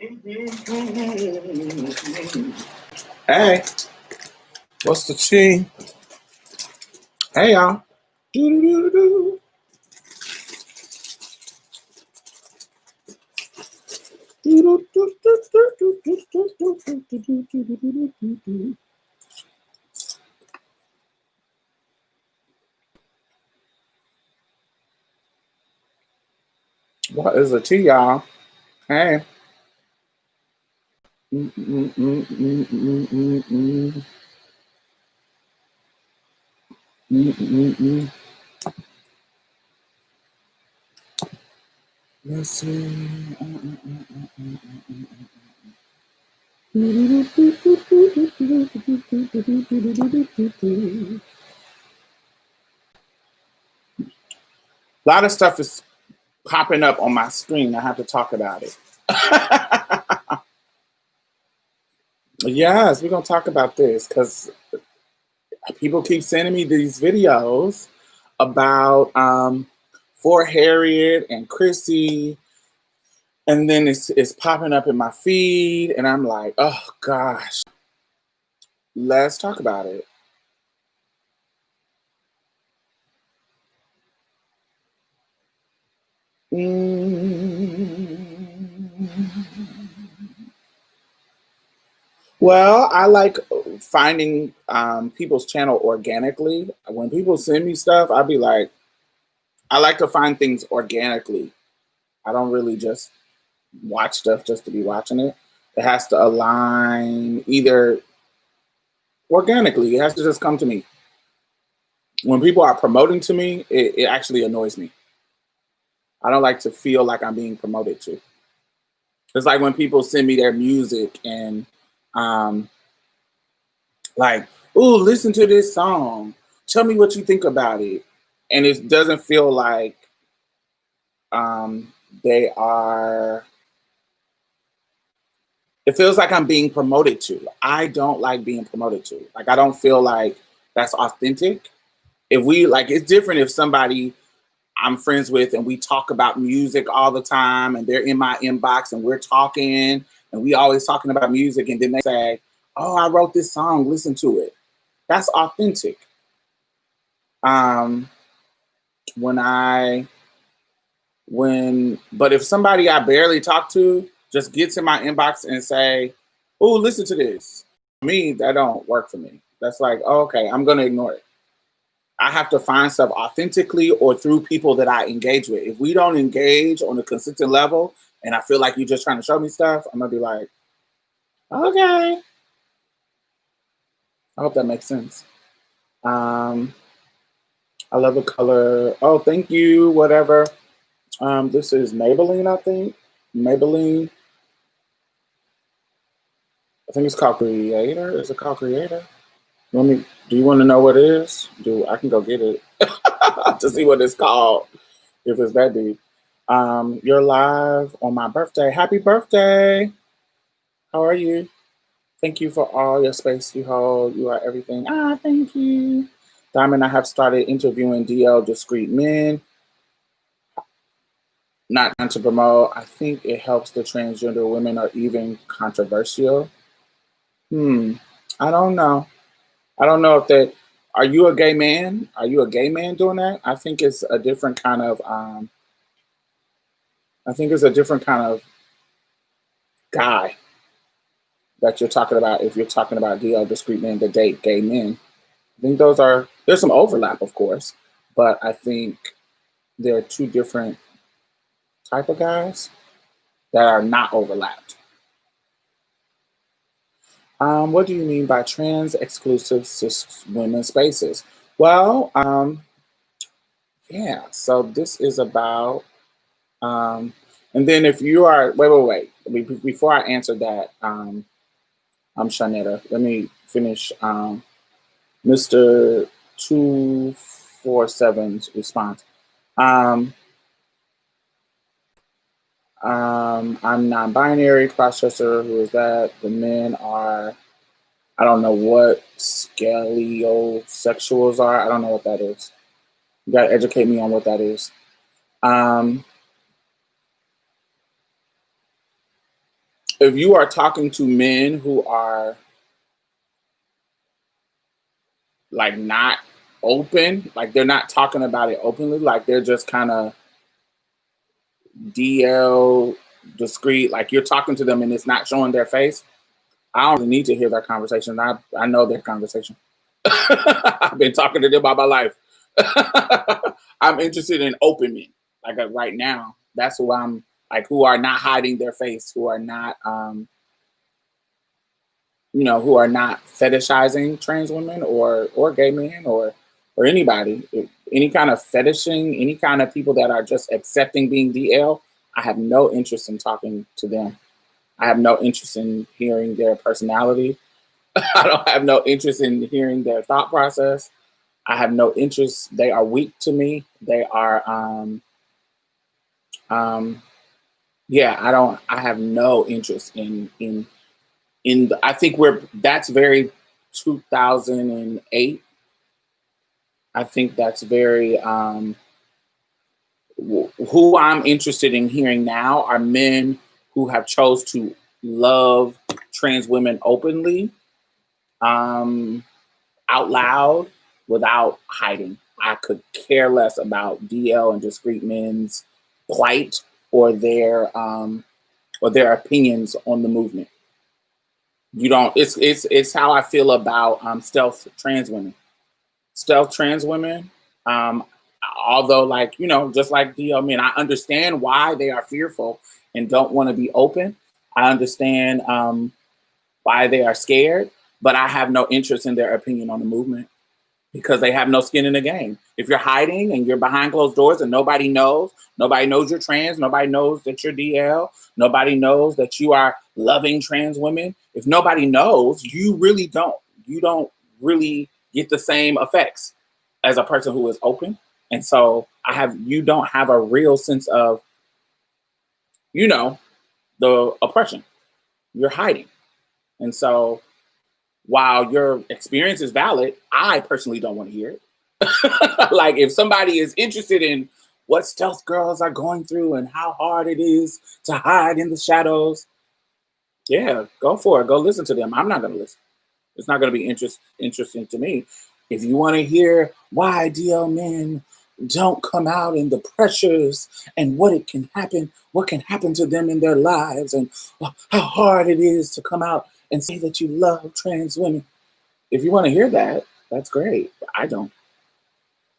Hey, what's the tea? Hey, y'all. Do-do-do-do-do. What is the tea, y'all? Hey. Let's see. A lot of stuff is popping up on my screen. I have to talk about it. Yes, we're going to talk about this because people keep sending me these videos about for Harriet and Chrissy, and then it's popping up in my feed, and I'm like, oh gosh, let's talk about it. Well, I like finding people's channel organically. When people send me stuff, I'll be like, I like to find things organically. I don't really just watch stuff just to be watching it. It has to align either organically. It has to just come to me. When people are promoting to me, it actually annoys me. I don't like to feel like I'm being promoted to. It's like when people send me their music and like, ooh, listen to this song. Tell me what you think about it. And it doesn't feel like they are, it feels like I'm being promoted to. I don't like being promoted to. Like, I don't feel like that's authentic. If we, like, it's different if somebody I'm friends with and we talk about music all the time and they're in my inbox and we're talking and we always talking about music, and then they say, oh, I wrote this song, listen to it. That's authentic. But if somebody I barely talk to just gets in my inbox and say, oh, listen to this, me, that don't work for me. That's like, oh, okay, I'm gonna ignore it. I have to find stuff authentically or through people that I engage with. If we don't engage on a consistent level and I feel like you're just trying to show me stuff, I'm gonna be like, okay. I hope that makes sense. I love the color. Oh, thank you, whatever. This is Maybelline, I think. Maybelline. I think it's called Creator. Is it called Creator? Do you want to know what it is? I can go get it to see what it's called, if it's that deep. You're live on my birthday. Happy birthday. How are you? Thank you for all your space you hold. You are everything. Thank you. Diamond, I have started interviewing DL discreet men. Not to promote. I think it helps the transgender women are even controversial. I don't know. I don't know if that. Are you a gay man? Are you a gay man doing that? I think it's a different kind of. I think it's a different kind of guy that you're talking about. If you're talking about DL discreet men that date gay men, I think there's some overlap, of course, but I think there are two different type of guys that are not overlapped. What do you mean by trans exclusive cis women spaces? Well, yeah, so this is about, and then if you are, wait. Before I answer that, I'm Shanetta. Let me finish Mr. 247's response. I'm non-binary, cross-dresser. Who is that? The men are, I don't know what scaliosexuals are. I don't know what that is. You gotta educate me on what that is. if you are talking to men who are like not open, like they're not talking about it openly, like they're just kind of DL discreet, like you're talking to them and it's not showing their face, I don't really need to hear their conversation. I know their conversation. I've been talking to them all my life. I'm interested in open men. Like right now, that's who I'm like, who are not hiding their face, who are not, who are not fetishizing trans women or gay men or anybody, any kind of fetishing, any kind of people that are just accepting being DL. I have no interest in talking to them. I have no interest in hearing their personality. I don't have no interest in hearing their thought process. I have no interest. They are weak to me. They are, yeah. I have no interest I think that's very 2008. I think that's very, who I'm interested in hearing now are men who have chose to love trans women openly, out loud, without hiding. I could care less about DL and discreet men's plight or their opinions on the movement. You don't. It's how I feel about stealth trans women. Stealth trans women. Um, Although, like just like DL men, I understand why they are fearful and don't want to be open. I understand why they are scared, but I have no interest in their opinion on the movement because they have no skin in the game. If you're hiding and you're behind closed doors and nobody knows you're trans, nobody knows that you're DL, nobody knows that you are loving trans women. If nobody knows, you don't really get the same effects as a person who is open. And so you don't have a real sense of, the oppression. You're hiding. And so while your experience is valid, I personally don't want to hear it. Like if somebody is interested in what stealth girls are going through and how hard it is to hide in the shadows, yeah, go for it. Go listen to them. I'm not going to listen. It's not going to be interesting to me. If you want to hear why DL men don't come out and the pressures and what can happen to them in their lives and how hard it is to come out and say that you love trans women. If you want to hear that, that's great. But I don't.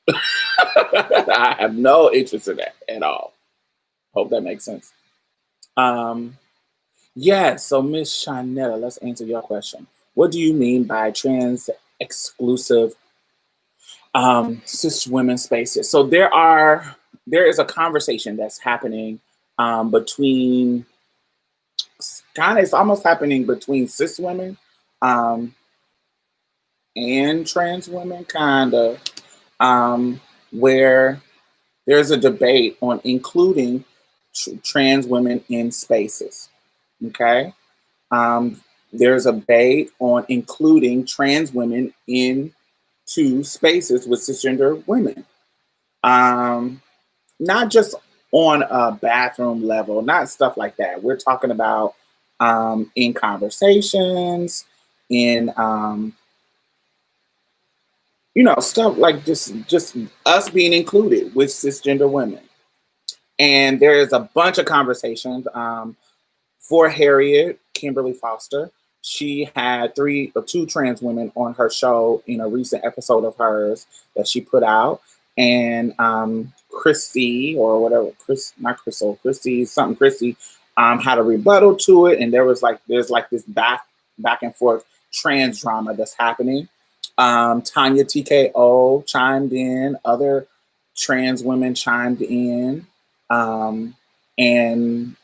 I have no interest in that at all. Hope that makes sense. Yeah, so Miss Shanetta, let's answer your question. What do you mean by trans exclusive cis women spaces? So there is a conversation that's happening between it's almost happening between cis women and trans women, kind of, where there's a debate on including trans women in spaces. Okay. There's a debate on including trans women into spaces with cisgender women. Not just on a bathroom level, not stuff like that. We're talking about in conversations, in stuff like just us being included with cisgender women. And there is a bunch of conversations. For Harriet Kimberly Foster, she had two trans women on her show in a recent episode of hers that she put out. And Christy or whatever, Christy, something Christy, had a rebuttal to it. And there's this back and forth trans drama that's happening. Tanya TKO chimed in, other trans women chimed in, and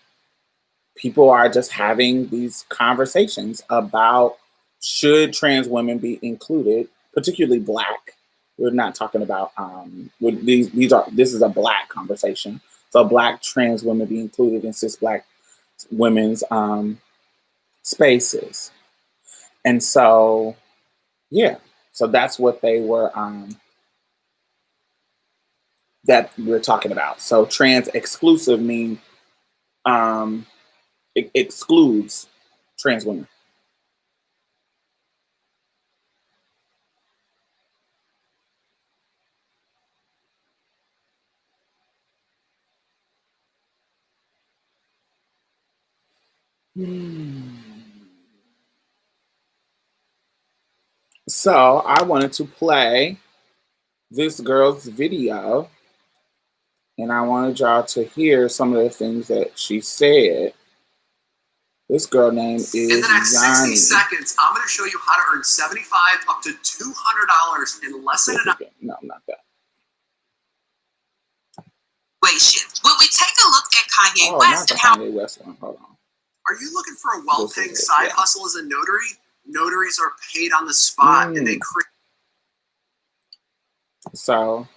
people are just having these conversations about should trans women be included, particularly Black. We're not talking about this is a Black conversation. So Black trans women be included in cis Black women's spaces. And so, yeah, so that's what they were that we're talking about. So trans exclusive mean It excludes trans women. So I wanted to play this girl's video, and I wanted y'all to hear some of the things that she said. This girl name is In the next 60 Yanni. seconds, I'm going to show you how to earn $75 up to $200 in less than an hour. No, not that. When we take a look at Kanye West and how Kanye West one. Hold on. Are you looking for a well-paying side hustle as a notary? Notaries are paid on the spot, and they create. So.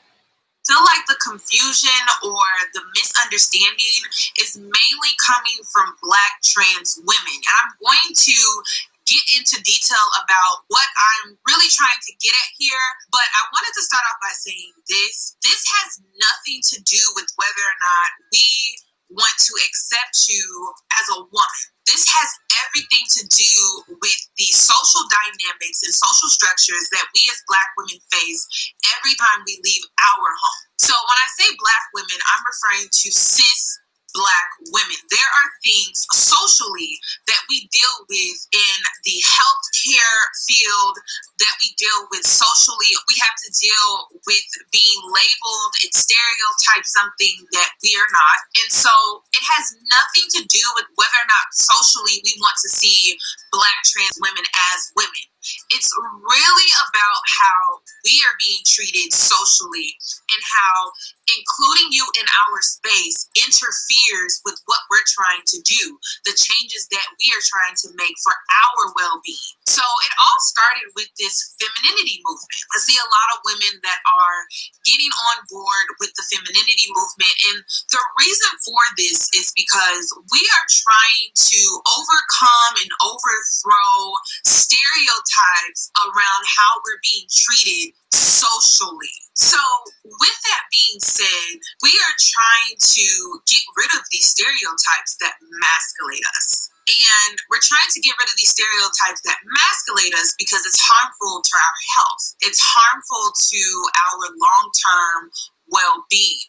Feel like the confusion or the misunderstanding is mainly coming from Black trans women, and I'm going to get into detail about what I'm really trying to get at here, but I wanted to start off by saying this has nothing to do with whether or not we want to accept you as a woman. This has everything to do with the social dynamics and social structures that we as Black women face every time we leave our home. So when I say Black women, I'm referring to cis Black women. There are things socially that we deal with in the healthcare field, that we deal with socially. We have to deal with being labeled and stereotyped something that we are not. And so it has nothing to do with whether or not socially we want to see Black trans women as women. It's really about how we are being treated socially and how including you in our space interferes with what we're trying to do, the changes that we are trying to make for our well-being. So it all started with this femininity movement. I see a lot of women that are getting on board with the femininity movement, and the reason for this is because we are trying to overcome and overthrow stereotypes around how we're being treated socially. So with that being said, we are trying to get rid of these stereotypes that masculate us. And we're trying to get rid of these stereotypes that masculate us because it's harmful to our health. It's harmful to our long-term well-being.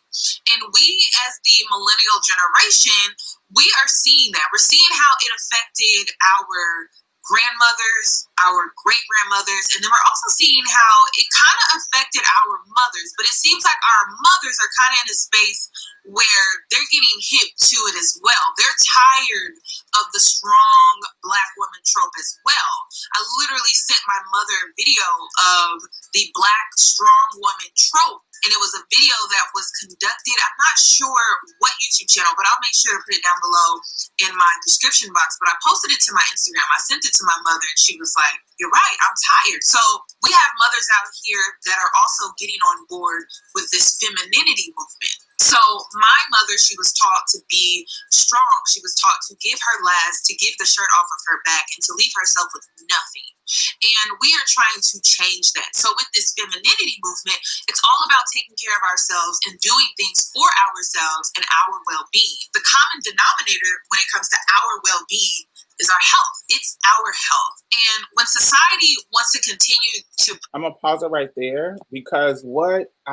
And we, as the millennial generation, we are seeing that. We're seeing how it affected our grandmothers, our great-grandmothers, and then we're also seeing how it kind of affected our mothers. But it seems like our mothers are kind of in a space where they're getting hip to it as well. They're tired of the strong Black woman trope as well. I literally sent my mother a video of the Black strong woman trope, and it was a video that was conducted. I'm not sure what YouTube channel, but I'll make sure to put it down below in my description box. But I posted it to my Instagram. I sent it to my mother, and she was like, "You're right, I'm tired." So we have mothers out here that are also getting on board with this femininity movement. So my mother, she was taught to be strong. She was taught to give her last, to give the shirt off of her back, and to leave herself with nothing. And we are trying to change that. So with this femininity movement, it's all about taking care of ourselves and doing things for ourselves and our well-being. The common denominator when it comes to our well-being is our health. It's our health. And when society wants to continue to... I'm going to pause it right there because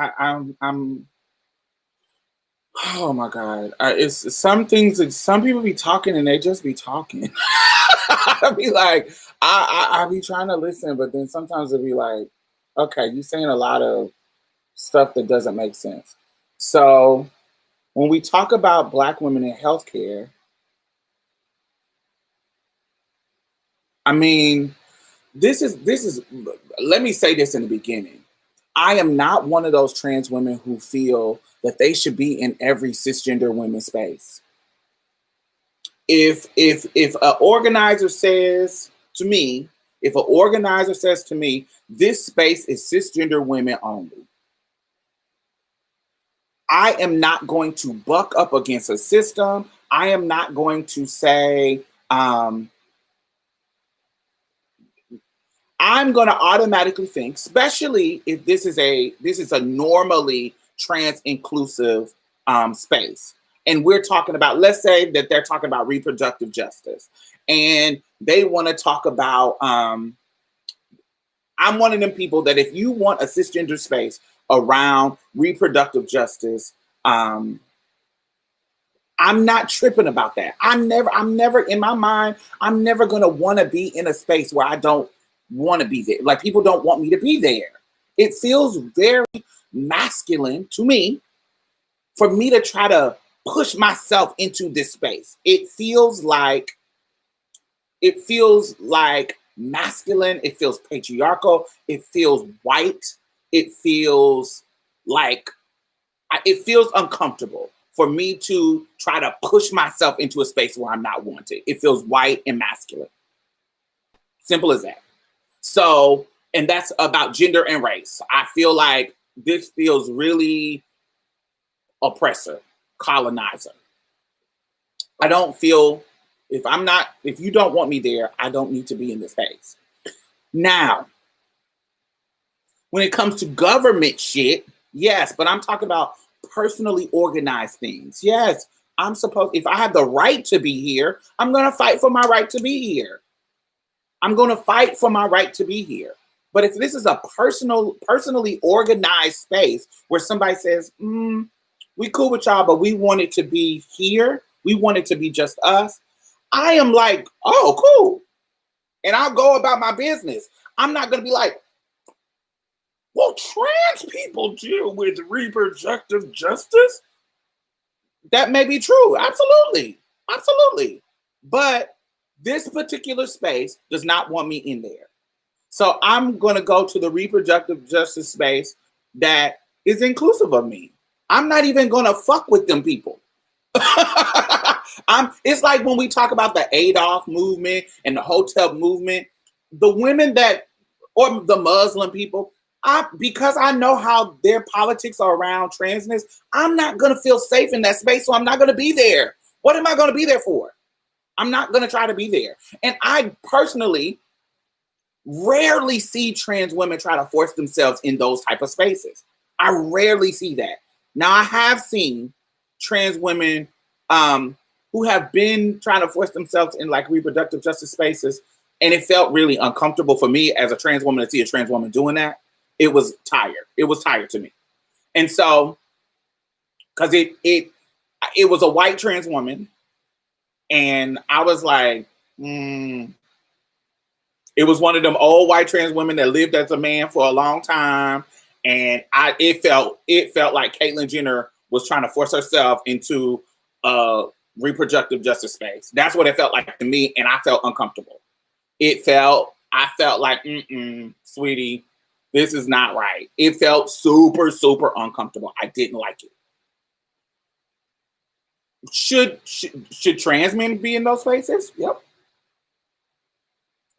I'm oh my God. It's some things that some people be talking and they just be talking. I be like, I be trying to listen, but then sometimes it'll be like, okay, you're saying a lot of stuff that doesn't make sense. So when we talk about Black women in healthcare, I mean, this is, let me say this in the beginning. I am not one of those trans women who feel that they should be in every cisgender women's space. If an organizer says to me, this space is cisgender women only, I am not going to buck up against a system. I am not going to say, I'm going to automatically think, especially if this is a normally trans inclusive space. and we're talking about, let's say that they're talking about reproductive justice, and they want to talk about, I'm one of them people that if you want a cisgender space around reproductive justice, I'm not tripping about that. I'm never in my mind, I'm never going to want to be in a space where I don't want to be there. Like, people don't want me to be there. It feels very masculine to me for me to try to push myself into this space. It feels like masculine. It feels patriarchal. It feels white. It feels uncomfortable for me to try to push myself into a space where I'm not wanted. It feels white and masculine. Simple as that. So, and that's about gender and race. I feel like this feels really oppressor, colonizer. I don't feel, if you don't want me there, I don't need to be in this space. Now, when it comes to government shit, yes, but I'm talking about personally organized things. Yes, if I have the right to be here, I'm going to fight for my right to be here. I'm going to fight for my right to be here. But if this is a personally organized space where somebody says, we cool with y'all, but we want it to be here, we want it to be just us, I am like, oh, cool. And I'll go about my business. I'm not going to be like, well, trans people deal with reproductive justice. That may be true. Absolutely. Absolutely. But this particular space does not want me in there. So I'm going to go to the reproductive justice space that is inclusive of me. I'm not even going to fuck with them people. It's like when we talk about the ADOS movement and the hotel movement, the women or the Muslim people, because I know how their politics are around transness, I'm not going to feel safe in that space, so I'm not going to be there. What am I going to be there for? I'm not going to try to be there. And I personally rarely see trans women try to force themselves in those type of spaces. I rarely see that. Now, I have seen trans women who have been trying to force themselves in like reproductive justice spaces, and it felt really uncomfortable for me as a trans woman to see a trans woman doing that. It was tired. It was tired to me. And so, because it was a white trans woman, and I was like, it was one of them old white trans women that lived as a man for a long time, and it felt like Caitlyn Jenner was trying to force herself into a reproductive justice space. That's what it felt like to me, and I felt uncomfortable. I felt like, sweetie, this is not right. It felt super, super uncomfortable. I didn't like it. Should trans men be in those spaces? Yep.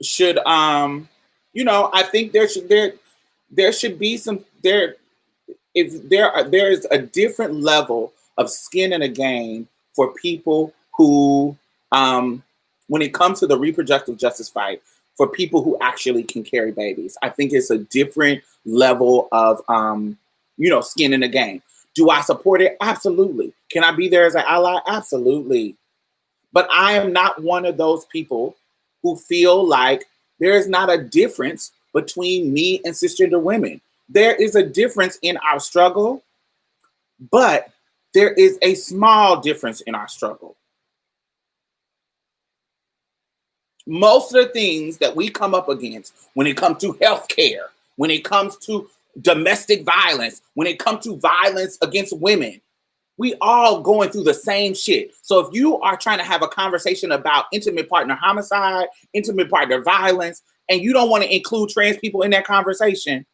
Should I think there should be there is a different level of skin in a game for people who when it comes to the reproductive justice fight, for people who actually can carry babies. I think it's a different level of skin in the game. Do I support it? Absolutely. Can I be there as an ally? Absolutely. But I am not one of those people who feel like there is not a difference between me and cisgender women. There is a difference in our struggle, but there is a small difference in our struggle. Most of the things that we come up against when it comes to healthcare, when it comes to domestic violence, when it comes to violence against women, we all going through the same shit. So if you are trying to have a conversation about intimate partner homicide, intimate partner violence, and you don't want to include trans people in that conversation,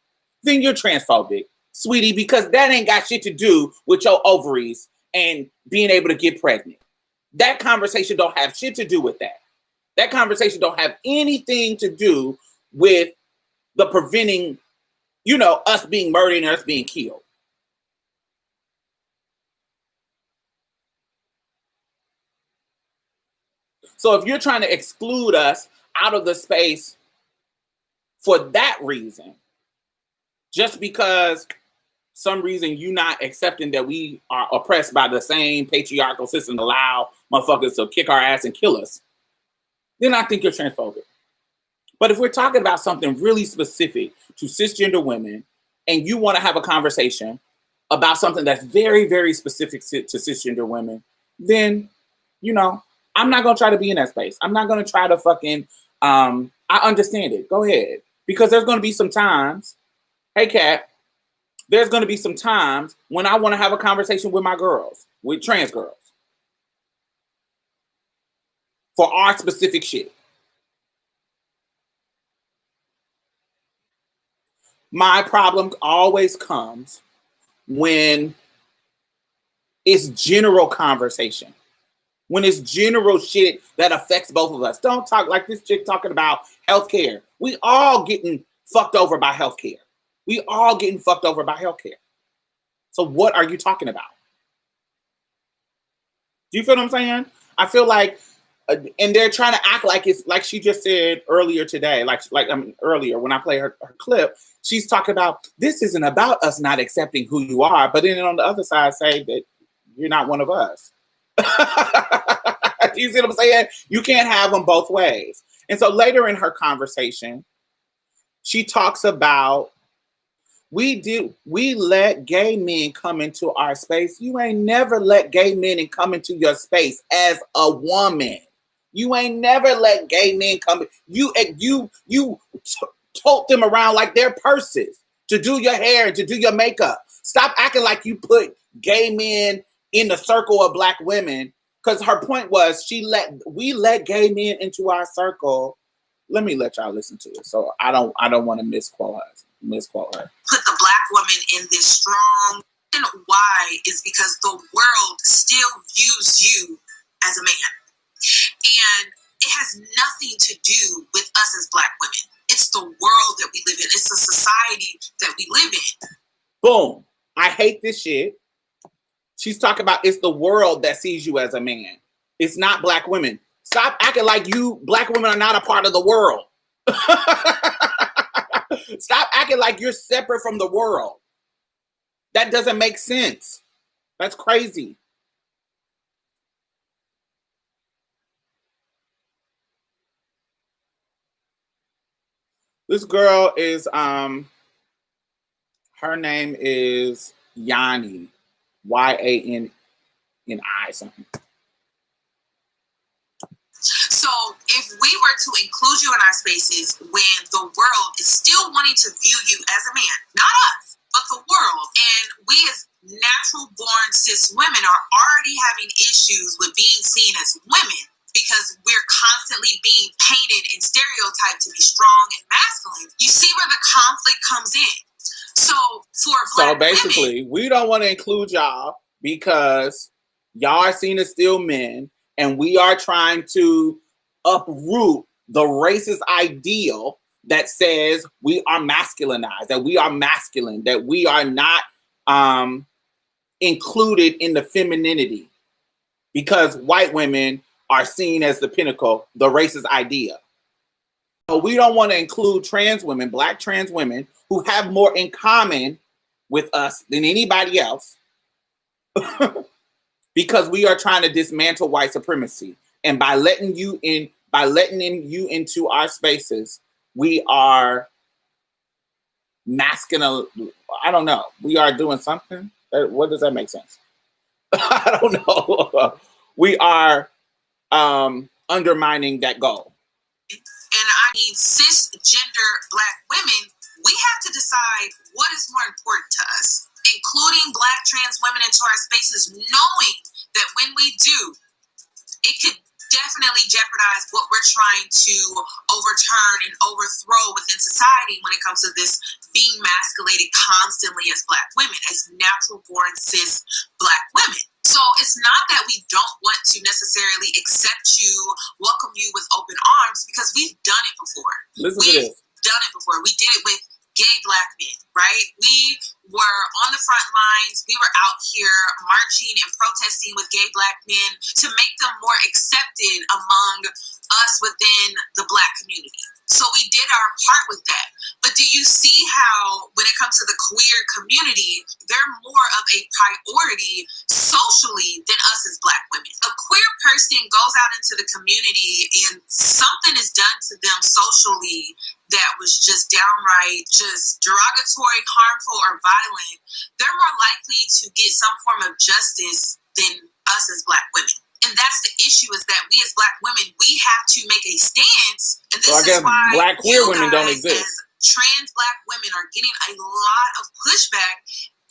then you're transphobic, sweetie, because that ain't got shit to do with your ovaries and being able to get pregnant. That conversation don't have shit to do with that. That conversation don't have anything to do with the preventing, us being murdered and us being killed. So if you're trying to exclude us out of the space for that reason, just because some reason you not accepting that we are oppressed by the same patriarchal system allow motherfuckers to kick our ass and kill us, then I think you're transphobic. But if we're talking about something really specific to cisgender women, and you want to have a conversation about something that's very, very specific to cisgender women, then, I'm not going to try to be in that space. I'm not going to try to fucking, I understand it. Go ahead. Because there's going to be some times, hey, Kat, there's going to be some times when I want to have a conversation with my girls, with trans girls, for our specific shit. My problem always comes when it's general conversation. When it's general shit that affects both of us. Don't talk like this chick talking about healthcare. We all getting fucked over by healthcare. We all getting fucked over by healthcare. So what are you talking about? Do you feel what I'm saying? I feel like, and they're trying to act like it's like she just said earlier today, earlier when I play her clip, she's talking about this isn't about us not accepting who you are, but then on the other side say that you're not one of us. You see what I'm saying? You can't have them both ways. And so later in her conversation, she talks about we let gay men come into our space. You ain't never let gay men and come into your space as a woman. You ain't never let gay men come. You tote them around like they're purses to do your hair and to do your makeup. Stop acting like you put gay men in the circle of black women. Because her point was we let gay men into our circle. Let me let y'all listen to it. So I don't want to misquote her. Put the black woman in this strong. And why is because the world still views you as a man. And it has nothing to do with us as black women. It's the world that we live in. It's the society that we live in. Boom. I hate this shit. She's talking about it's the world that sees you as a man. It's not black women. Stop acting like you black women are not a part of the world. Stop acting like you're separate from the world. That doesn't make sense. That's crazy. This girl is her name is Yanni. Yanni something. So if we were to include you in our spaces when the world is still wanting to view you as a man, not us, but the world, and we as natural born cis women are already having issues with being seen as women because we're constantly being painted and stereotyped to be strong and masculine, you see where the conflict comes in. So for black basically, women, we don't want to include y'all because y'all are seen as still men, and we are trying to uproot the racist ideal that says we are masculinized, that we are masculine, that we are not included in the femininity because white women are seen as the pinnacle, the racist idea. So we don't want to include trans women, black trans women, who have more in common with us than anybody else because we are trying to dismantle white supremacy. And by letting you into our spaces, we are masculine. I don't know. We are doing something. What does that make sense? I don't know. We are undermining that goal. And I mean, cisgender black women, we have to decide what is more important to us, including black trans women into our spaces, knowing that when we do, it could definitely jeopardize what we're trying to overturn and overthrow within society when it comes to this being masculated constantly as black women, as natural born cis black women. So it's not that we don't want to necessarily accept you, welcome you with open arms, because we've done it before. We've done it before. We did it with gay black men, right? We were on the front lines. We were out here marching and protesting with gay black men to make them more accepted among us within the black community. So we did our part with that. But do you see how, when it comes to the queer community, they're more of a priority socially than us as Black women? A queer person goes out into the community and something is done to them socially that was just downright just derogatory, harmful, or violent. They're more likely to get some form of justice than us as Black women. And that's the issue, is that we as Black women, we have to make a stance. And this is why Black queer women don't exist. As trans Black women are getting a lot of pushback,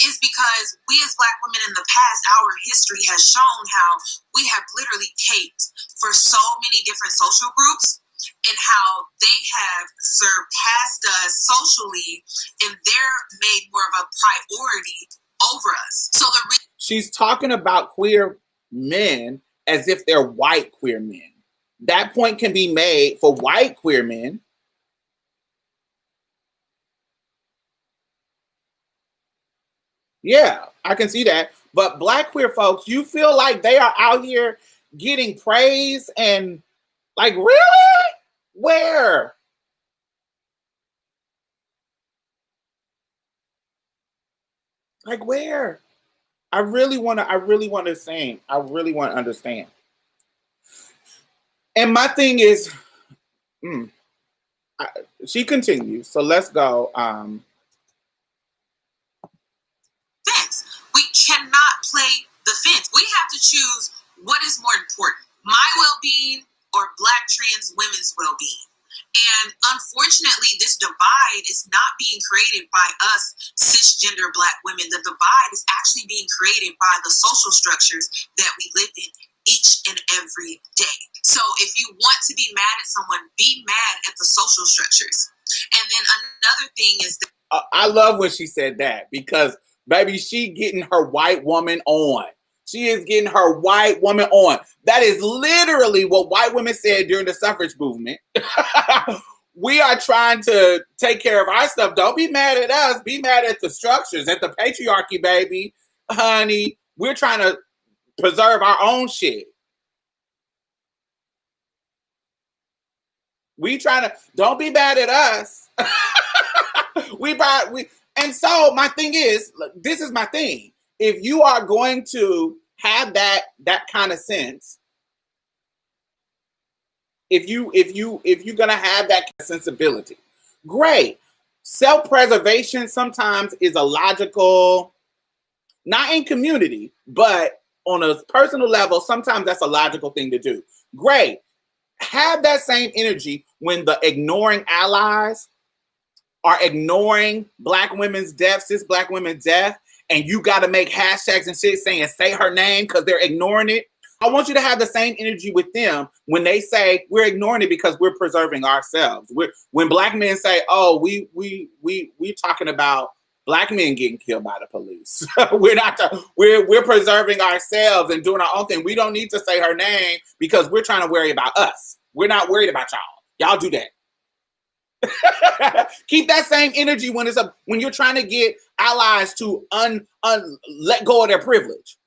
is because we as Black women in the past, our history has shown how we have literally caped for so many different social groups, and how they have surpassed us socially, and they're made more of a priority over us. So she's talking about queer men as if they're white queer men. That point can be made for white queer men. Yeah, I can see that. But Black queer folks, you feel like they are out here getting praise and like, really? Where? Like, where? I really want to sing. I really want to understand. And my thing is, she continues. So let's go. Fence. We cannot play the fence. We have to choose what is more important, my well-being or Black trans women's well-being. And unfortunately, this divide is not being created by us cisgender Black women. The divide is actually being created by the social structures that we live in each and every day. So if you want to be mad at someone, be mad at the social structures. And then another thing is that I love when she said that, because baby, she getting her white woman on. She is getting her white woman on. That is literally what white women said during the suffrage movement. We are trying to take care of our stuff. Don't be mad at us. Be mad at the structures, at the patriarchy, baby. Honey, we're trying to preserve our own shit. Don't be mad at us. And so my thing is, this is my thing. If you are going to have that kind of sense, if you're gonna have that sensibility, great. Self-preservation sometimes is a logical, not in community, but on a personal level, sometimes that's a logical thing to do. Great. Have that same energy when the ignoring allies are ignoring Black women's death, cis Black women's death, and you got to make hashtags and shit saying, say her name, because they're ignoring it. I want you to have the same energy with them when they say we're ignoring it because we're preserving ourselves. When Black men say, oh, we talking about Black men getting killed by the police. We're preserving ourselves and doing our own thing. We don't need to say her name because we're trying to worry about us. We're not worried about y'all. Y'all do that. Keep that same energy when you're trying to get allies to let go of their privilege.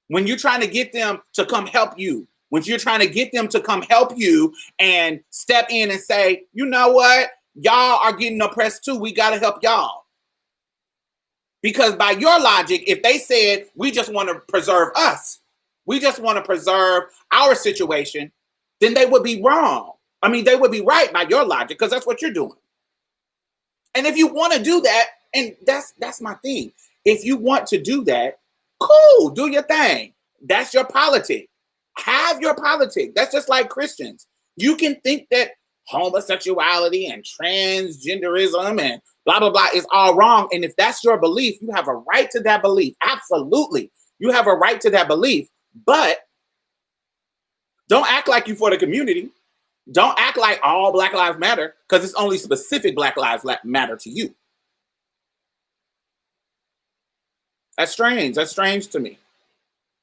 When you're trying to get them to come help you. When you're trying to get them to come help you and step in and say, you know what? Y'all are getting oppressed too. We got to help y'all. Because by your logic, if they said, we just want to preserve us, we just want to preserve our situation, then they would be wrong. I mean, they would be right by your logic, because that's what you're doing. And if you want to do that, and that's my thing. If you want to do that, cool, do your thing. That's your politic. Have your politic. That's just like Christians. You can think that homosexuality and transgenderism and blah, blah, blah is all wrong. And if that's your belief, you have a right to that belief. Absolutely. You have a right to that belief. But don't act like you for the community. Don't act like all Black lives matter, because it's only specific Black lives matter to you. That's strange. That's strange to me.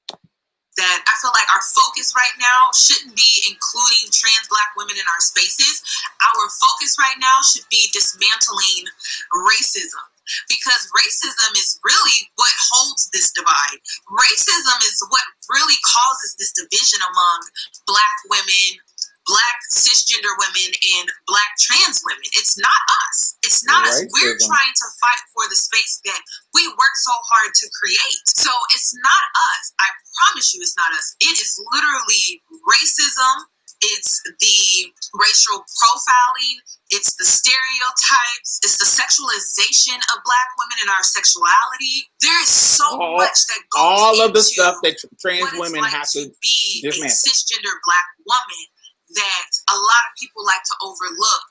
That I feel like our focus right now shouldn't be including trans Black women in our spaces. Our focus right now should be dismantling racism, because racism is really what holds this divide. Racism is what really causes this division among Black women, Black cis cisgender women and Black trans women. It's not us. It's not us. We're trying to fight for the space that we work so hard to create. So it's not us. I promise you it's not us. It is literally racism. It's the racial profiling. It's the stereotypes. It's the sexualization of Black women and our sexuality. There is so much that goes all of into the stuff that trans women have to to be dismantle. a cisgender Black woman that a lot of people like to overlook.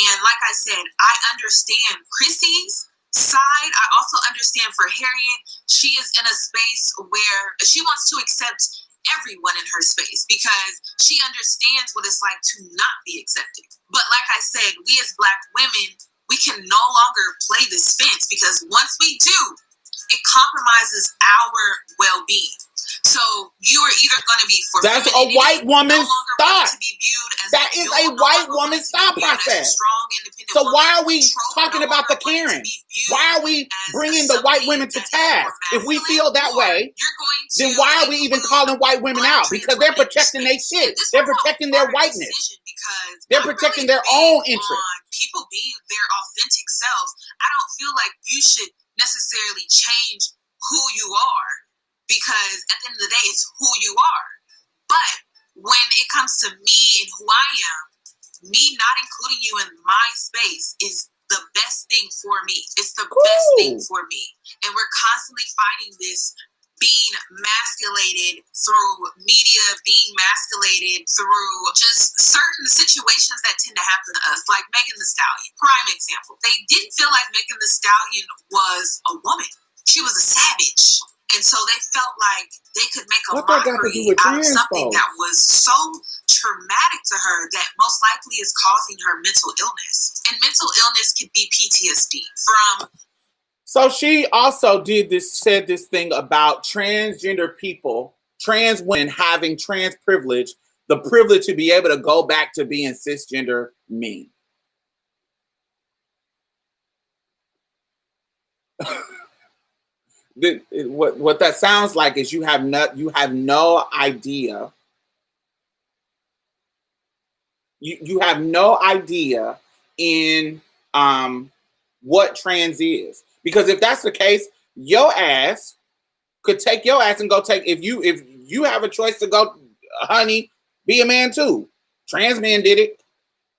And like I said, I understand Chrissy's side. I also understand for Harriet, she is in a space where she wants to accept everyone in her space because she understands what it's like to not be accepted. But like I said, we as Black women, we can no longer play this fence because once we do, it compromises our well-being. So you are either going to be for that's a white woman's thought. That is a white woman's thought process. So why are we talking about the Karens? Why are we bringing the white women to task? If we feel that way, then why are we even calling white women out? Because they're protecting their shit. They're protecting their whiteness. They're protecting their own interests. People being their authentic selves, I don't feel like you should necessarily change who you are. Because at the end of the day, it's who you are. But when it comes to me and who I am, me not including you in my space is the best thing for me. It's the best thing for me. And we're constantly fighting this being masculated through media, being masculated through just certain situations that tend to happen to us, like Megan Thee Stallion. Prime example. They didn't feel like Megan Thee Stallion was a woman. She was a savage. And so they felt like they could make a mockery out of something that was so traumatic to her that most likely is causing her mental illness. And mental illness could be PTSD from... So she also said this thing about transgender people, trans women having trans privilege, the privilege to be able to go back to being cisgender men. What that sounds like is you have no idea. You have no idea in what trans is, because if that's the case, your ass could take your ass and go take if you have a choice to go, honey, be a man too. Trans men did it.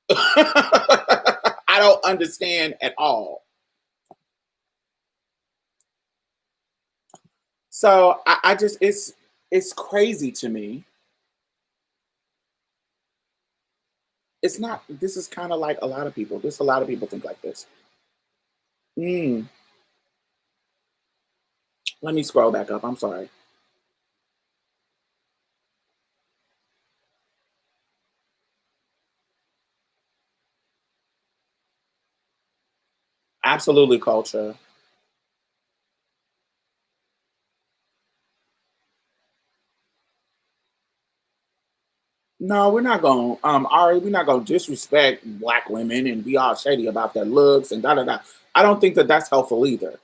I don't understand at all. So I just, it's crazy to me. It's not, this is kind of like a lot of people. A lot of people think like this. Let me scroll back up. I'm sorry. Absolutely, culture. No, we're not going. Ari, we're not going to disrespect Black women and be all shady about their looks and da da da. I don't think that that's helpful either.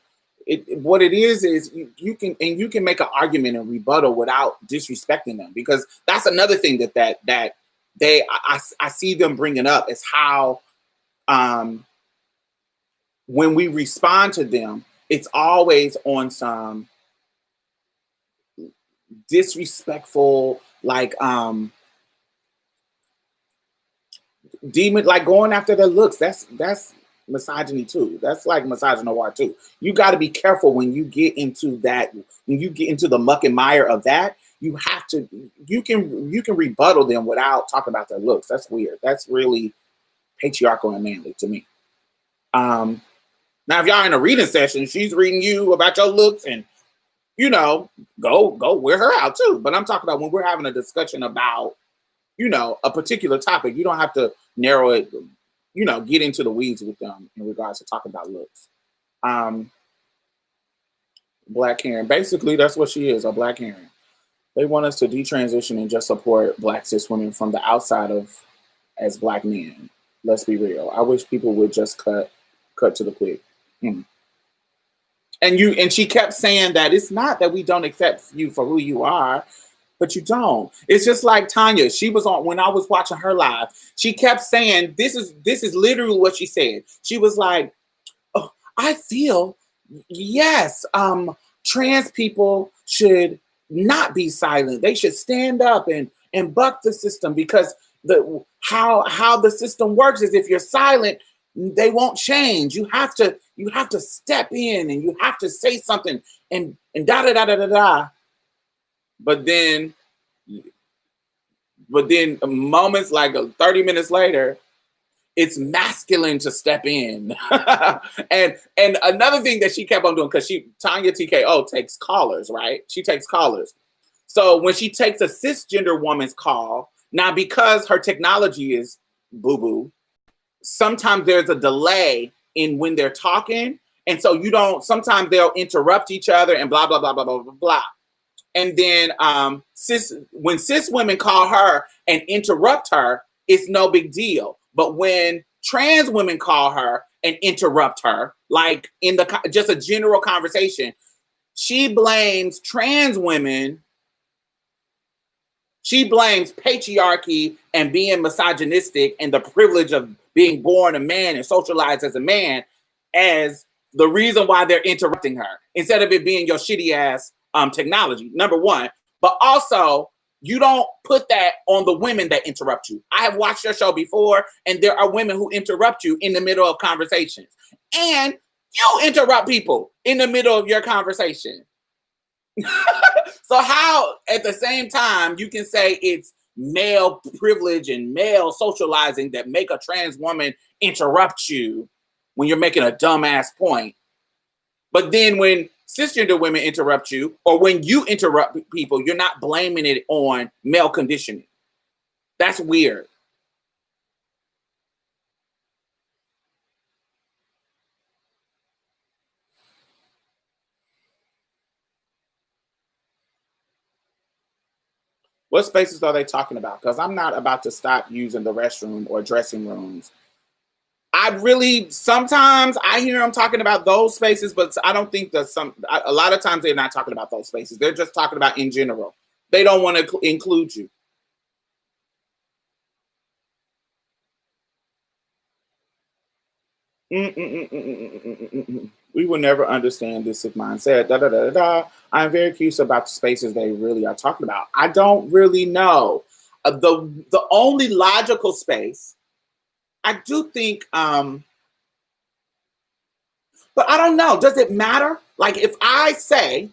What it is you can make an argument and rebuttal without disrespecting them, because that's another thing that I see them bringing up is how when we respond to them, it's always on some disrespectful, like demon, like going after their looks. That's misogyny too. That's like misogynoir too. You got to be careful when you get into that. When you get into the muck and mire of that, you have to. You can rebuttal them without talking about their looks. That's weird. That's really patriarchal and manly to me. Now, if y'all in a reading session, she's reading you about your looks, and go wear her out too. But I'm talking about when we're having a discussion about a particular topic. You don't have to narrow it. Get into the weeds with them in regards to talking about looks. Black Karen. Basically, that's what she is, a Black Karen. They want us to detransition and just support Black cis women from the outside of as Black men. Let's be real. I wish people would just cut to the quick. And she kept saying that it's not that we don't accept you for who you are. but you don't. It's just like Tanya. She was on when I was watching her live. She kept saying, this is literally what she said. She was like, oh, I feel, yes, trans people should not be silent. They should stand up and buck the system, because how the system works is, if you're silent, they won't change. You have to step in, and you have to say something, and da da da da da da. But then moments like 30 minutes later, it's masculine to step in. and another thing that she kept on doing, because Tanya TKO takes callers, right? She takes callers. So when she takes a cisgender woman's call, now because her technology is boo-boo, sometimes there's a delay in when they're talking. And so sometimes they'll interrupt each other and blah, blah, blah, blah, blah, blah, blah. And then when cis women call her and interrupt her, it's no big deal. But when trans women call her and interrupt her, like in just a general conversation, she blames trans women. She blames patriarchy and being misogynistic and the privilege of being born a man and socialized as a man as the reason why they're interrupting her, instead of it being your shitty ass technology, number one. But also, you don't put that on the women that interrupt you. I have watched your show before, and there are women who interrupt you in the middle of conversations. And you interrupt people in the middle of your conversation. So how, at the same time, you can say it's male privilege and male socializing that make a trans woman interrupt you when you're making a dumbass point. But then when cisgender women interrupt you, or when you interrupt people, you're not blaming it on male conditioning. That's weird. What spaces are they talking about? Because I'm not about to stop using the restroom or dressing rooms. Sometimes I hear them talking about those spaces, but I don't think that a lot of times they're not talking about those spaces. They're just talking about in general. They don't want to include you. We will never understand this if mindset. Da, da, da, da, da. I'm very curious about the spaces they really are talking about. I don't really know. The only logical space, I do think, but I don't know. Does it matter? Like if I say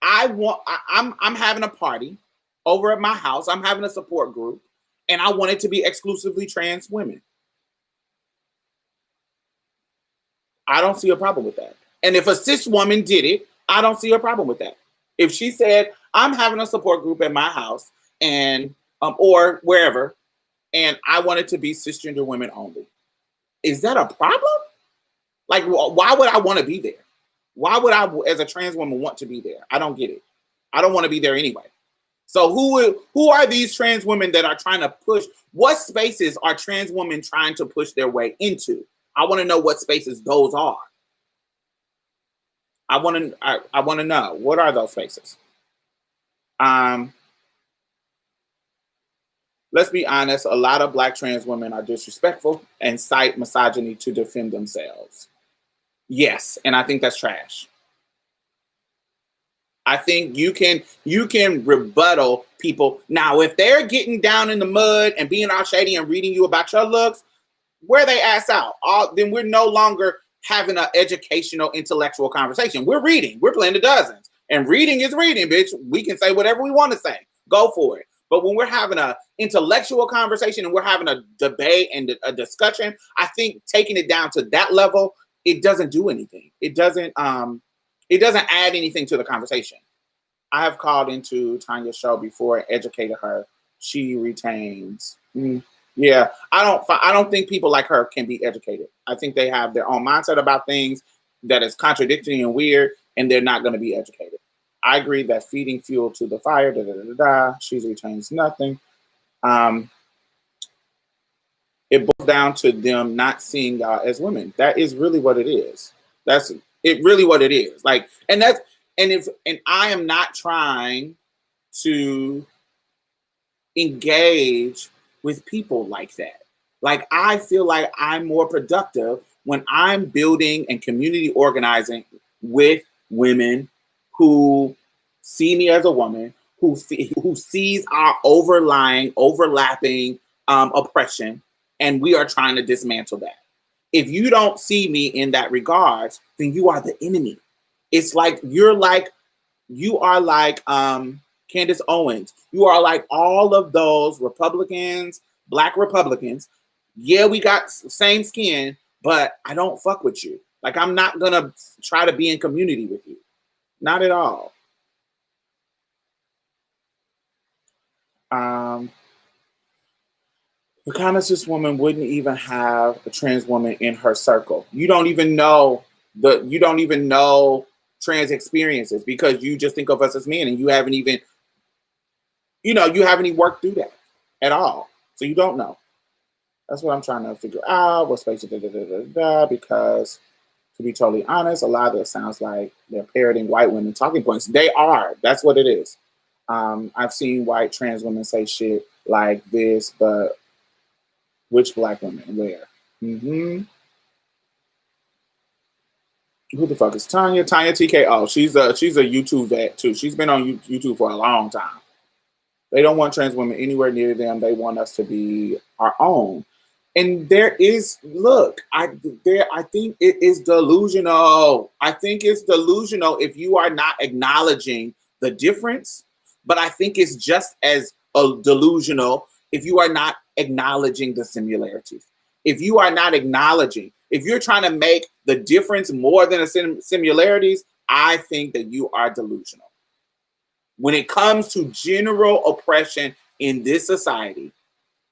I'm having a party over at my house, I'm having a support group, and I want it to be exclusively trans women, I don't see a problem with that. And if a cis woman did it, I don't see a problem with that. If she said, I'm having a support group at my house and or wherever, and I want it to be cisgender women only, is that a problem? Like, why would I want to be there? Why would I, as a trans woman, want to be there? I don't get it. I don't want to be there anyway. So who are these trans women that are trying to push? What spaces are trans women trying to push their way into? I want to know what spaces those are. I want to know, what are those spaces? Let's be honest, a lot of Black trans women are disrespectful and cite misogyny to defend themselves. Yes, and I think that's trash. I think you can rebuttal people. Now, if they're getting down in the mud and being all shady and reading you about your looks, wear they ass out. Then we're no longer having an educational, intellectual conversation. We're reading. We're playing the dozens. And reading is reading, bitch. We can say whatever we want to say. Go for it. But when we're having an intellectual conversation and we're having a debate and a discussion, I think taking it down to that level, it doesn't do anything. It doesn't add anything to the conversation. I have called into Tanya's show before and educated her. She retains. Yeah, I don't think people like her can be educated. I think they have their own mindset about things that is contradictory and weird, and they're not going to be educated. I agree that feeding fuel to the fire, da da da da. She retains nothing. It boils down to them not seeing y'all as women. That is really what it is. That's it. Really, what it is. Like, and I am not trying to engage with people like that. Like, I feel like I'm more productive when I'm building and community organizing with women who see me as a woman, who sees our overlapping oppression, and we are trying to dismantle that. If you don't see me in that regard, then you are the enemy. It's like you are like Candace Owens. You are like all of those Republicans, Black Republicans. Yeah, we got same skin, but I don't fuck with you. Like, I'm not gonna try to be in community with you. Not at all. The kindest cis woman wouldn't even have a trans woman in her circle. You don't even know trans experiences because you just think of us as men, and you haven't even worked through that at all. So you don't know. That's what I'm trying to figure out. What space because, to be totally honest, a lot of it sounds like they're parroting white women talking points. They are. That's what it is. I've seen white trans women say shit like this, but which Black women? Where? Who the fuck is Tanya? Tanya TKO. She's a YouTube vet too. She's been on YouTube for a long time. They don't want trans women anywhere near them. They want us to be our own. And I think it is delusional. I think it's delusional if you are not acknowledging the difference. But I think it's just as delusional if you are not acknowledging the similarities. If you are not acknowledging, if you're trying to make the difference more than the similarities, I think that you are delusional. When it comes to general oppression in this society,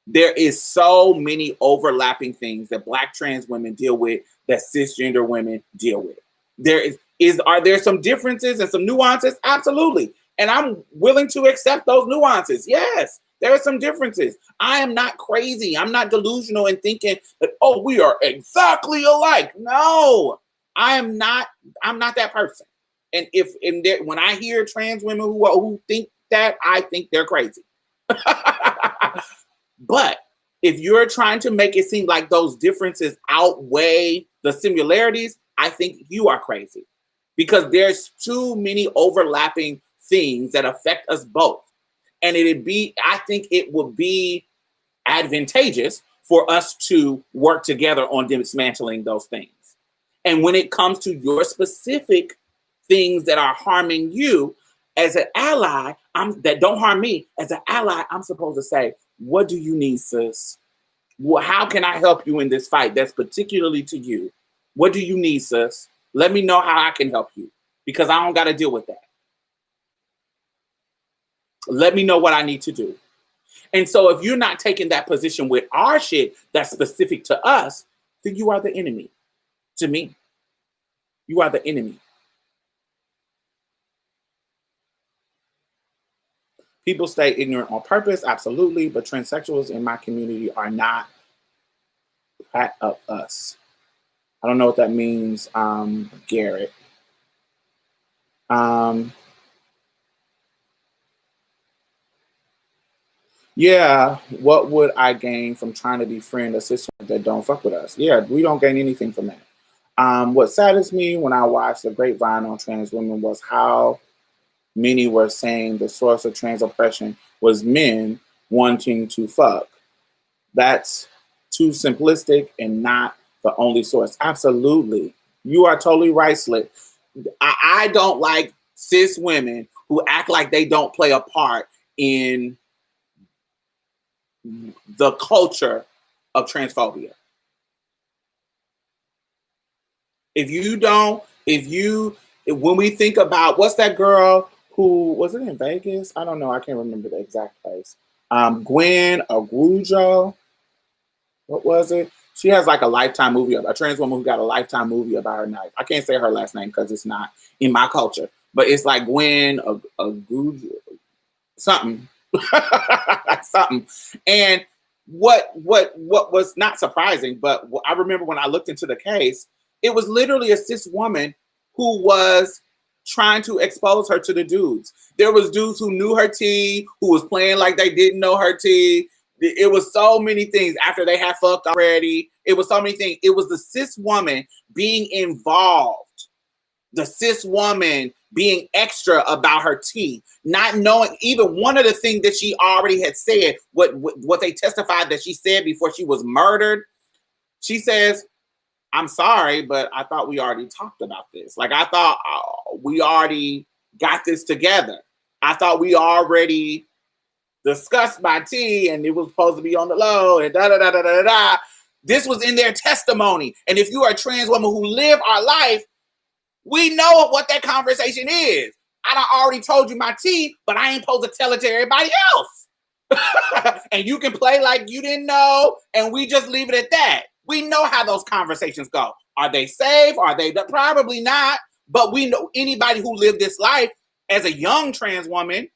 there is so many overlapping things that Black trans women deal with that cisgender women deal with. Are there some differences and some nuances? Absolutely. And I'm willing to accept those nuances. Yes, there are some differences. I am not crazy. I'm not delusional in thinking that, oh, we are exactly alike. No, I'm not that person. And when I hear trans women who think that, I think they're crazy. But if you're trying to make it seem like those differences outweigh the similarities, I think you are crazy. Because there's too many overlapping things that affect us both. And I think it would be advantageous for us to work together on dismantling those things. And when it comes to your specific things that are harming you, as an ally, that don't harm me, as an ally, I'm supposed to say, what do you need, sis? Well, how can I help you in this fight that's particularly to you? What do you need, sis? Let me know how I can help you, because I don't got to deal with that. Let me know what I need to do. And so if you're not taking that position with our shit that's specific to us, then you are the enemy. To me, you are the enemy. People stay ignorant on purpose, absolutely, but transsexuals in my community are not part of us. I don't know what that means, Garrett. Yeah, what would I gain from trying to befriend a cis that don't fuck with us? Yeah, we don't gain anything from that. What saddens me when I watched the grapevine on trans women was how many were saying the source of trans oppression was men wanting to fuck. That's too simplistic and not the only source. Absolutely. You are totally right, Slip. I don't like cis women who act like they don't play a part in the culture of transphobia. When we think about, what's that girl who, was it in Vegas? I don't know. I can't remember the exact place. Gwen Agrujo. What was it? She has like a Lifetime movie, a trans woman who got a Lifetime movie about her knife. I can't say her last name because it's not in my culture, but it's like Gwen Agrujo, something. Something. And what was not surprising, but I remember when I looked into the case, it was literally a cis woman who was trying to expose her to the dudes. There was dudes who knew her tea, who was playing like they didn't know her tea. It was so many things after they had fucked already. It was so many things. It was the cis woman being involved. The cis woman being extra about her tea, not knowing even one of the things that she already had said, what they testified that she said before she was murdered. She says, I'm sorry, but I thought we already talked about this. Like, I thought we already got this together. I thought we already discussed my tea and it was supposed to be on the low and da da da da da da. This was in their testimony. And if you are a trans woman who live our life, we know what that conversation is. I done already told you my tea, but I ain't supposed to tell it to everybody else. And you can play like you didn't know, and we just leave it at that. We know how those conversations go. Are they safe? Are they? Probably not. But we know anybody who lived this life as a young trans woman.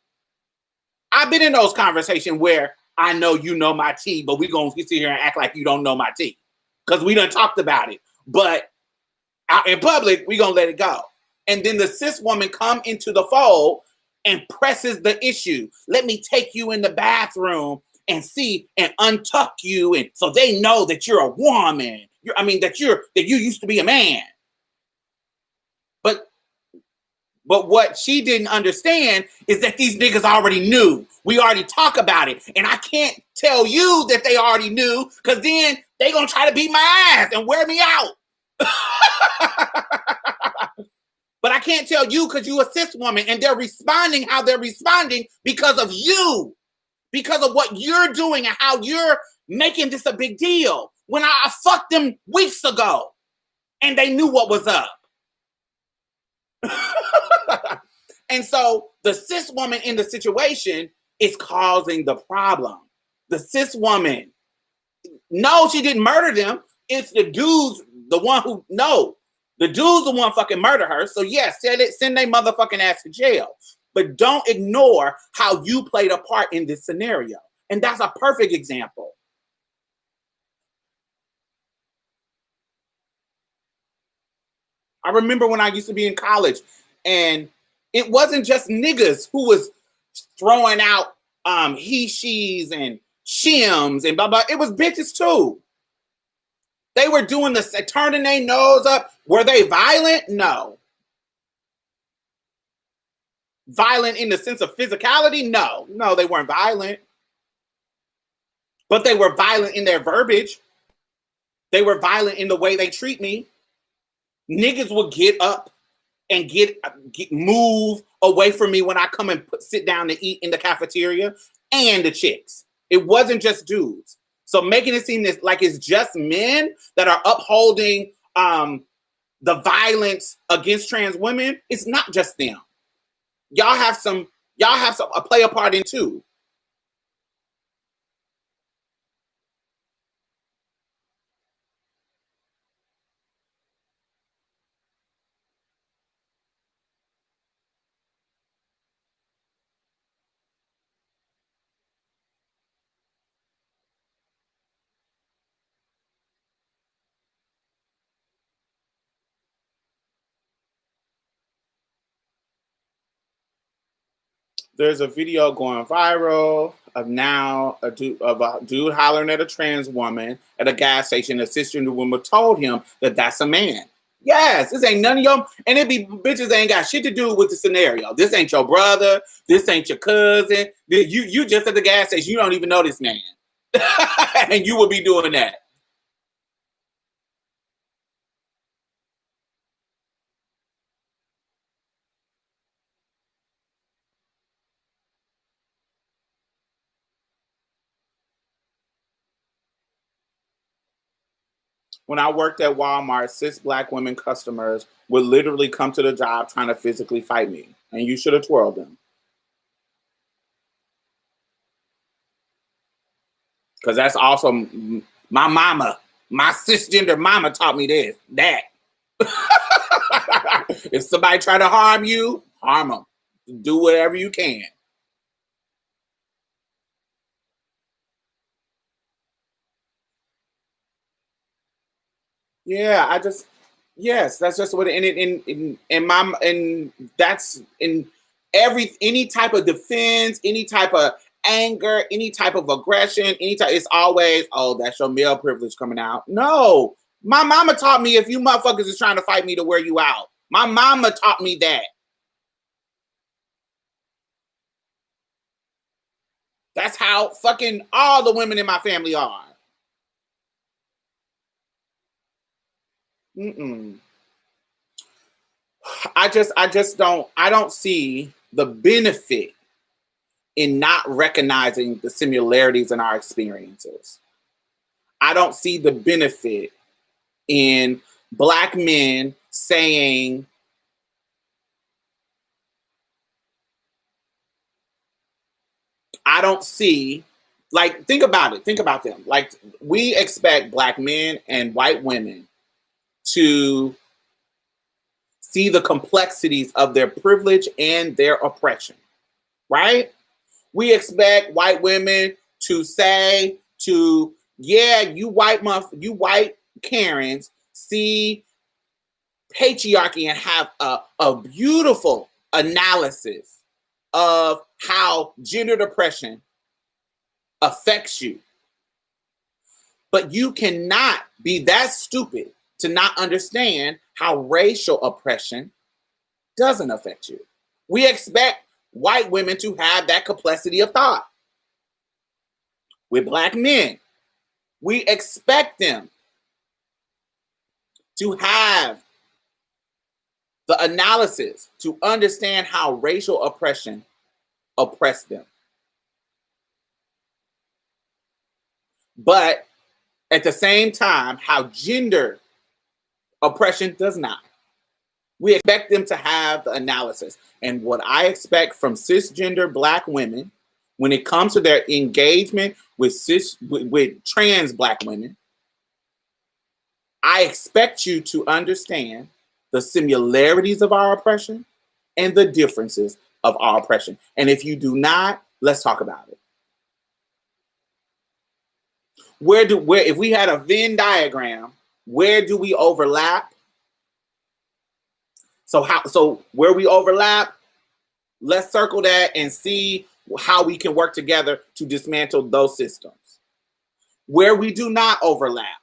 I've been in those conversations where I know you know my tea, but we gonna sit here and act like you don't know my tea because we done talked about it. But out in public, we gonna let it go. And then the cis woman come into the fold and presses the issue. Let me take you in the bathroom and see and untuck you, and so they know that you're a woman. That you used to be a man. But what she didn't understand is that these niggas already knew. We already talk about it. And I can't tell you that they already knew, because then they gonna try to beat my ass and wear me out. But I can't tell you because you a cis woman, and they're responding how they're responding because of you. Because of what you're doing and how you're making this a big deal. When I fucked them weeks ago and they knew what was up. And so the cis woman in the situation is causing the problem. The cis woman, no, she didn't murder them. It's the dudes, the one who, no. The dude's the one fucking murder her. So yes, send they motherfucking ass to jail. But don't ignore how you played a part in this scenario. And that's a perfect example. I remember when I used to be in college, and it wasn't just niggas who was throwing out he, she's, and shims and blah, blah. It was bitches too. They were doing this, turning their nose up. Were they violent? No. Violent in the sense of physicality? No. No, they weren't violent. But they were violent in their verbiage. They were violent in the way they treat me. Niggas would get up and get move away from me when I come and sit down to eat in the cafeteria, and the chicks. It wasn't just dudes. So making it seem like it's just men that are upholding the violence against trans women, it's not just them. Y'all have some play a part in too. There's a video going viral of now a dude hollering at a trans woman at a gas station. A cisgender woman told him that that's a man. Yes, this ain't none of y'all. And it be bitches that ain't got shit to do with the scenario. This ain't your brother. This ain't your cousin. You just at the gas station. You don't even know this man. And you will be doing that. When I worked at Walmart, cis black women customers would literally come to the job trying to physically fight me. And you should have twirled them. Because that's also my mama. My cisgender mama taught me that. If somebody try to harm you, harm them. Do whatever you can. Yeah, Yes, that's just what and that's in any type of defense, any type of anger, any type of aggression, any type. It's always, oh, that's your male privilege coming out. No, my mama taught me if you motherfuckers is trying to fight me to wear you out. My mama taught me that. That's how fucking all the women in my family are. Mm-mm. I don't see the benefit in not recognizing the similarities in our experiences. I don't see the benefit in Black men saying, I don't see, like, think about it. Think about them. Like, we expect Black men and white women to see the complexities of their privilege and their oppression, right? We expect white women to say yeah, you white Karens see patriarchy and have a beautiful analysis of how gender oppression affects you. But you cannot be that stupid to not understand how racial oppression doesn't affect you. We expect white women to have that complexity of thought. With Black men, we expect them to have the analysis to understand how racial oppression oppressed them. But at the same time, how gender oppression does not. We expect them to have the analysis. And what I expect from cisgender Black women when it comes to their engagement with trans Black women, I expect you to understand the similarities of our oppression and the differences of our oppression. And if you do not, let's talk about it. If we had a Venn diagram, where do we overlap? So where we overlap, let's circle that and see how we can work together to dismantle those systems. Where we do not overlap,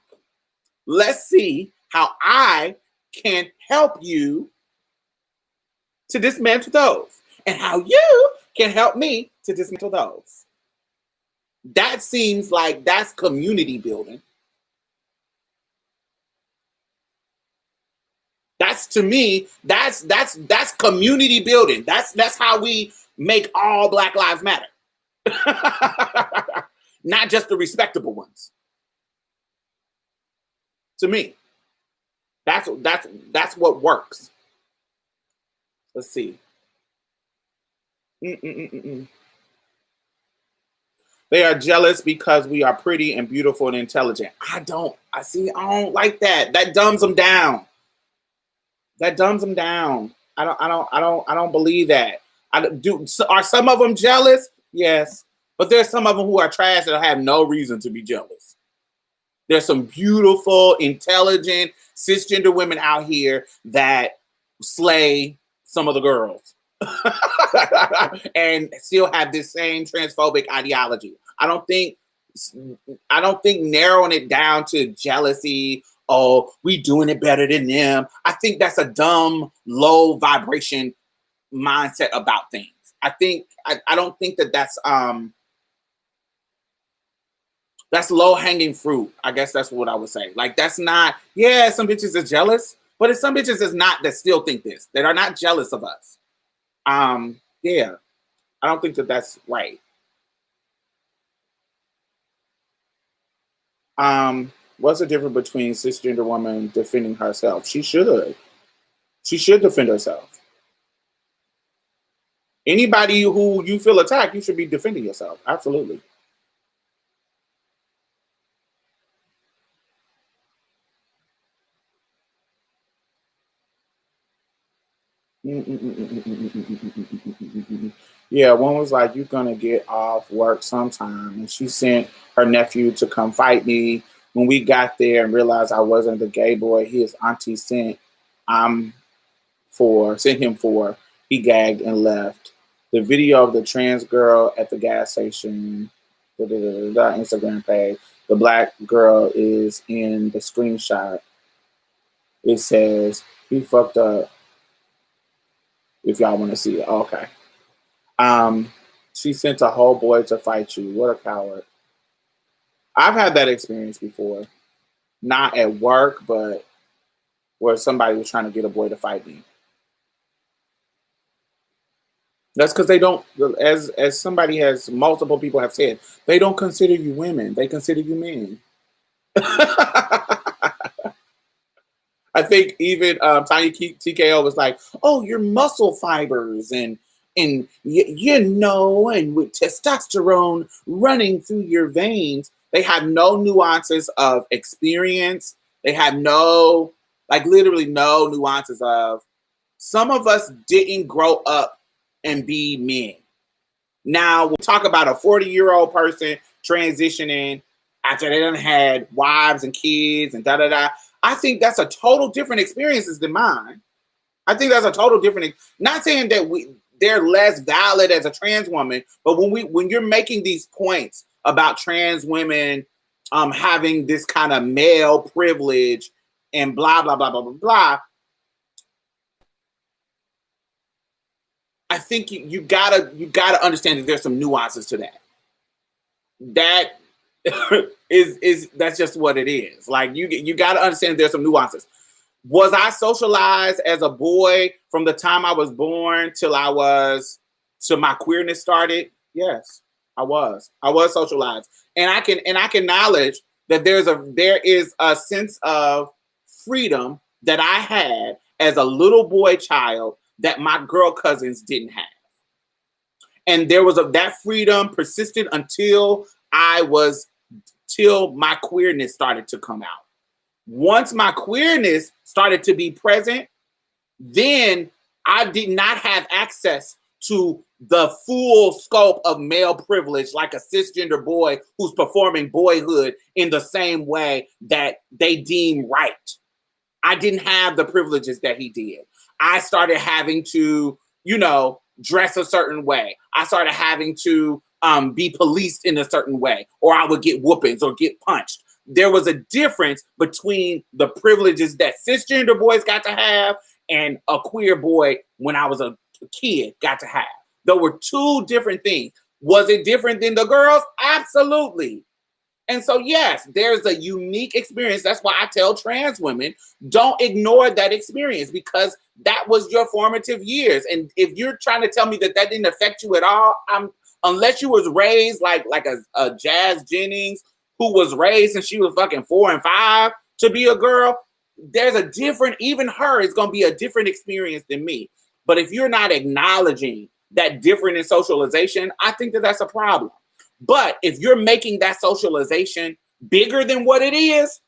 let's see how I can help you to dismantle those and how you can help me to dismantle those. That seems like that's community building. That's, to me, that's community building. That's how we make all Black lives matter. Not just the respectable ones. To me, that's what works. Let's see. They are jealous because we are pretty and beautiful and intelligent. I don't like that. That dumbs them down. I don't believe that. Are some of them jealous? Yes. But there's some of them who are trash that have no reason to be jealous. There's some beautiful, intelligent, cisgender women out here that slay some of the girls and still have this same transphobic ideology. I don't think narrowing it down to jealousy, oh, we doing it better than them, I think that's a dumb, low vibration mindset about things. I don't think that's low hanging fruit. I guess that's what I would say. Like, that's not, yeah, some bitches are jealous, but it's some bitches is not that still think this, that are not jealous of us. Yeah, I don't think that's right. What's the difference between cisgender woman defending herself? She should defend herself. Anybody who you feel attacked, you should be defending yourself. Absolutely. Yeah, one was like, you're gonna get off work sometime, and she sent her nephew to come fight me. When we got there and realized I wasn't the gay boy his auntie sent, I'm for, sent him for. He gagged and left. The video of the trans girl at the gas station, Instagram page. The black girl is in the screenshot. It says, he fucked up. If y'all want to see it. Okay. She sent a whole boy to fight you. What a coward. I've had that experience before. Not at work, but where somebody was trying to get a boy to fight me. That's because they don't, as somebody has, multiple people have said, they don't consider you women. They consider you men. I think even Tiny TKO was like, "Oh, your muscle fibers and and with testosterone running through your veins." They have no nuances of experience. They have no, like literally no nuances of. Some of us didn't grow up and be men. Now we'll talk about a 40-year-old person transitioning after they done had wives and kids and da-da-da. I think that's a total different experiences than mine. I think that's a total different, not saying that they're less valid as a trans woman, but when you're making these points about trans women having this kind of male privilege and blah, blah, blah, blah, blah, blah, I think you gotta understand that there's some nuances to that. That is that's just what it is. Like you gotta understand there's some nuances. Was I socialized as a boy from the time I was born till my queerness started? Yes, I was. I was socialized, and I can acknowledge that there is a sense of freedom that I had as a little boy child that my girl cousins didn't have. And there was that freedom persisted until my queerness started to come out. Once my queerness started to be present, then I did not have access to the full scope of male privilege like a cisgender boy who's performing boyhood in the same way that they deem right. I didn't have the privileges that he did. I started having to, dress a certain way. I started having to be policed in a certain way, or I would get whoopings or get punched. There was a difference between the privileges that cisgender boys got to have and a queer boy when I was a kid got to have. There were two different things. Was it different than the girls? Absolutely. And so, yes, there's a unique experience. That's why I tell trans women, don't ignore that experience because that was your formative years. And if you're trying to tell me that didn't affect you at all, unless you was raised like a Jazz Jennings who was raised and she was fucking 4 and 5 to be a girl, there's a different, even her is going to be a different experience than me. But if you're not acknowledging that different in socialization, I think that's a problem. But if you're making that socialization bigger than what it is,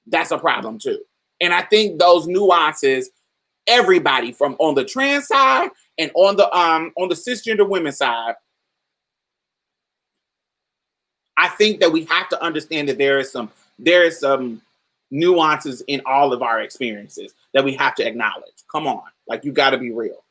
that's a problem too. And I think those nuances, everybody from on the trans side and on the cisgender women side, I think that we have to understand that there is some nuances in all of our experiences that we have to acknowledge. Come on, like you got to be real.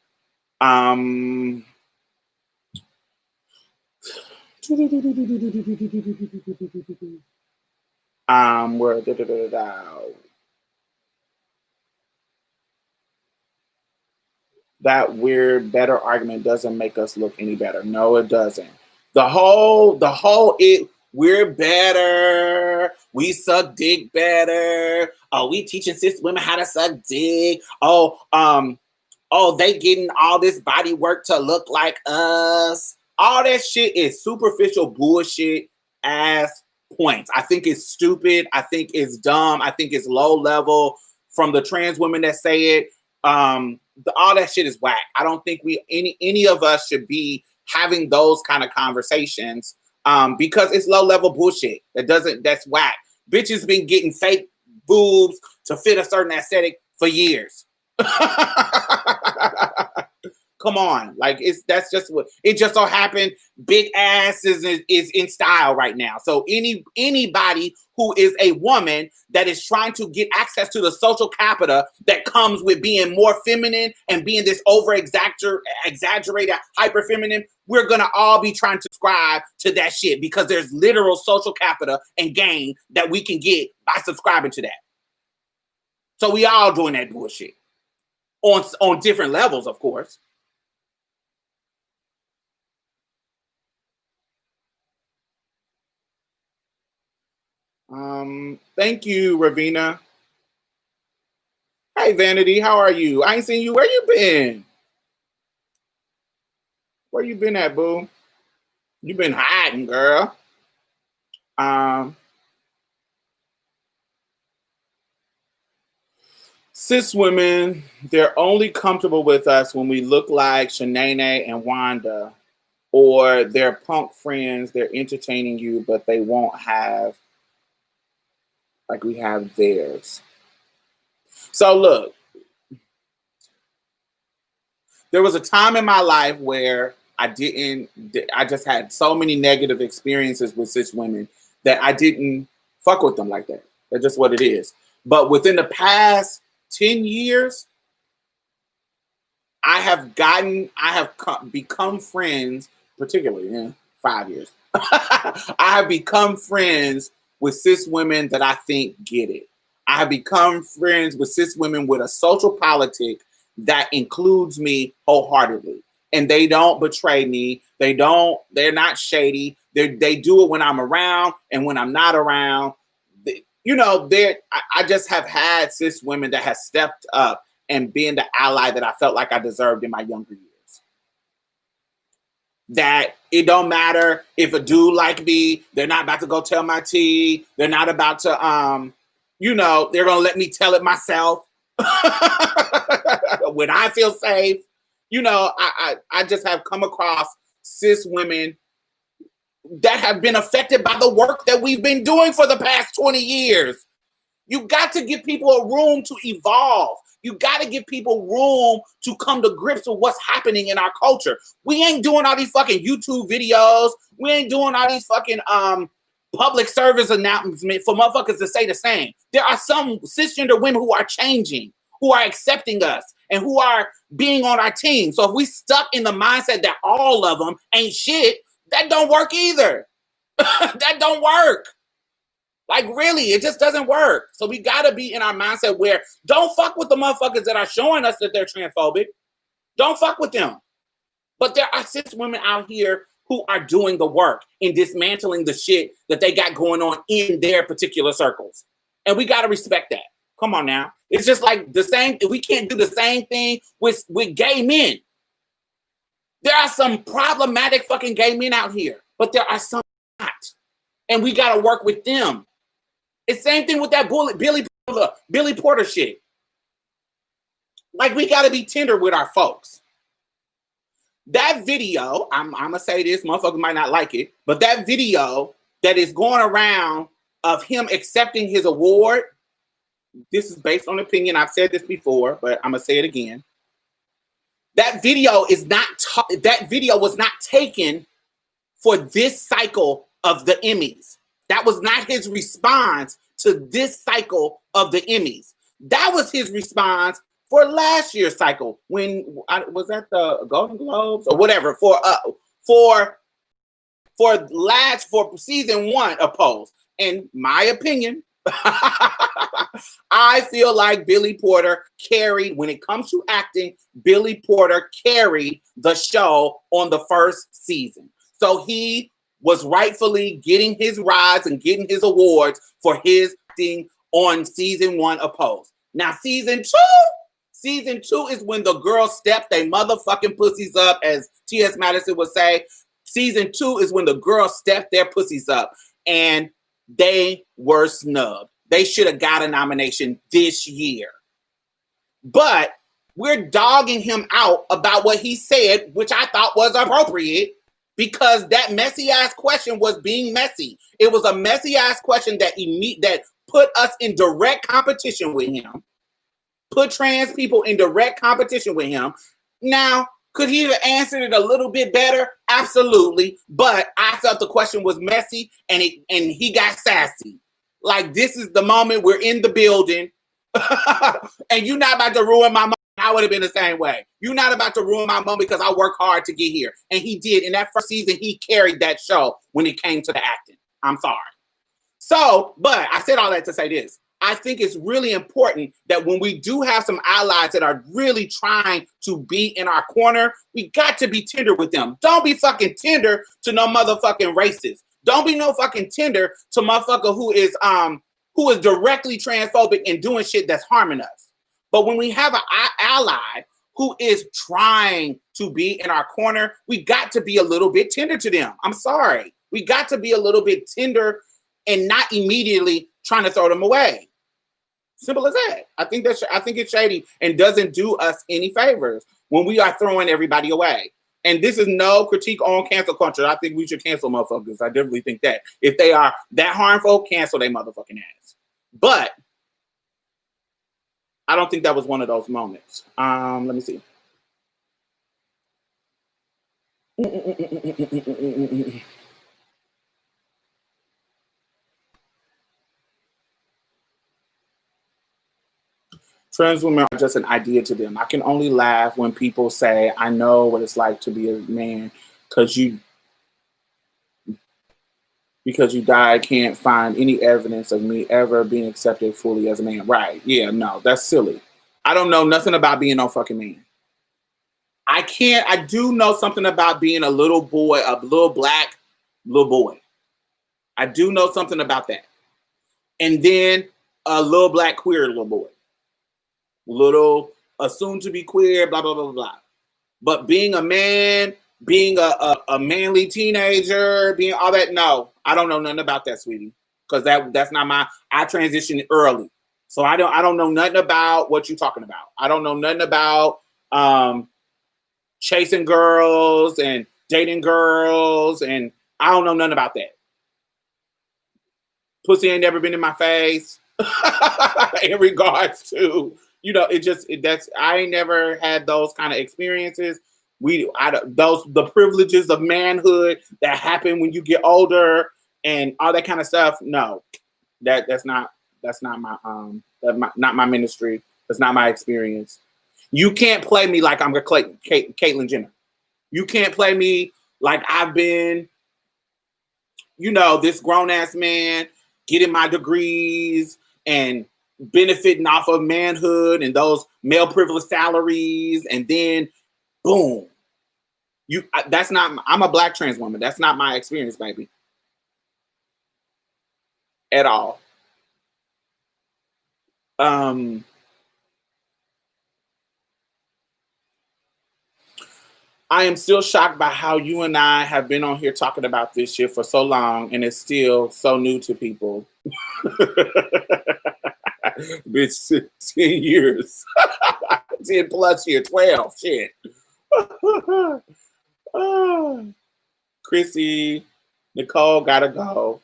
That weird better argument doesn't make us look any better. No, it doesn't. The whole we're better. We suck dick better. Oh, we teaching cis women how to suck dick. Oh, they getting all this body work to look like us. All that shit is superficial bullshit ass points. I think it's stupid. I think it's dumb. I think it's low level from the trans women that say it. All that shit is whack. I don't think any of us should be having those kind of conversations because it's low level bullshit. That's whack. Bitches been getting fake boobs to fit a certain aesthetic for years. Come on, like that's just what it just so happened. Big ass is in style right now. So anybody who is a woman that is trying to get access to the social capital that comes with being more feminine and being this over exaggerated hyper feminine, we're gonna all be trying to subscribe to that shit because there's literal social capital and gain that we can get by subscribing to that. So we all doing that bullshit on different levels, of course. Thank you, Ravina. Hey, Vanity, how are you? I ain't seen you. Where you been? Where you been at, boo? You been hiding, girl. Cis women, they're only comfortable with us when we look like Shanae and Wanda, or they're punk friends, they're entertaining you, but they won't have like we have theirs. So look, there was a time in my life where I just had so many negative experiences with cis women that I didn't fuck with them like that. That's just what it is. But within the past 10 years, I have become friends, particularly in 5 years. I have become friends with cis women that I think get it. I have become friends with cis women with a social politic that includes me wholeheartedly. And they don't betray me. They're not shady. They do it when I'm around and when I'm not around. I just have had cis women that have stepped up and been the ally that I felt like I deserved in my younger years. That it don't matter if a dude like me, they're not about to go tell my tea. They're not about to, they're going to let me tell it myself when I feel safe. I just have come across cis women that have been affected by the work that we've been doing for the past 20 years. You got to give people a room to evolve. You got to give people room to come to grips with what's happening in our culture. We ain't doing all these fucking YouTube videos. We ain't doing all these fucking public service announcements for motherfuckers to say the same. There are some cisgender women who are changing, who are accepting us, and who are being on our team. So if we stuck in the mindset that all of them ain't shit, that don't work either. That don't work. Like, really, it just doesn't work. So we got to be in our mindset where don't fuck with the motherfuckers that are showing us that they're transphobic. Don't fuck with them. But there are cis women out here who are doing the work in dismantling the shit that they got going on in their particular circles. And we got to respect that. Come on now. It's just like the same. We can't do the same thing with gay men. There are some problematic fucking gay men out here, but there are some not. And we got to work with them. It's same thing with that Billy Porter shit. Like, we got to be tender with our folks. That video, I'm going to say this, motherfuckers might not like it, but that video that is going around of him accepting his award, this is based on opinion. I've said this before, but I'm going to say it again. That video was not taken for this cycle of the Emmys. That was not his response to this cycle of the Emmys. That was his response for last year's cycle. When was that the Golden Globes or whatever for season 1 of Pose. In my opinion, I feel like Billy Porter carried, when it comes to acting, Billy Porter carried the show on the first season. So he was rightfully getting his rides and getting his awards for his thing on season 1 of Pose. Now, season 2 is when the girls step they motherfucking pussies up, as T.S. Madison would say. Season 2 is when the girls step their pussies up, and they were snubbed. They should have got a nomination this year. But we're dogging him out about what he said, which I thought was appropriate, because that messy-ass question was being messy. It was a messy-ass question that put us in direct competition with him, put trans people in direct competition with him. Now, Could he have answered it a little bit better? Absolutely. But I felt the question was messy and he got sassy. Like, this is the moment, we're in the building and you're not about to ruin my moment. I would have been the same way. You're not about to ruin my moment because I work hard to get here. And he did. In that first season, he carried that show when it came to the acting. I'm sorry. So, but I said all that to say this. I think it's really important that when we do have some allies that are really trying to be in our corner, we got to be tender with them. Don't be fucking tender to no motherfucking racist. Don't be no fucking tender to motherfucker who is directly transphobic and doing shit that's harming us. But when we have an ally who is trying to be in our corner, we got to be a little bit tender to them. I'm sorry. We got to be a little bit tender and not immediately trying to throw them away. Simple as that. I think it's shady and doesn't do us any favors when we are throwing everybody away. And this is no critique on cancel culture. I think we should cancel motherfuckers. I definitely think that. If they are that harmful, cancel they motherfucking ass. But I don't think that was one of those moments. Let me see. Trans women are just an idea to them. I can only laugh when people say, I know what it's like to be a man because you died, can't find any evidence of me ever being accepted fully as a man. Right. Yeah, no, that's silly. I don't know nothing about being no fucking man. I do know something about being a little boy, a little black little boy. I do know something about that. And then a little black queer little boy. Little assumed to be queer, blah, blah, blah, blah. But being a man, being a manly teenager, being all that, no, I don't know nothing about that, sweetie. Because that's not I transitioned early. So I don't know nothing about what you're talking about. I don't know nothing about chasing girls and dating girls, and I don't know nothing about that. Pussy ain't never been in my face in regards to, I ain't never had those kind of experiences. The privileges of manhood that happen when you get older and all that kind of stuff. No, that's not my ministry. That's not my experience. You can't play me like I'm a Caitlyn Jenner. You can't play me like I've been, this grown ass man getting my degrees and benefiting off of manhood and those male privilege salaries, and then boom. I'm a black trans woman. That's not my experience, baby. At all. I am still shocked by how you and I have been on here talking about this shit for so long, and it's still so new to people. Bitch, 10 years. 10 plus years, 12, shit. Chrissy, Nicole gotta go.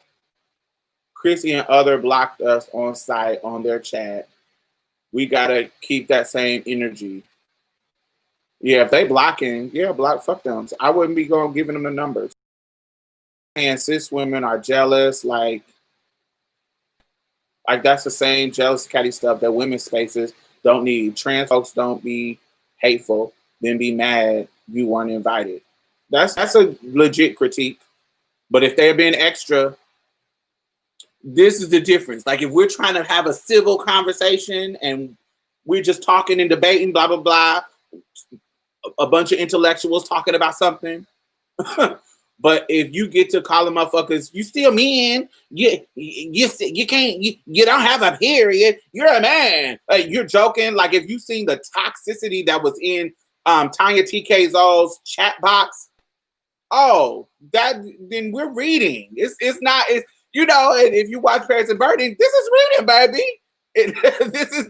Chrissy and other blocked us on site on their chat. We gotta keep that same energy. Yeah, if they blocking, fuck them. I wouldn't be giving them the numbers. And cis women are jealous, like that's the same jealous catty stuff that women's spaces don't need. Trans folks don't be hateful, then be mad you weren't invited. That's a legit critique. But if they're being extra, this is the difference. Like, if we're trying to have a civil conversation and we're just talking and debating, blah, blah, blah, a bunch of intellectuals talking about something. But if you get to call them motherfuckers, you still men, you don't have a period, you're a man. Like, you're joking. Like, if you seen the toxicity that was in Tanya TK's chat box, then we're reading. It's not, and if you watch Paris and Burning, this is reading, baby. This is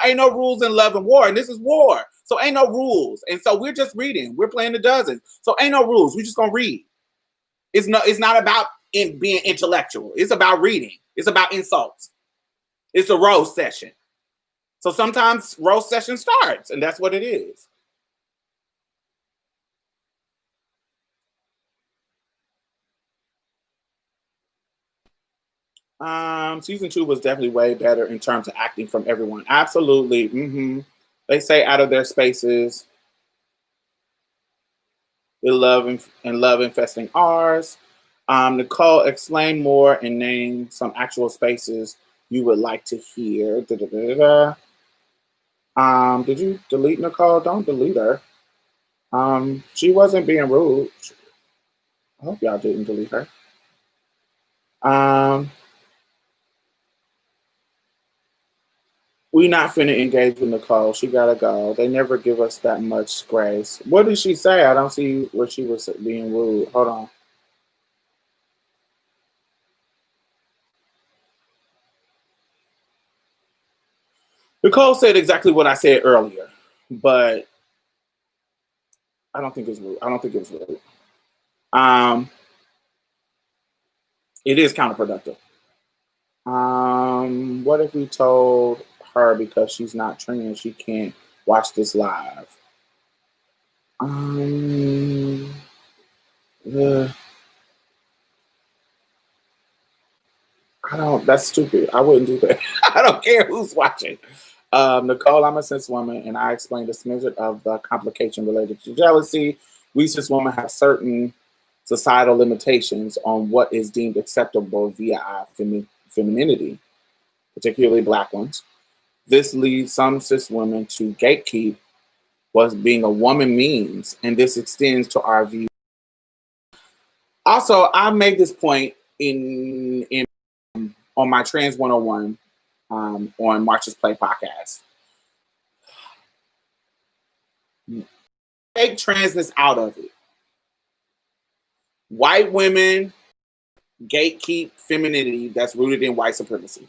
ain't no rules in love and war, and this is war. So ain't no rules. And so we're just reading. We're playing the dozens. So ain't no rules. We're just gonna read. It's not about being intellectual. It's about reading. It's about insults. It's a roast session. So sometimes roast session starts, and that's what it is. Season 2 was definitely way better in terms of acting from everyone. Absolutely. They say out of their spaces. They love and love infesting ours. Nicole, explain more and name some actual spaces you would like to hear. Da, da, da, da, da. Did you delete Nicole? Don't delete her. She wasn't being rude. I hope y'all didn't delete her. We not finna engage with Nicole. She gotta go. They never give us that much grace. What did she say? I don't see where she was being rude. Hold on. Nicole said exactly what I said earlier, but I don't think it's rude. I don't think it was rude. It is counterproductive. What if we told her because she's not trans, she can't watch this live? Yeah. I don't. That's stupid. I wouldn't do that. I don't care who's watching. Nicole, I'm a cis woman, and I explained a smidget of the complication related to jealousy. We cis women have certain societal limitations on what is deemed acceptable via our femininity, particularly Black ones. This leads some cis women to gatekeep what being a woman means, and this extends to our view. Also, I made this point in on my Trans 101 on March's Play podcast. Take transness out of it. White women gatekeep femininity that's rooted in white supremacy.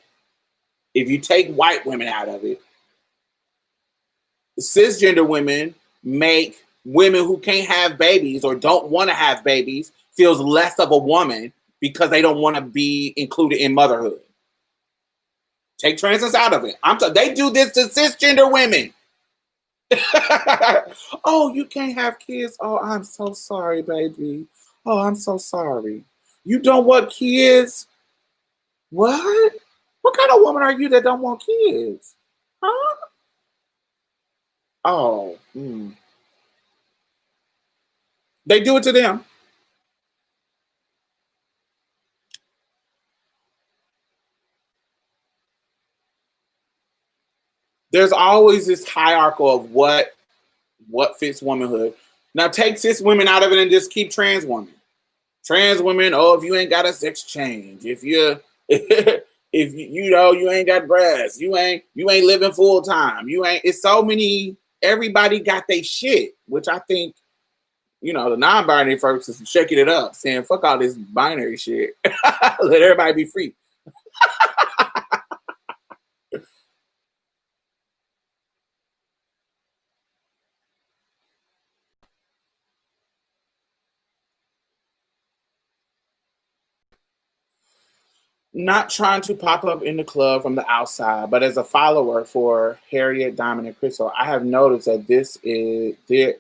If you take white women out of it, cisgender women make women who can't have babies or don't want to have babies feels less of a woman because they don't want to be included in motherhood. Take transness out of it. They do this to cisgender women. Oh, you can't have kids. Oh, I'm so sorry, baby. Oh, I'm so sorry. You don't want kids? What? What kind of woman are you that don't want kids? Huh? Oh. They do it to them. There's always this hierarchy of what fits womanhood. Now take cis women out of it and just keep trans women. Trans women, oh, if you ain't got a sex change, if you if you know you ain't got breasts, you ain't living full time. You ain't. It's so many. Everybody got their shit, which I think, the non-binary folks is shaking it up, saying fuck all this binary shit. Let everybody be free. Not trying to pop up in the club from the outside, but as a follower for Harriet, Diamond, and Crystal, I have noticed that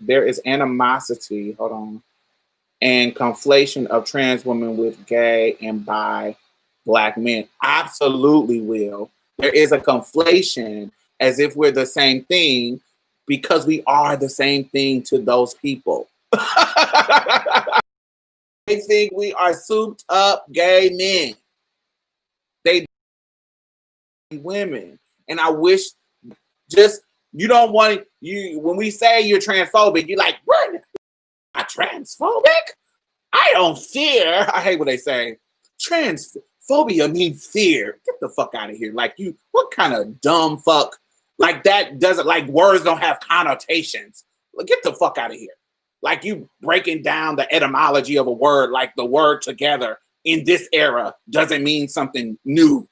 there is animosity, and conflation of trans women with gay and bi Black men. Absolutely, Will. There is a conflation as if we're the same thing because we are the same thing to those people. They think we are souped up gay men. They women. And I wish you don't want when we say you're transphobic, you're like, what? Not transphobic? I don't fear. I hate what they say. Transphobia means fear. Get the fuck out of here. Like what kind of dumb fuck? Like that doesn't, like words don't have connotations. Get the fuck out of here. Like you breaking down the etymology of a word, like the word together in this era doesn't mean something new.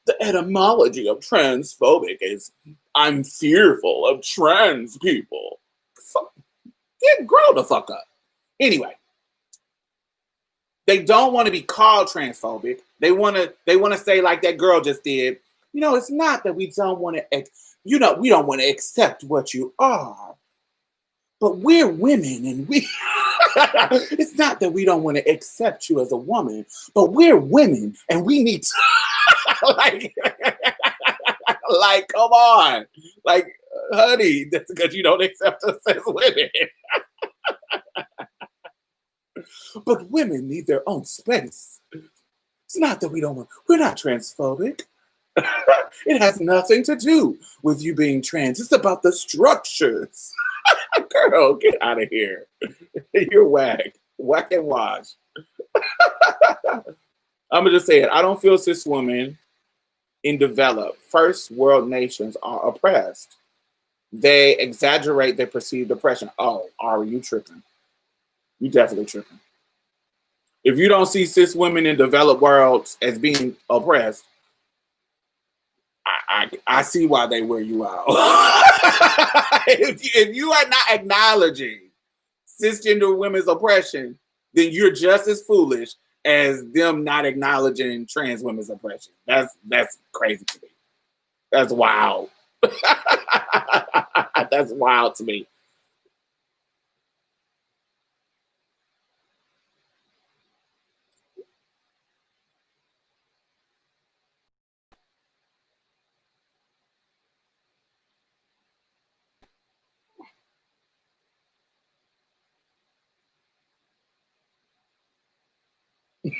The etymology of transphobic is I'm fearful of trans people. Grow the fuck up. Anyway, they don't want to be called transphobic. They want to say like that girl just did. It's not that we don't want to. We don't want to accept what you are, but we're women and we it's not that we don't want to accept you as a woman, but we're women and we need to like like come on. Like honey, that's because you don't accept us as women. But women need their own space. It's not that we don't want, we're not transphobic. It has nothing to do with you being trans. It's about the structures. Girl, get out of here. You're whack. Whack and wash. I'm going to just say it. I don't feel cis women in developed first world nations are oppressed. They exaggerate their perceived oppression. Oh, are you tripping? You definitely tripping. If you don't see cis women in developed worlds as being oppressed, I see why they wear you out. if you are not acknowledging cisgender women's oppression, then you're just as foolish as them not acknowledging trans women's oppression. That's crazy to me. That's wild. That's wild to me.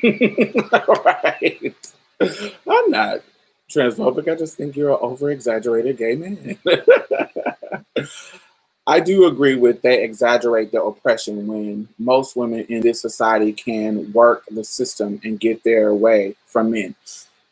Right. I'm not transphobic. I just think you're an over-exaggerated gay man. I do agree with they exaggerate their oppression when most women in this society can work the system and get their way from men.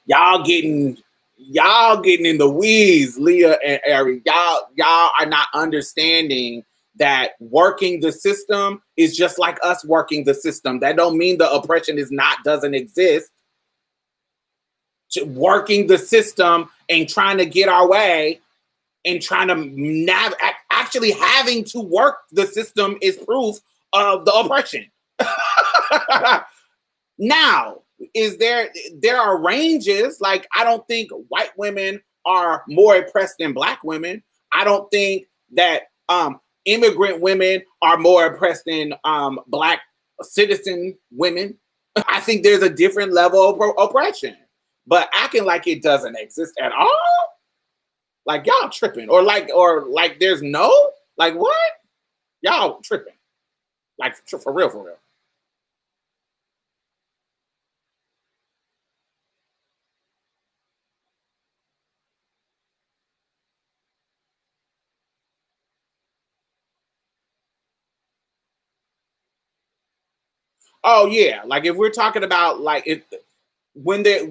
Y'all getting in the weeds, Leah and Ari. Y'all are not understanding that working the system is just like us working the system. That don't mean the oppression doesn't exist. Working the system and trying to get our way and trying to actually having to work the system is proof of the oppression. Now, there are ranges. Like, I don't think white women are more oppressed than black women. I don't think that immigrant women are more oppressed than black citizen women. I think there's a different level of oppression, but acting like it doesn't exist at all, like y'all tripping, or like there's no, like what? Y'all tripping, like for real, for real. Oh yeah, like if we're talking about like it when they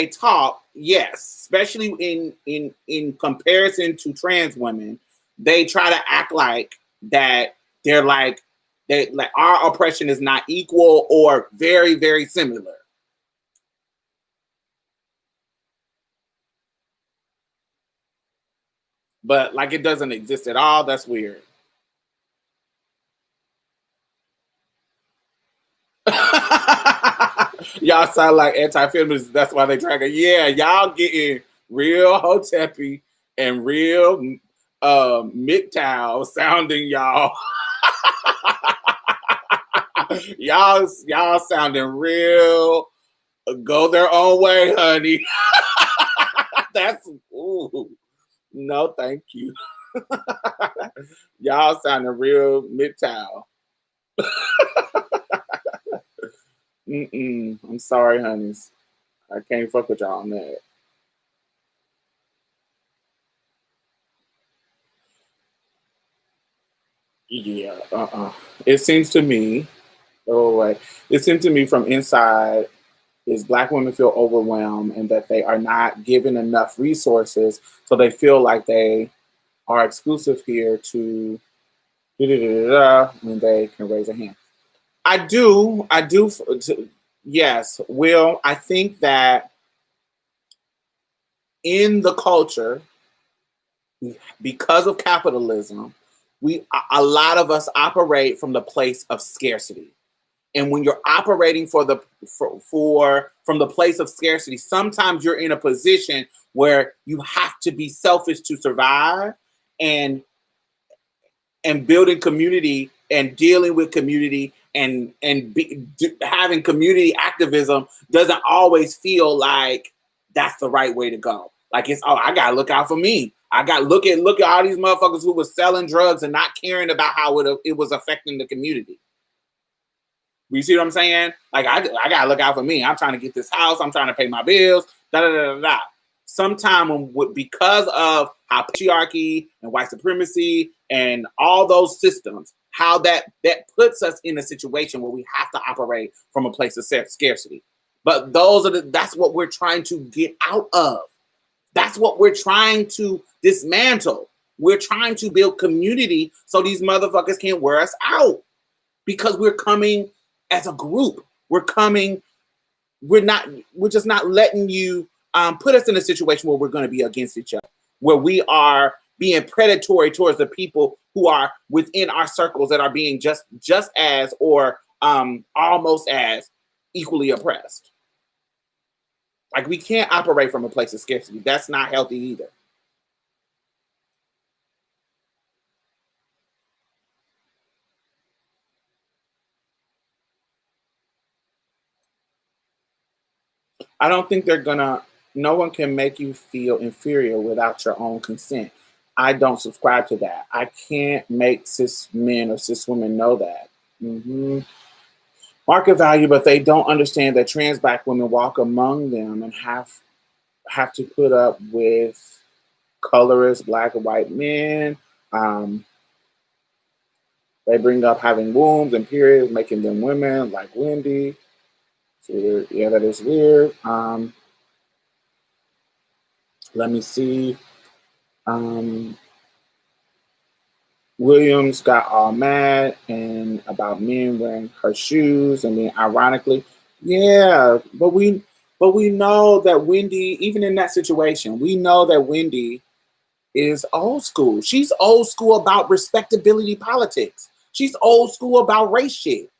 talk, yes, especially in comparison to trans women, they try to act like that they're like our oppression is not equal or very, very similar. But like it doesn't exist at all. That's weird. Y'all sound like anti-feminists. That's why they drag it. Yeah, y'all getting real hoteppy and real MGTOW sounding, y'all. y'all sounding real go their own way, honey. That's ooh. No, thank you. Y'all sounding real MGTOW. I'm sorry, honeys. I can't fuck with y'all on that. Yeah, It seems to me, oh wait, it seems to me from inside is black women feel overwhelmed and that they are not given enough resources, so they feel like they are exclusive here to when they can raise a hand. I do. Yes, Will. I think that in the culture, because of capitalism, a lot of us operate from the place of scarcity. And when you're operating from the place of scarcity, sometimes you're in a position where you have to be selfish to survive. And and building community and dealing with community and having community activism doesn't always feel like that's the right way to go. Like it's, oh, I gotta look out for me. I got look at all these motherfuckers who were selling drugs and not caring about how it was affecting the community. You see what I'm saying? Like I gotta look out for me. I'm trying to get this house. I'm trying to pay my bills. Da da da da da. Sometime because of how patriarchy and white supremacy and all those systems, how that puts us in a situation where we have to operate from a place of scarcity. But that's what we're trying to get out of. That's what we're trying to dismantle. We're trying to build community so these motherfuckers can't wear us out, because we're coming as a group. We're just not letting you put us in a situation where we're going to be against each other, where we are being predatory towards the people who are within our circles that are being just as or almost as equally oppressed. Like, we can't operate from a place of scarcity. That's not healthy either. I don't think no one can make you feel inferior without your own consent. I don't subscribe to that. I can't make cis men or cis women know that. Market value, but they don't understand that trans Black women walk among them and have to put up with colorist Black and white men. They bring up having wombs and periods, making them women, like Wendy. So, yeah, that is weird. Let me see. Williams got all mad and about men wearing her shoes. I mean, ironically, yeah, but we know that Wendy, even in that situation, we know that Wendy is old school. She's old school about respectability politics. She's old school about race shit.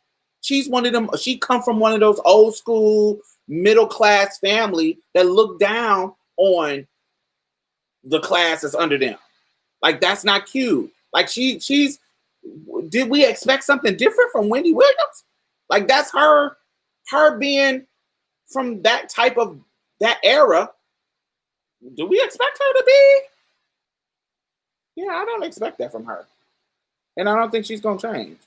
She's one of them. She come from one of those old school middle class family that look down on the class that's under them. Like, that's not cute. Like, she's. Did we expect something different from Wendy Williams? Like, that's her being from that type of that era. Do we expect her to be? Yeah, I don't expect that from her, and I don't think she's gonna change.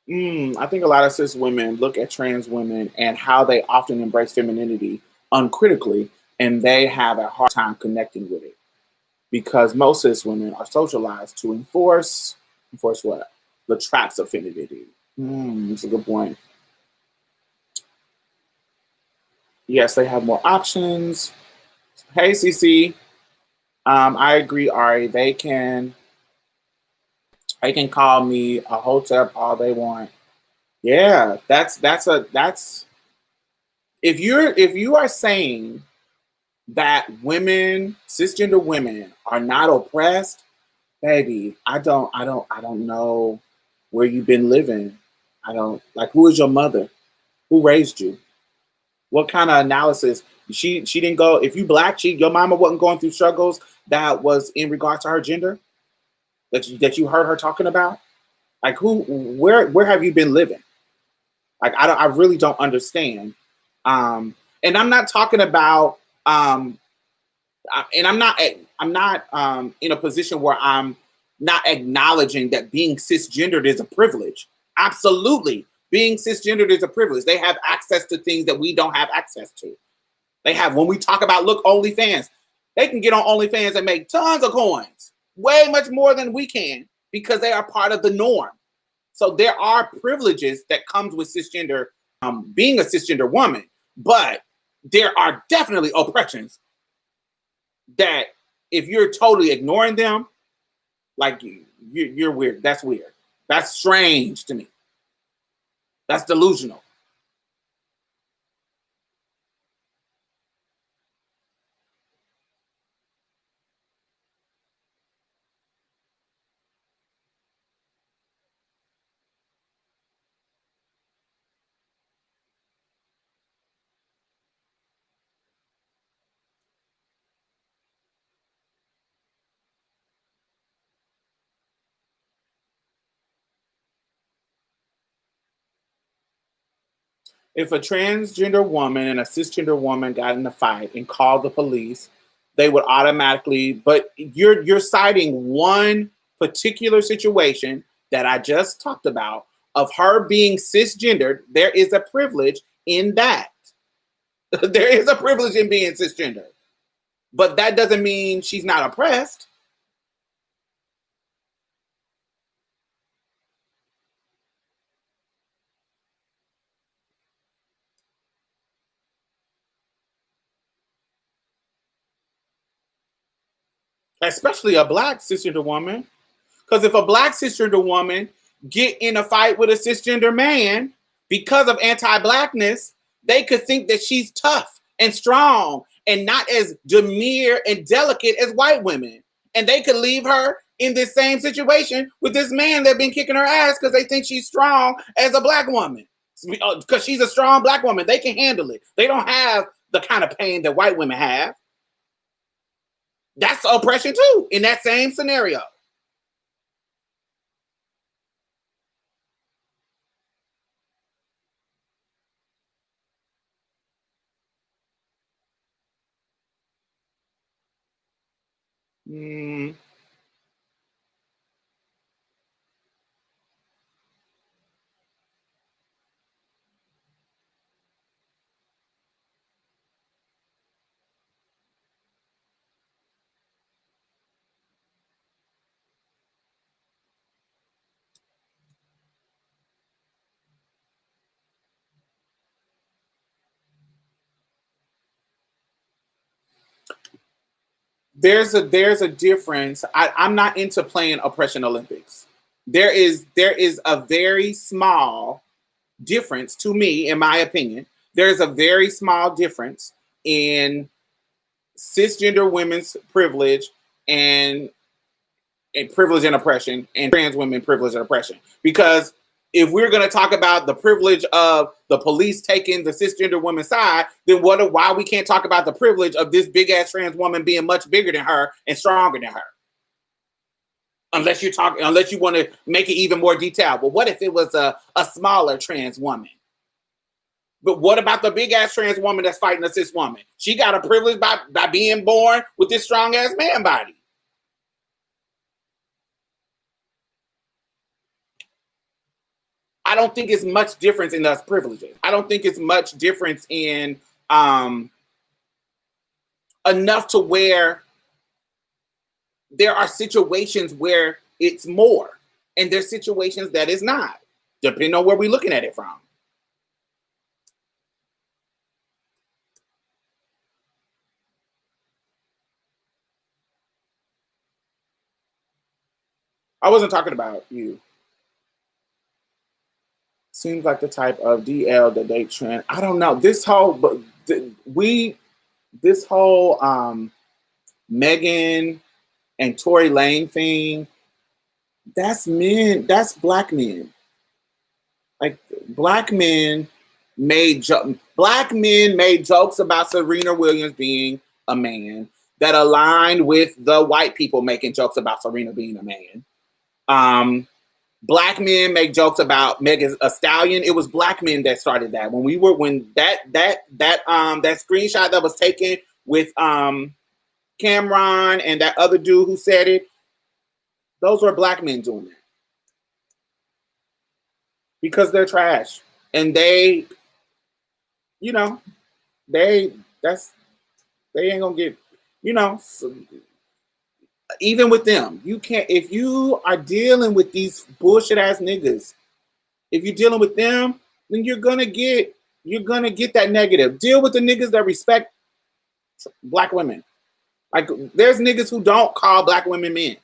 I think a lot of cis women look at trans women and how they often embrace femininity uncritically, and they have a hard time connecting with it, because most cis women are socialized to enforce what? The traps of femininity. That's a good point. Yes, they have more options. Hey, CC. I agree, Ari. They can call me a hotep all they want. Yeah, that's if you are saying that women, cisgender women, are not oppressed, baby, I don't know where you've been living. I don't, like, who is your mother? Who raised you? What kind of analysis? She didn't go. If you Black, your mama wasn't going through struggles that was in regard to her gender that you heard her talking about. Like, where have you been living? Like, I really don't understand. And I'm not talking about and I'm not in a position where I'm not acknowledging that being cisgendered is a privilege. Absolutely. Being cisgendered is a privilege. They have access to things that we don't have access to. They have, when we talk about, look, OnlyFans, they can get on OnlyFans and make tons of coins, way much more than we can, because they are part of the norm. So there are privileges that comes with cisgender, being a cisgender woman, but there are definitely oppressions that, if you're totally ignoring them, like, you're weird. That's weird. That's strange to me. That's delusional. If a transgender woman and a cisgender woman got in a fight and called the police, they would automatically. But you're citing one particular situation that I just talked about of her being cisgendered. There is a privilege in that. There is a privilege in being cisgender, but that doesn't mean she's not oppressed. Especially a black cisgender woman. Because if a black cisgender woman get in a fight with a cisgender man because of anti-blackness, they could think that she's tough and strong and not as demure and delicate as white women. And they could leave her in this same situation with this man that been kicking her ass because they think she's strong as a black woman. Because she's a strong black woman. They can handle it. They don't have the kind of pain that white women have. That's oppression too, in that same scenario. Mm, there's a difference. I'm not into playing oppression Olympics. There is a very small difference to me, in my opinion. There's a very small difference in cisgender women's privilege and privilege and oppression, and trans women privilege and oppression. Because if we're going to talk about the privilege of the police taking the cisgender woman's side, then why we can't talk about the privilege of this big ass trans woman being much bigger than her and stronger than her? Unless you want to make it even more detailed. Well, what if it was a smaller trans woman? But what about the big ass trans woman that's fighting a cis woman? She got a privilege by being born with this strong ass man body. I don't think it's much difference in those privileges. I don't think it's much difference in enough to where there are situations where it's more, and there's situations that is not, depending on where we're looking at it from. I wasn't talking about you. Seems like the type of DL that they trend. I don't know. This whole Megan and Tory Lane thing, that's men, that's black men. Like black men made jokes about Serena Williams being a man that aligned with the white people making jokes about Serena being a man. Black men make jokes about Megan a Stallion. It was black men that started that. When that screenshot that was taken with Cameron and that other dude who said it, those were black men doing that. Because they're trash. And they, you know, they ain't gonna get, so even with them, you can't, if you are dealing with these bullshit ass niggas, if you're dealing with them, then you're gonna get that negative. Deal with the niggas that respect black women. Like, there's niggas who don't call black women men.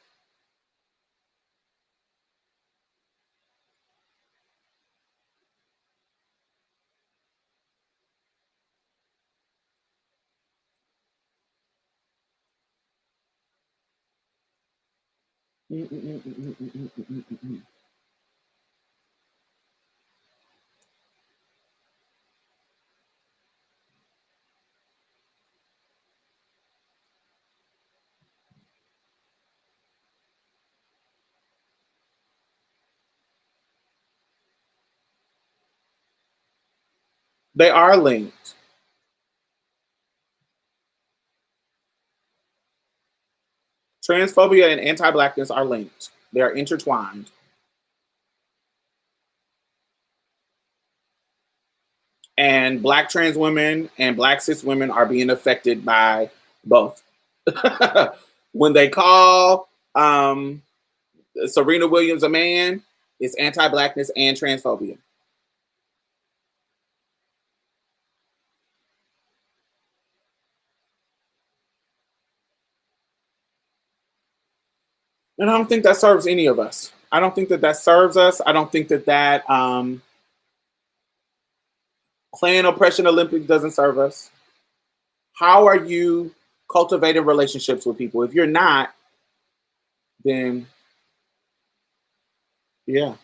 They are linked. Transphobia and anti-Blackness are linked. They are intertwined. And Black trans women and Black cis women are being affected by both. When they call Serena Williams a man, it's anti-Blackness and transphobia. And I don't think that serves any of us. I don't think that that serves us. I don't think that that Clan Oppression Olympics doesn't serve us. How are you cultivating relationships with people? If you're not, then yeah.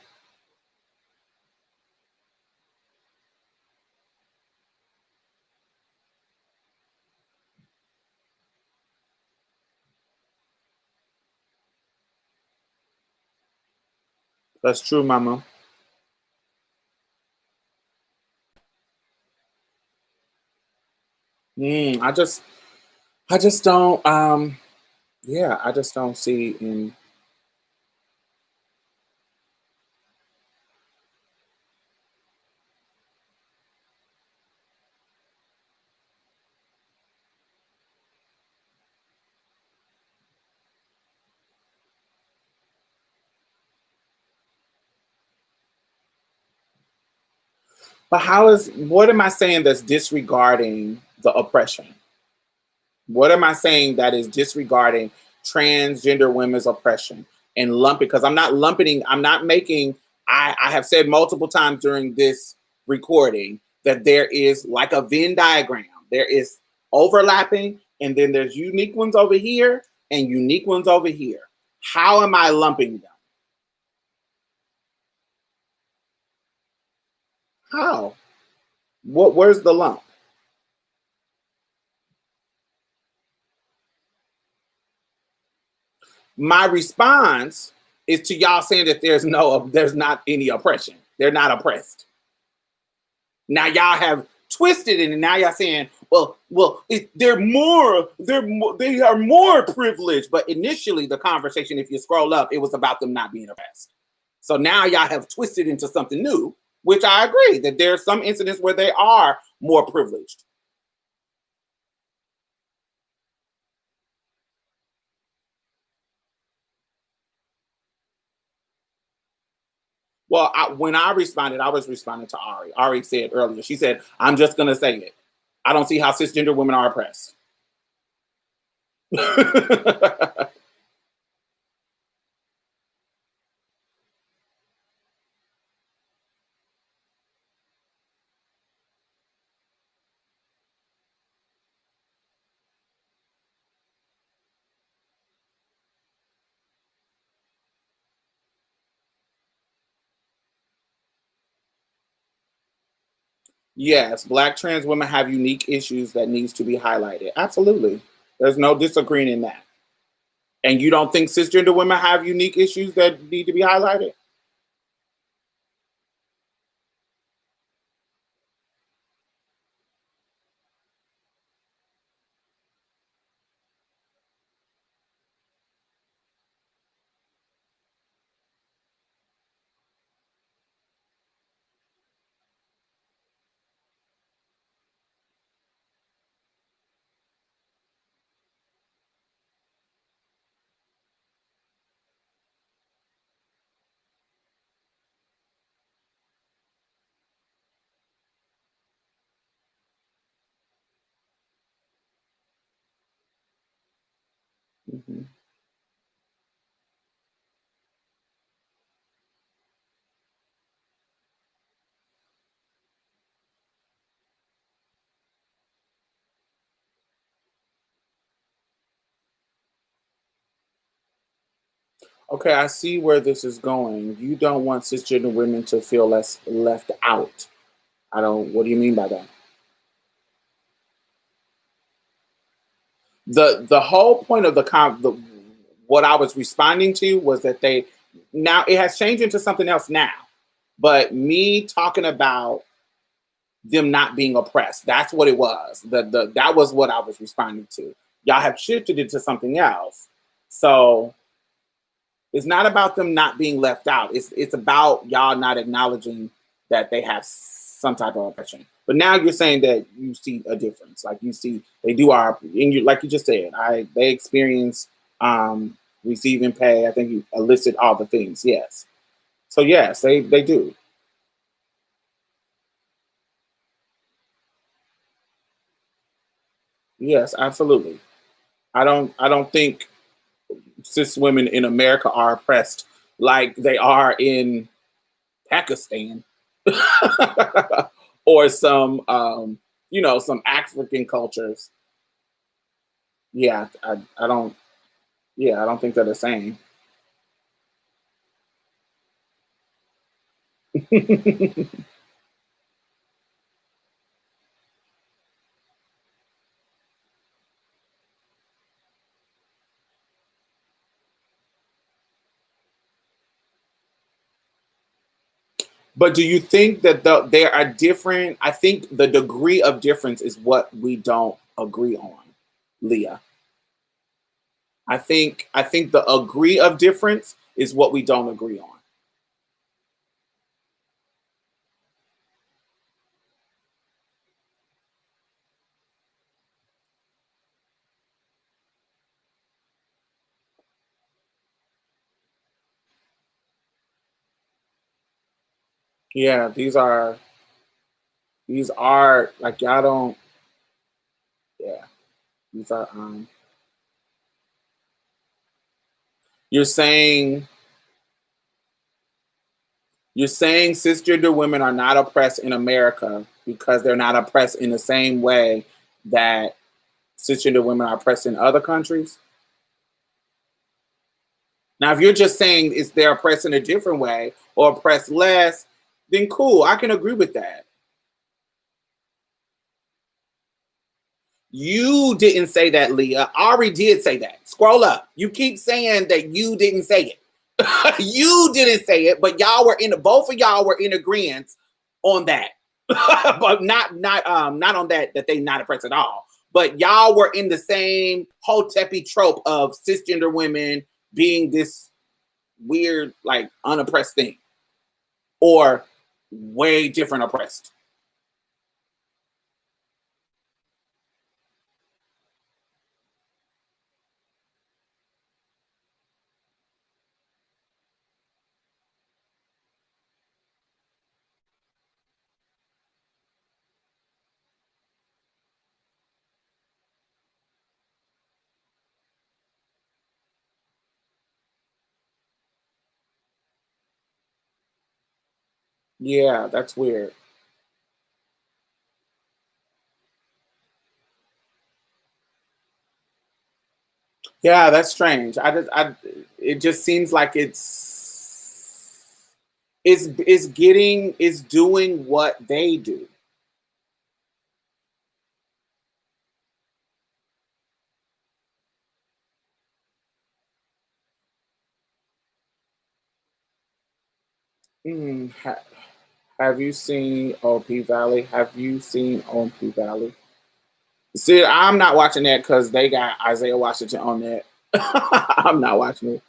That's true, mama. I just don't yeah, I just don't see in. But what am I saying that's disregarding the oppression? What am I saying that is disregarding transgender women's oppression and lumping? Because I'm not making, I have said multiple times during this recording that there is like a Venn diagram. There is overlapping, and then there's unique ones over here and unique ones over here. How am I lumping them? How? Where's the lump? My response is to y'all saying that there's not any oppression. They're not oppressed. Now y'all have twisted it, and now y'all saying, they are more privileged. But initially, the conversation, if you scroll up, it was about them not being oppressed. So now y'all have twisted into something new, which I agree that there's some incidents where they are more privileged. Well, when I responded, I was responding to Ari. Ari said earlier, she said, I'm just going to say it. I don't see how cisgender women are oppressed. Yes, Black trans women have unique issues that needs to be highlighted. Absolutely. There's no disagreeing in that. And you don't think cisgender women have unique issues that need to be highlighted? Mhm. Okay, I see where this is going. You don't want cisgender women to feel less left out. I don't. What do you mean by that? The whole point of what I was responding to was that now it has changed into something else now. But me talking about them not being oppressed. That's what it was. That was what I was responding to. Y'all have shifted it to something else. So it's not about them not being left out. It's about y'all not acknowledging that they have some type of oppression. But now you're saying that you see a difference. Like you see they do our and you like you just said, they experience receiving pay. I think you listed all the things. Yes. So yes, they do. Yes, absolutely. I don't think cis women in America are oppressed like they are in Pakistan or some some African cultures. Yeah, I don't yeah, I don't think they're the same. But do you think that there are different? I think the degree of difference is what we don't agree on, Leah. I think the agree of difference is what we don't agree on. Yeah, these are like y'all don't. Yeah, these are. You're saying you're saying cisgender women are not oppressed in America because they're not oppressed in the same way that cisgender women are oppressed in other countries. Now, if you're just saying is they're oppressed in a different way or oppressed less, then cool, I can agree with that. You didn't say that, Leah. Ari did say that. Scroll up. You keep saying that you didn't say it. You didn't say it, but both of y'all were in agreement on that. But not on that they not oppressed at all. But y'all were in the same Hotepi trope of cisgender women being this weird, like unoppressed thing. Or way different oppressed. Yeah, that's weird. Yeah, that's strange. It just seems like it's doing what they do. Mm, have you seen OP Valley? Have you seen OP Valley? See, I'm not watching that because they got Isaiah Washington on that. I'm not watching it.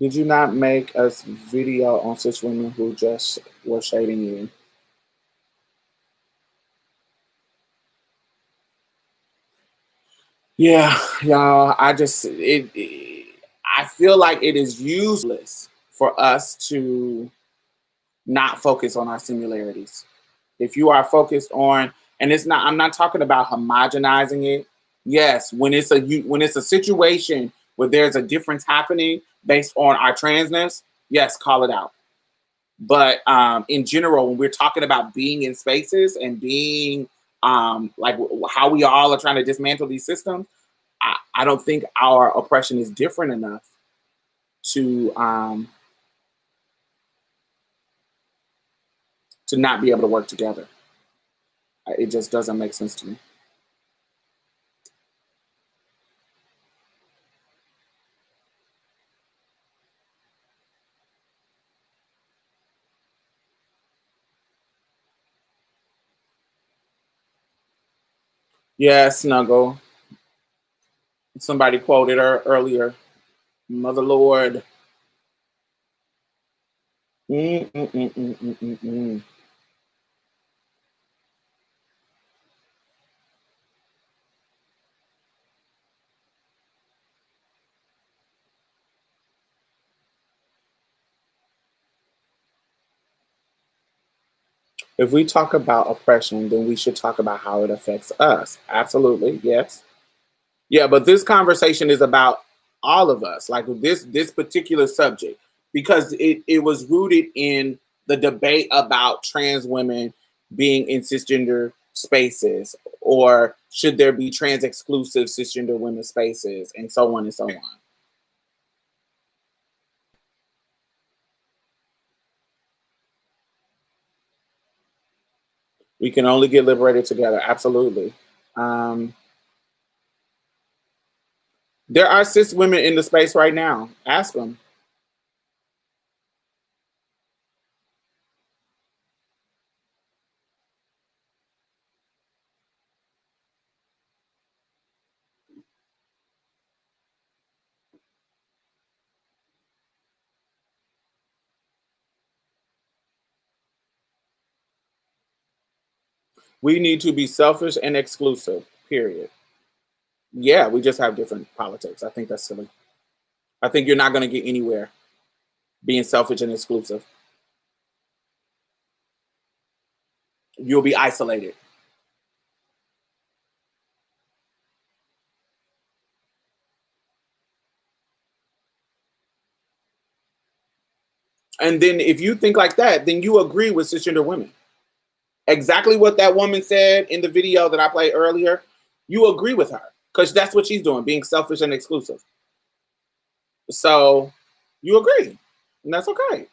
Did you not make a video on such women who just were shading you? Yeah, y'all. I feel like it is useless for us to not focus on our similarities. If you are focused on, and it's not, I'm not talking about homogenizing it. Yes, when it's a situation where there's a difference happening based on our transness, yes, call it out. But in general, when we're talking about being in spaces and being like how we all are trying to dismantle these systems, I don't think our oppression is different enough to to not be able to work together. It just doesn't make sense to me. Yeah, snuggle. Somebody quoted her earlier. Mother Lord. Mm, mm, mm, mm, mm, mm, mm. If we talk about oppression, then we should talk about how it affects us. Absolutely, yes. Yeah, but this conversation is about all of us, like this particular subject, because it was rooted in the debate about trans women being in cisgender spaces, or should there be trans exclusive cisgender women spaces, and so on and so on. We can only get liberated together. Absolutely. Um, there are cis women in the space right now. Ask them. We need to be selfish and exclusive. Period. Yeah, we just have different politics. I think that's silly. I think you're not going to get anywhere being selfish and exclusive. You'll be isolated. And then if you think like that, then you agree with cisgender women. Exactly what that woman said in the video that I played earlier, you agree with her because that's what she's doing, being selfish and exclusive. So you agree, and that's okay.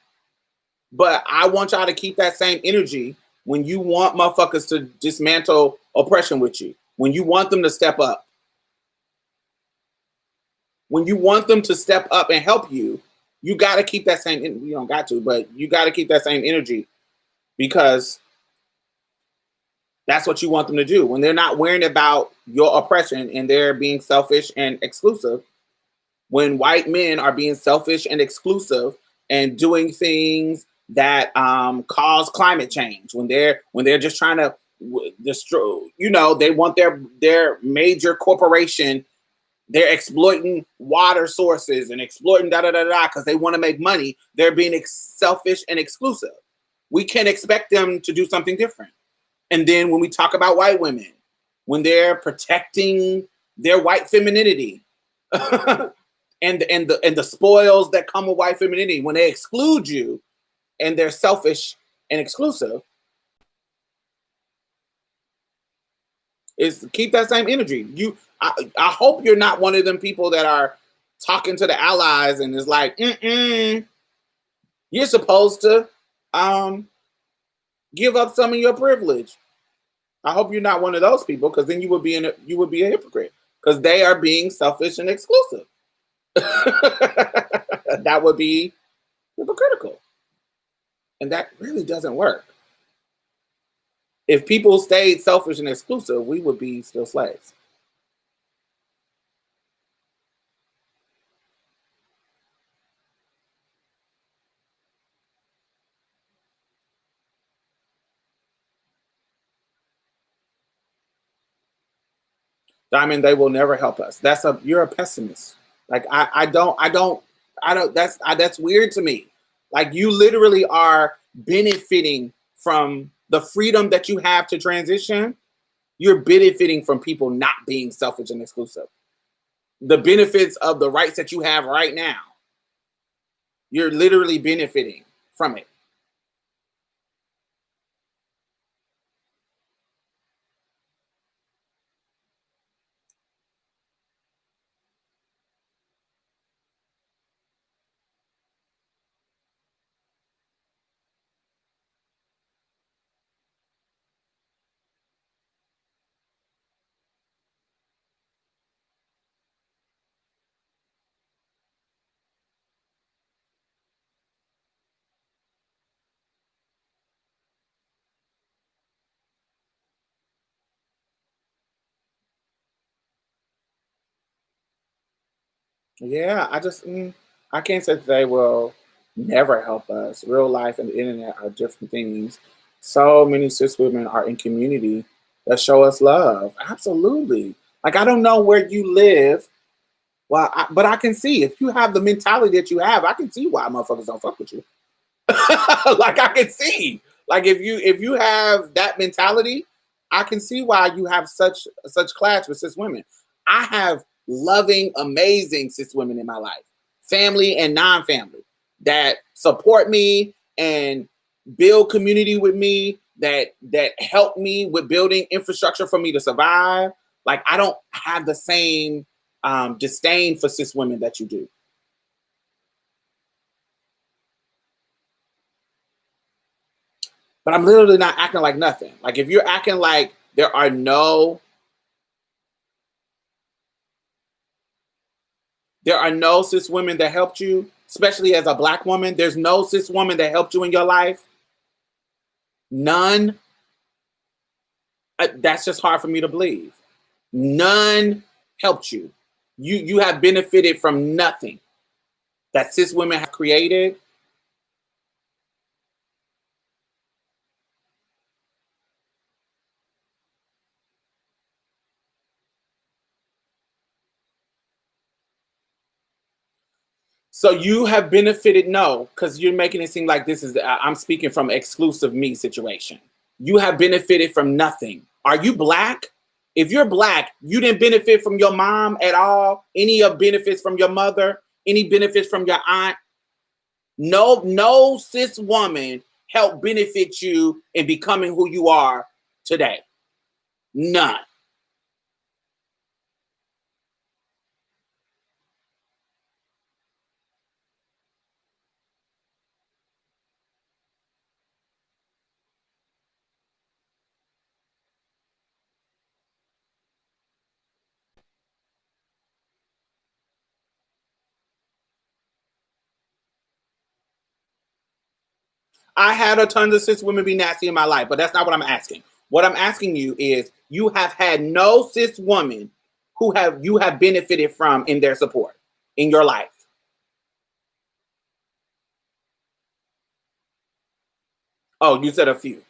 But I want y'all to keep that same energy when you want motherfuckers to dismantle oppression with you, when you want them to step up, when you want them to step up and help you, you got to keep that same. You don't got to, but you got to keep that same energy because that's what you want them to do. When they're not worrying about your oppression and they're being selfish and exclusive, when white men are being selfish and exclusive and doing things that cause climate change, when they're just trying to destroy, they want their major corporation, they're exploiting water sources and exploiting da da da da because they want to make money. They're being selfish and exclusive. We can expect them to do something different. And then when we talk about white women, when they're protecting their white femininity and the spoils that come with white femininity, when they exclude you and they're selfish and exclusive, is keep that same energy. I hope you're not one of them people that are talking to the allies and is like, you're supposed to um, give up some of your privilege. I hope you're not one of those people, because then you would be a hypocrite because they are being selfish and exclusive. That would be hypocritical, and that really doesn't work. If people stayed selfish and exclusive, we would be still slaves. Diamond, they will never help us. You're a pessimist. Like I don't. That's weird to me. Like you literally are benefiting from the freedom that you have to transition. You're benefiting from people not being selfish and exclusive. The benefits of the rights that you have right now. You're literally benefiting from it. Yeah, I can't say that they will never help us. Real life and the internet are different things. So many cis women are in community that show us love. Absolutely. Like, I don't know where you live. Well, but I can see if you have the mentality that you have, I can see why motherfuckers don't fuck with you. Like, I can see. Like, if you have that mentality, I can see why you have such clash with cis women. I have loving, amazing cis women in my life, family and non-family, that support me and build community with me, that help me with building infrastructure for me to survive. Like, I don't have the same disdain for cis women that you do. But I'm literally not acting like nothing. Like, if you're acting like there are no cis women that helped you, especially as a black woman, there's no cis woman that helped you in your life. None. That's just hard for me to believe. None helped you. You have benefited from nothing that cis women have created. So you have benefited, no, because you're making it seem like this is, I'm speaking from exclusive me situation. You have benefited from nothing. Are you black? If you're black, you didn't benefit from your mom at all. Any of benefits from your mother, any benefits from your aunt. No, no cis woman helped benefit you in becoming who you are today. None. I had a ton of cis women be nasty in my life, but that's not what I'm asking. What I'm asking you is, you have had no cis woman who have you have benefited from in their support in your life. Oh, you said a few.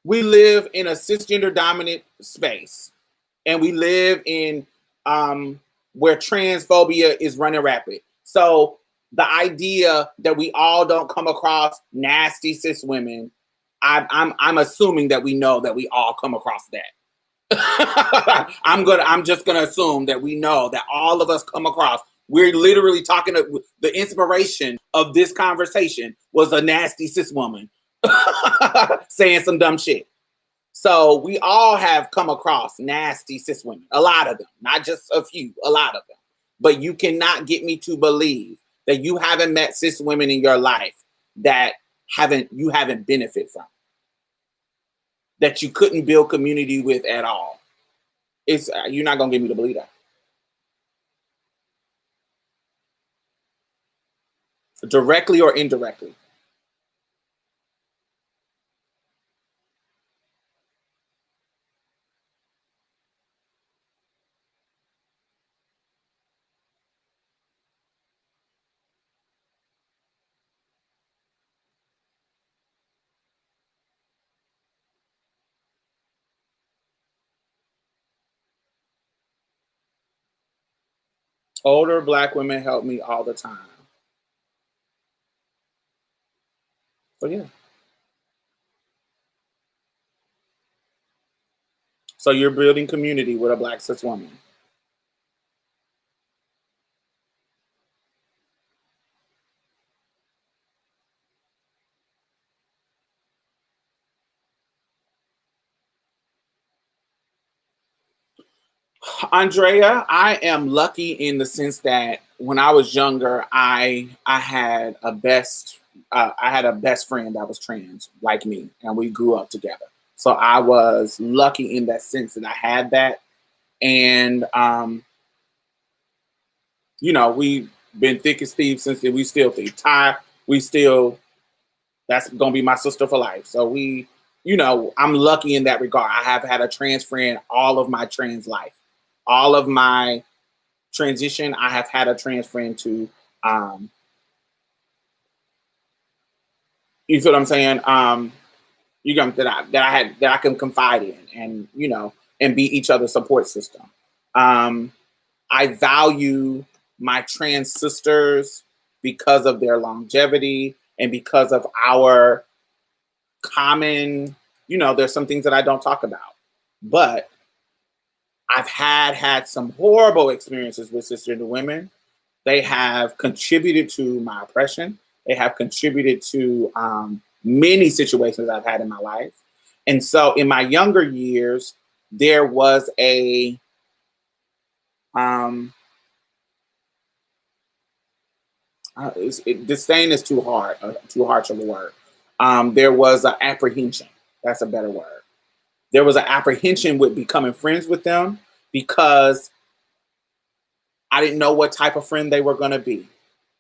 We live in a cisgender dominant space, and we live in where transphobia is running rapid. So the idea that we all don't come across nasty cis women, I'm assuming that we know that we all come across that. I'm just gonna assume that we know that all of us come across. We're literally talking to, the inspiration of this conversation was a nasty cis woman saying some dumb shit. So we all have come across nasty cis women, a lot of them, not just a few, a lot of them. But you cannot get me to believe that you haven't met cis women in your life that you haven't benefited from, that you couldn't build community with at all. It's You're not gonna get me to believe that, directly or indirectly. Older black women help me all the time. So yeah. So you're building community with a black cis woman. Andrea, I am lucky in the sense that when I was younger, I had a best friend that was trans like me, and we grew up together. So I was lucky in that sense that I had that, and we been thick as thieves since then. We still thick. We still That's gonna be my sister for life. So we, I'm lucky in that regard. I have had a trans friend all of my trans life, all of my transition. I have had a trans friend to, um, you feel what I'm saying? That I can confide in, and and be each other's support system. Um, I value my trans sisters because of their longevity and because of our common, there's some things that I don't talk about. But I've had some horrible experiences with cisgender women. They have contributed to my oppression. They have contributed to many situations I've had in my life. And so in my younger years, there was a disdain is too harsh of a word. There was an apprehension. That's a better word. There was an apprehension with becoming friends with them because I didn't know what type of friend they were going to be.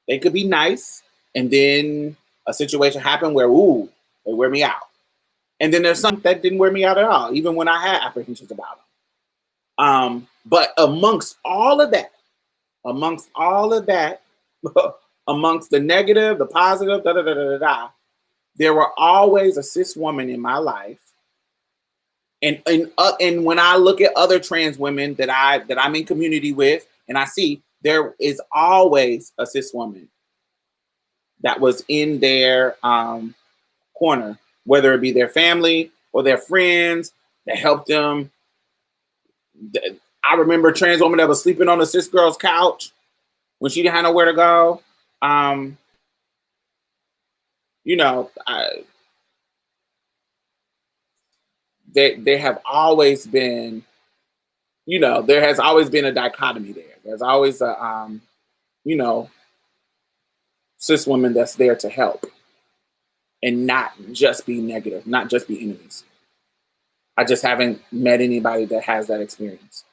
They could be nice, and then a situation happened where, ooh, they wear me out. And then there's some that didn't wear me out at all, even when I had apprehensions about them. But amongst all of that, amongst the negative, the positive, there were always a cis woman in my life. And when I look at other trans women that I'm in community with, and I see there is always a cis woman that was in their corner, whether it be their family or their friends that helped them. I remember a trans woman that was sleeping on a cis girl's couch when she didn't have nowhere to go. They have always been, there has always been a dichotomy there. There's always a, cis woman that's there to help and not just be negative, not just be enemies. I just haven't met anybody that has that experience.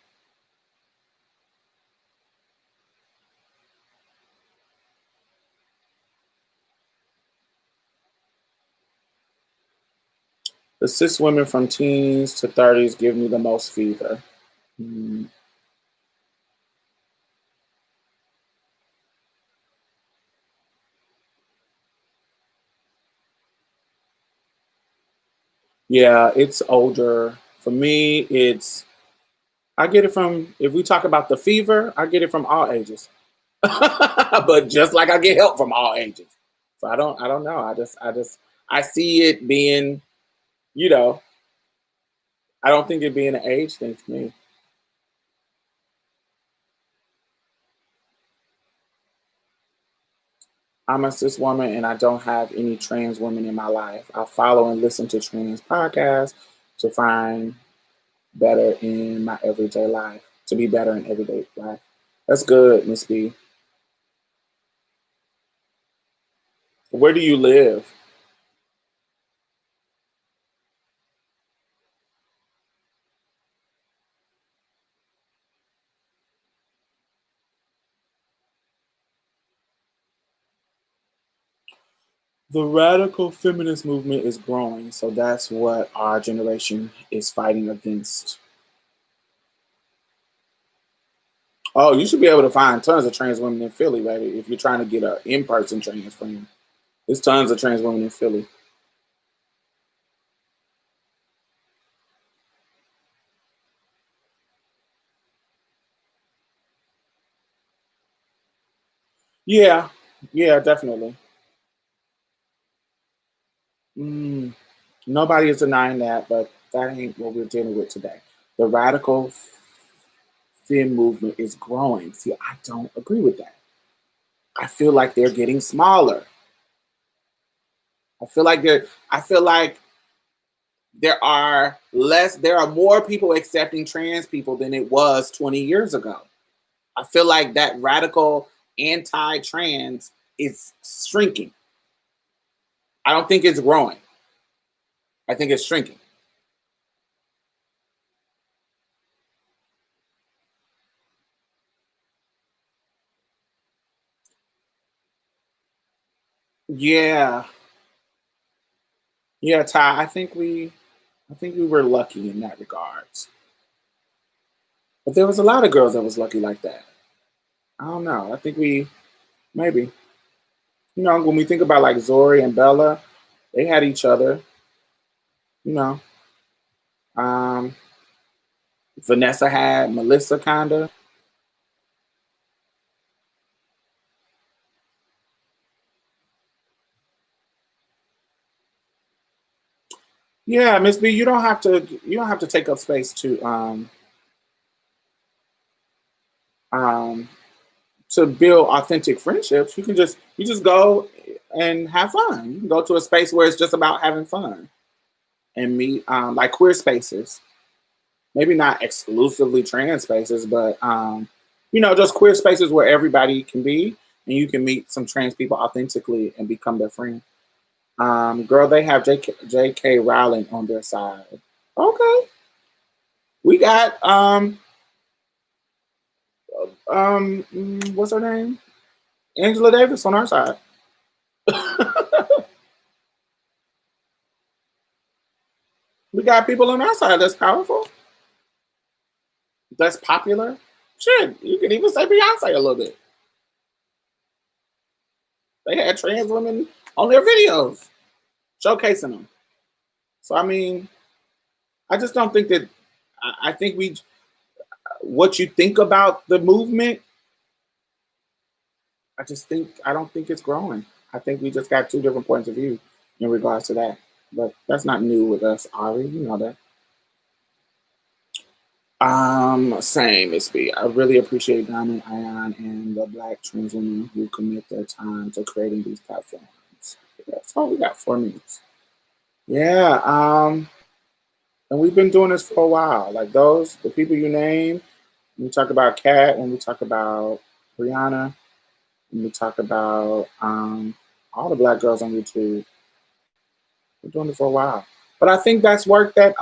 The cis women from teens to 30s give me the most fever. Mm. Yeah, it's older. For me, I get it from, if we talk about the fever, I get it from all ages. But just like I get help from all ages. So I don't know. I see it being, I don't think it being an age thing for me. I'm a cis woman and I don't have any trans women in my life. I follow and listen to trans podcasts to find better in my everyday life, to be better in everyday life. That's good, Miss B. Where do you live? The radical feminist movement is growing, so that's what our generation is fighting against. Oh, you should be able to find tons of trans women in Philly, baby, if you're trying to get an in-person trans friend. There's tons of trans women in Philly. Yeah, yeah, definitely. Mm, nobody is denying that, but that ain't what we're dealing with today. The radical fem movement is growing. See, I don't agree with that. I feel like they're getting smaller. I feel like there are more people accepting trans people than it was 20 years ago. I feel like that radical anti-trans is shrinking. I don't think it's growing. I think it's shrinking. Yeah. Yeah, Ty, I think we were lucky in that regards. But there was a lot of girls that was lucky like that. I don't know. I think we maybe. You know, when we think about like Zori and Bella, they had each other. You know, um, Vanessa had Melissa, kinda. Yeah, Miss B, you don't have to. You don't have to take up space um, to build authentic friendships. You just go and have fun. You can go to a space where it's just about having fun and meet like queer spaces. Maybe not exclusively trans spaces, but you know, just queer spaces where everybody can be and you can meet some trans people authentically and become their friend. Girl, they have J.K. Rowling on their side. Okay, we got what's her name? Angela Davis on our side. We got people on our side that's powerful, that's popular. Shit, you can even say Beyonce a little bit. They had trans women on their videos showcasing them. So I mean, I just don't think that. I think we what you think about the movement. I don't think it's growing. I think we just got two different points of view in regards to that. But that's not new with us, Ari. You know that. Same, Miss B. I really appreciate Diamond Ion and the Black trans women who commit their time to creating these platforms. That's all we got 4 minutes. Yeah, and we've been doing this for a while. Like the people you name, when we talk about Kat, when we talk about Brianna, when we talk about all the black girls on YouTube, we're doing it for a while. But I think that's work that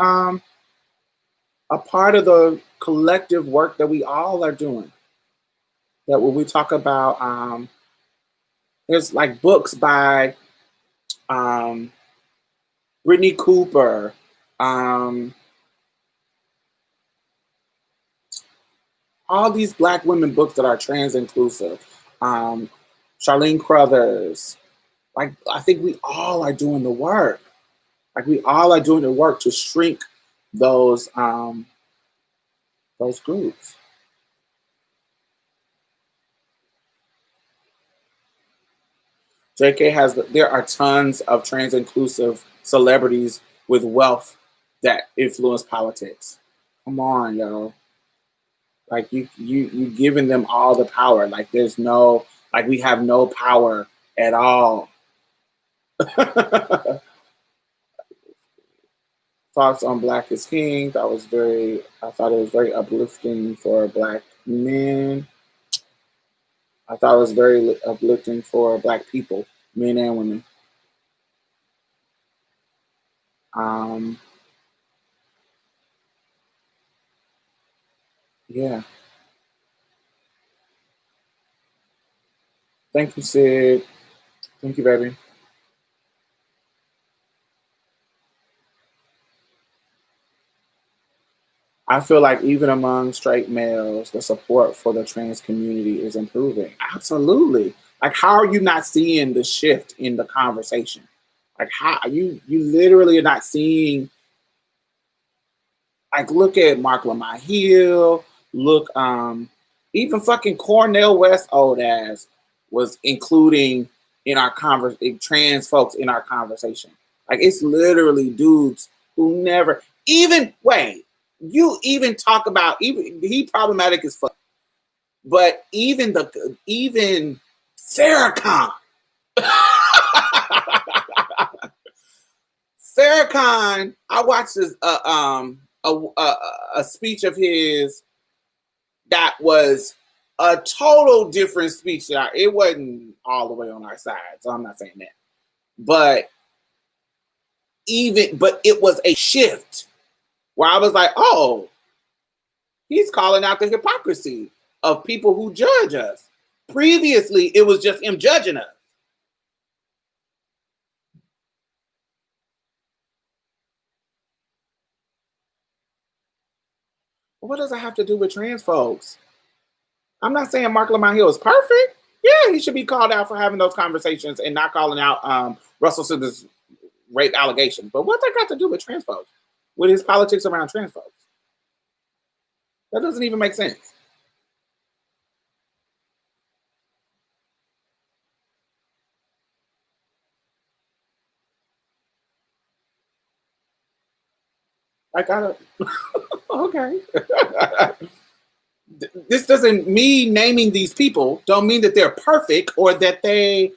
a part of the collective work that we all are doing. That when we talk about there's like books by um, Brittany Cooper, um, all these black women books that are trans inclusive, um, Charlene Crothers. Like I think we all are doing the work. Like we all are doing the work to shrink those those groups. JK has there are tons of trans inclusive celebrities with wealth that influence politics. Come on, yo. Like you giving them all the power. Like there's no like we have no power at all. Thoughts on Black is King. I thought it was very uplifting for black men. I thought it was very uplifting for black people, men and women. Um, yeah. Thank you, Sid. Thank you, baby. I feel like even among straight males, the support for the trans community is improving. Absolutely. Like, how are you not seeing the shift in the conversation? Like, how you literally are not seeing. Like, look at Mark Lamont Hill. Look, even fucking Cornell West old ass was including in our trans folks in our conversation. Like, it's literally dudes who never even wait. You even talk about even he problematic as fuck. But even Farrakhan, Farrakhan, I watched this a speech of his that was a total different speech. It wasn't all the way on our side, so I'm not saying that. But but it was a shift where I was like, oh, he's calling out the hypocrisy of people who judge us. Previously, it was just him judging us. what does that have to do with trans folks? I'm not saying Mark Lamont Hill is perfect. Yeah, he should be called out for having those conversations and not calling out Russell Simmons' rape allegations. But what that got to do with trans folks? With his politics around trans folks? That doesn't even make sense. I gotta, okay. This doesn't mean naming these people don't mean that they're perfect or that they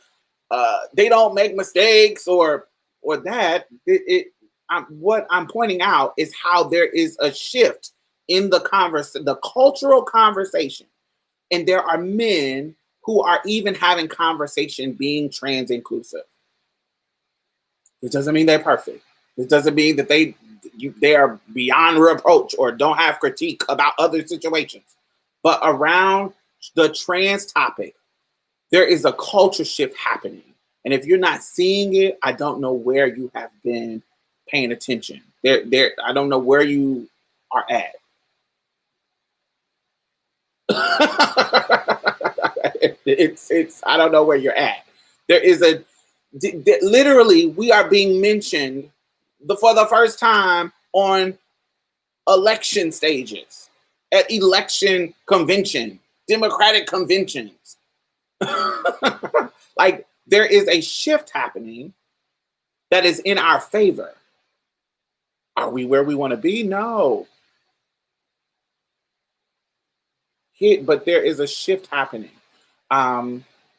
don't make mistakes or that. What I'm pointing out is how there is a shift in the cultural conversation, and there are men who are even having conversation being trans inclusive. It doesn't mean they're perfect. It doesn't mean that they are beyond reproach or don't have critique about other situations. But around the trans topic, there is a culture shift happening. And if you're not seeing it, I don't know where you have been paying attention. I don't know where you are at. it's I don't know where you're at. There is literally we are being mentioned for the first time on election stages, at election convention, Democratic conventions. Like there is a shift happening that is in our favor. Are we where we want to be? No. But there is a shift happening.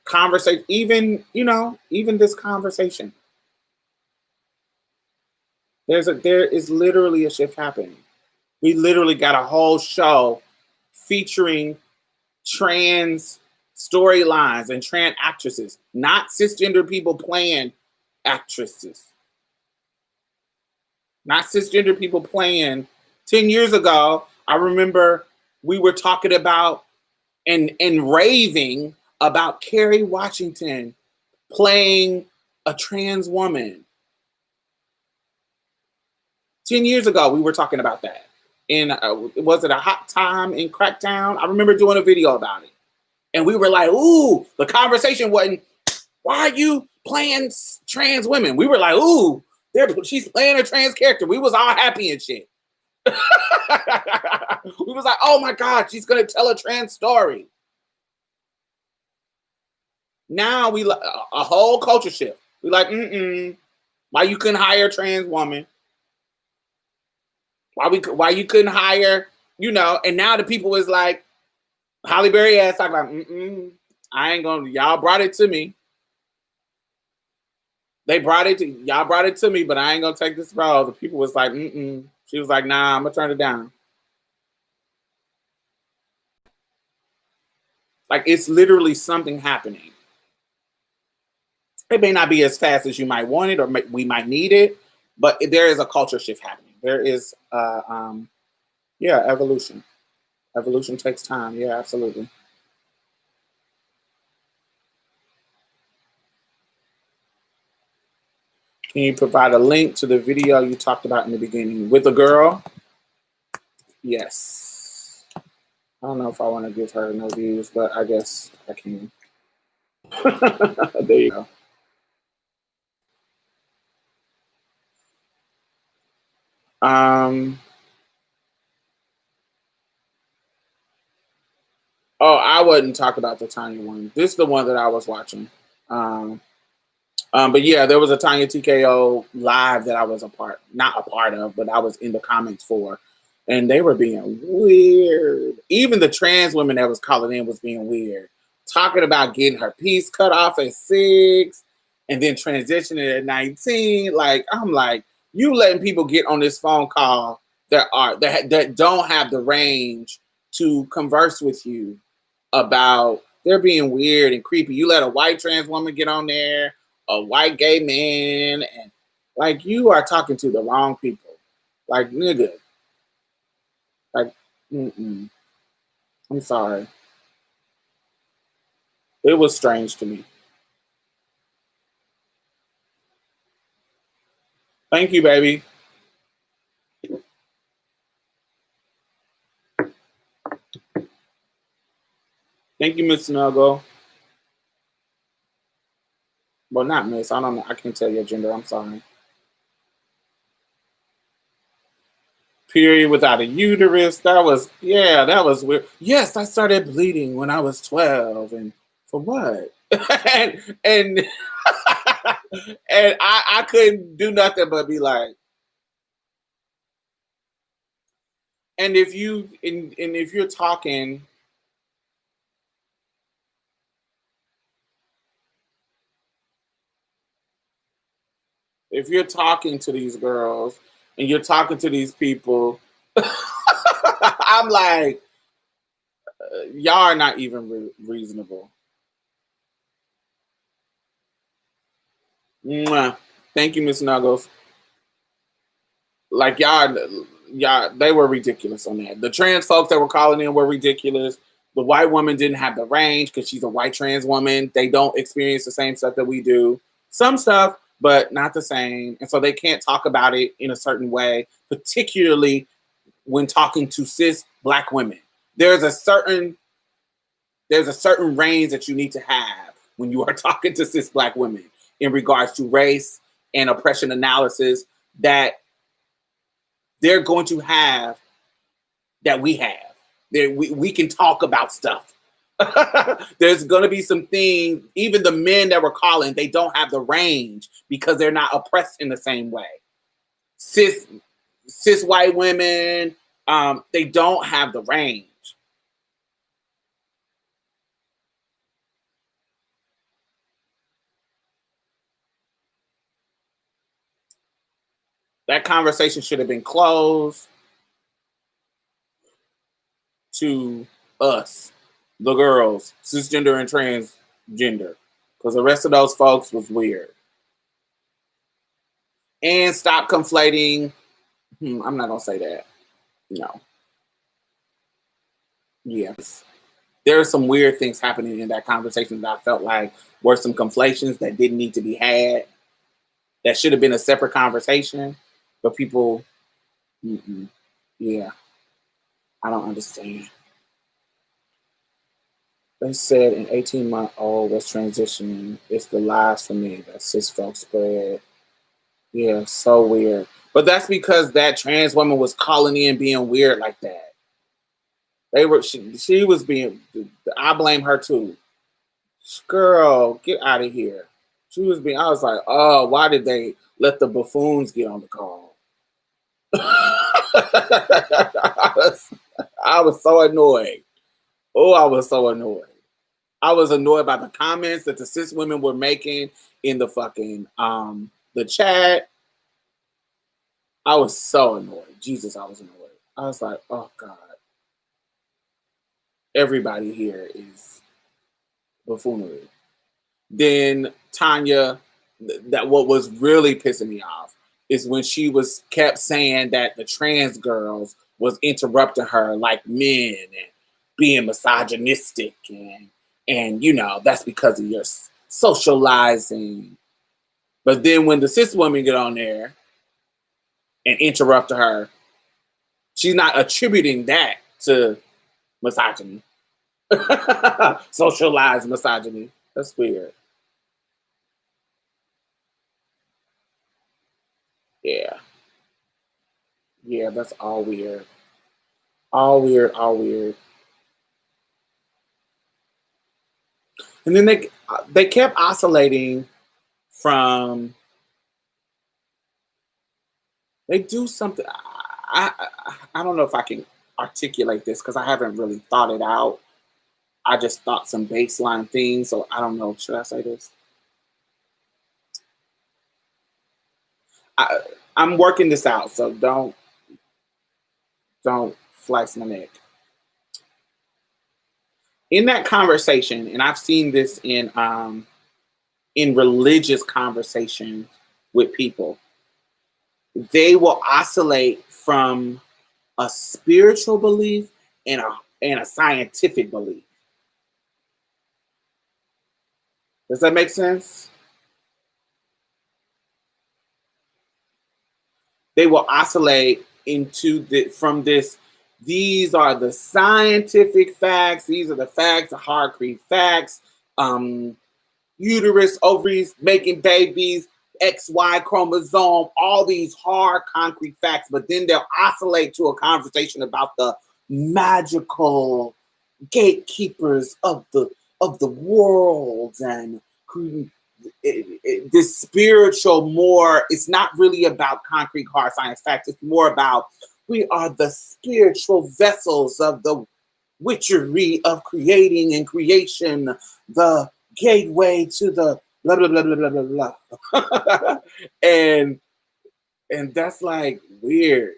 Conversation, even this conversation. There is literally a shift happening. We literally got a whole show featuring trans storylines and trans actresses, not cisgender people playing actresses. Not cisgender people playing. 10 years ago, I remember we were talking about and raving about Kerry Washington playing a trans woman. 10 years ago, we were talking about that. Was it a hot time in Cracktown? I remember doing a video about it. And we were like, ooh, the conversation wasn't, why are you playing trans women? We were like, ooh, she's playing a trans character. We was all happy and shit. We was like, oh my God, she's going to tell a trans story. Now we a whole culture shift. We like, why you couldn't hire a trans woman? Why you couldn't hire, and now the people is like, Halle Berry ass talking about, I ain't gonna, y'all brought it to me. Y'all brought it to me, but I ain't gonna take this role. The people was like, She was like, nah, I'm gonna turn it down. Like, it's literally something happening. It may not be as fast as you might want it or we might need it, but there is a culture shift happening. There is, evolution. Evolution takes time. Yeah, absolutely. Can you provide a link to the video you talked about in the beginning with the girl? Yes. I don't know if I want to give her no views, but I guess I can. There you go. Oh, I wouldn't talk about the Tanya one. This is the one that I was watching. But yeah, there was a Tanya TKO live that I was not a part of, but I was in the comments for. And they were being weird. Even the trans women that was calling in was being weird. Talking about getting her piece cut off at 6 and then transitioning at 19. Like, I'm like, you letting people get on this phone call that don't have the range to converse with you about, they're being weird and creepy. You let a white trans woman get on there, a white gay man, and like, you are talking to the wrong people. Like, nigga. Like, I'm sorry. It was strange to me. Thank you, baby. Thank you, Miss Snuggle. Well, not Miss. I don't know. I can't tell your gender. I'm sorry. Period without a uterus. That was weird. Yes, I started bleeding when I was 12, and for what? and and I couldn't do nothing but be like, and if you're talking, if you're talking to these girls and you're talking to these people, I'm like, y'all are not even reasonable. Mwah. Thank you, Miss Nuggles. Like y'all, they were ridiculous on that. The trans folks that were calling in were ridiculous. The white woman didn't have the range because she's a white trans woman. They don't experience the same stuff that we do. Some stuff, but not the same. And so they can't talk about it in a certain way, particularly when talking to cis black women. There's a certain range that you need to have when you are talking to cis black women in regards to race and oppression analysis that they're going to have that we have. We can talk about stuff. There's going to be some things, even the men that were calling, they don't have the range because they're not oppressed in the same way. Cis white women, they don't have the range. That conversation should have been closed to us, the girls, cisgender and transgender, because the rest of those folks was weird. And stop conflating. I'm not gonna say that. No. Yes. There are some weird things happening in that conversation that I felt like were some conflations that didn't need to be had. That should have been a separate conversation, but people, yeah, I don't understand. They said an 18-month-old was transitioning. It's the lies for me that cis folks spread. Yeah, so weird. But that's because that trans woman was calling in being weird like that. She was being, I blame her too. Girl, get out of here. She was being, I was like, oh, why did they let the buffoons get on the call? I was so annoyed. Oh, I was so annoyed. I was annoyed by the comments that the cis women were making in the fucking the chat. I was so annoyed. Jesus, I was annoyed. I was like, oh God. Everybody here is buffoonery. Then Tanya, that what was really pissing me off is when she kept saying that the trans girls was interrupting her like men and being misogynistic and you know that's because of your socializing. But then when the cis women get on there and interrupt her, she's not attributing that to misogyny. Socialized misogyny. That's weird. Yeah. Yeah, that's all weird. All weird, all weird. And then they kept oscillating from they do something. I don't know if I can articulate this because I haven't really thought it out. I just thought some baseline things, so I don't know. Should I say this? I'm working this out, so don't flex my neck. In that conversation, and I've seen this in religious conversations with people, they will oscillate from a spiritual belief and a scientific belief. Does that make sense? They will oscillate from this These are the scientific facts. These are the facts, the hardcore facts. Uterus, ovaries, making babies, XY chromosome, all these hard, concrete facts. But then they'll oscillate to a conversation about the magical gatekeepers of the world and this spiritual more. It's not really about concrete hard science facts. It's more about we are the spiritual vessels of the witchery of creating and creation, the gateway to the blah blah blah blah blah blah blah. and that's like weird.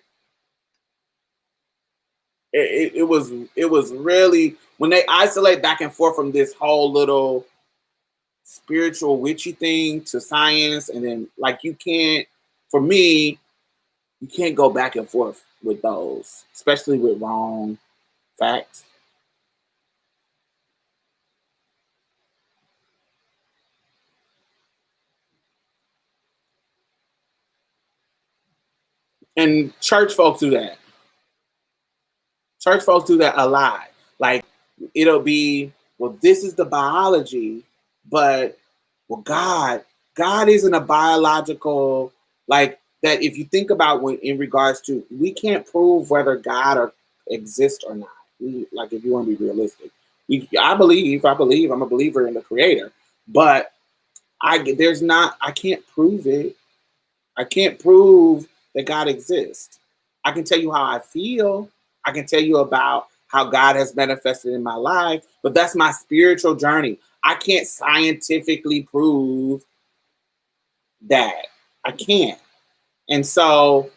It was really when they isolate back and forth from this whole little spiritual witchy thing to science, and then like you can't, for me, you can't go back and forth with those, especially with wrong facts. And church folks do that. Church folks do that a lot. Like it'll be, well, this is the biology, but well, God isn't a biological, like that. If you think about when in regards to, we can't prove whether God exists or not. Like if you want to be realistic, I believe I'm a believer in the Creator, but I can't prove it. I can't prove that God exists. I can tell you how I feel. I can tell you about how God has manifested in my life, but that's my spiritual journey. I can't scientifically prove that. I can't. And so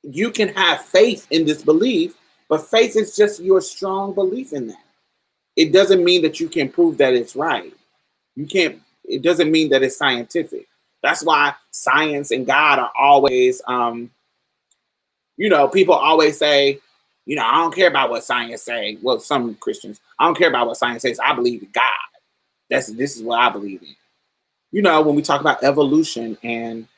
you can have faith in this belief, but faith is just your strong belief in that. It doesn't mean that you can prove that it's right. You can't, it doesn't mean that it's scientific. That's why science and God are always, people always say, I don't care about what science say. Well, some Christians, I don't care about what science says. I believe in God. This is what I believe in. When we talk about evolution and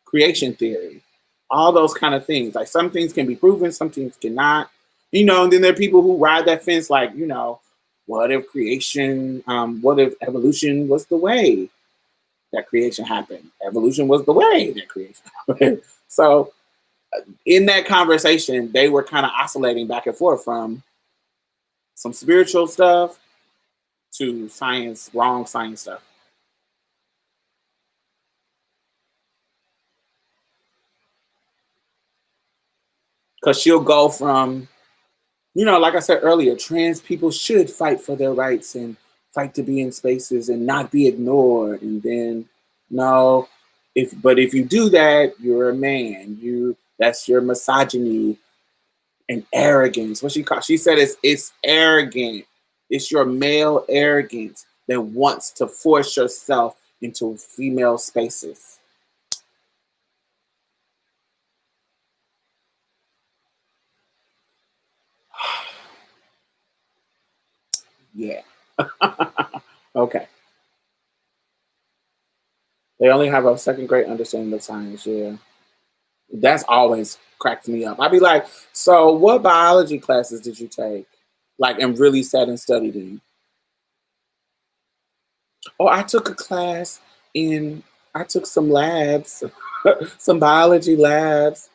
creation theory, all those kind of things, like some things can be proven, some things cannot, and then there are people who ride that fence like, what if evolution was the way that creation happened? Evolution was the way that creation happened. So in that conversation, they were kind of oscillating back and forth from some spiritual stuff to science, wrong science stuff. Because she'll go from, like I said earlier, trans people should fight for their rights and fight to be in spaces and not be ignored. And then, no, if you do that, you're a man. That's your misogyny and arrogance. She said it's arrogant. It's your male arrogance that wants to force yourself into female spaces. Yeah. Okay. They only have a second grade understanding of science. Yeah. That's always cracks me up. I'd be like, so what biology classes did you take? Like, and really sat and studied in? Oh, I took a class I took some labs, some biology labs,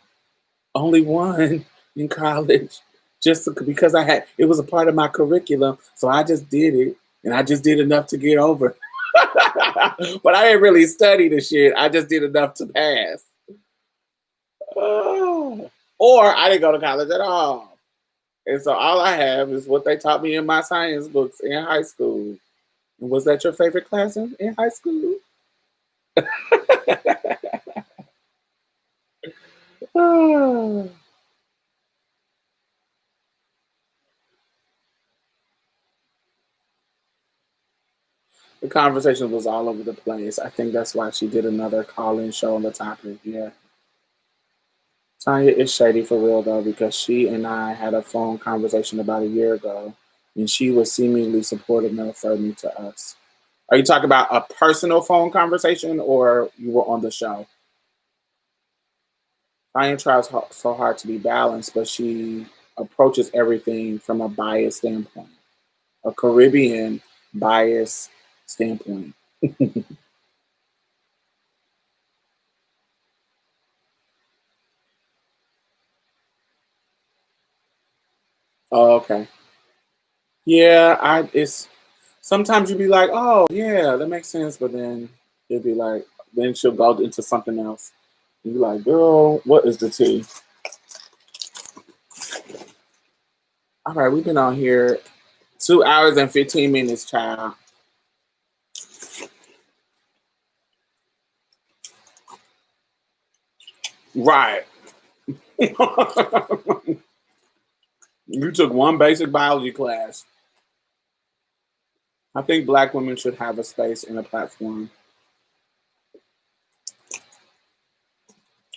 only one in college, just because it was a part of my curriculum. So I just did it, and I just did enough to get over. But I didn't really study the shit. I just did enough to pass. Or I didn't go to college at all. And so all I have is what they taught me in my science books in high school. And was that your favorite class in high school? The conversation was all over the place. I think that's why she did another call-in show on the topic. Yeah. Tanya is shady for real, though, because she and I had a phone conversation about a year ago, and she was seemingly supportive and referred me to us. Are you talking about a personal phone conversation, or you were on the show? Tanya tries so hard to be balanced, but she approaches everything from a biased standpoint, a Caribbean bias standpoint. Oh, okay. Yeah, it's sometimes you'd be like, oh yeah, that makes sense, but then it'd be like, then she'll go into something else. And you're like, girl, what is the tea? All right, we've been on here 2 hours and 15 minutes, child. Right. You took one basic biology class. I think Black women should have a space and a platform.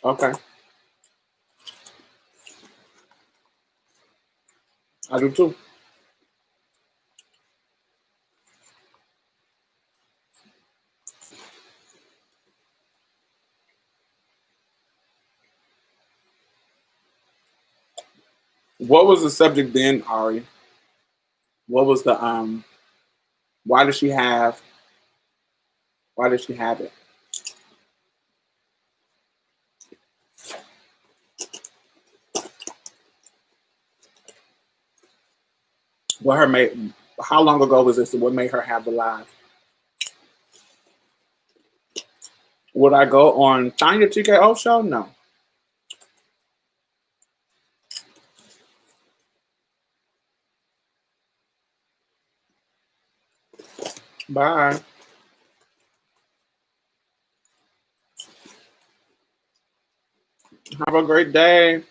Okay, I do too. What was the subject then, Ari? What was the why did she have why did she have it? What her made how long ago was this? What made her have the live? Would I go on Tanya TKO show? No. Bye. Have a great day,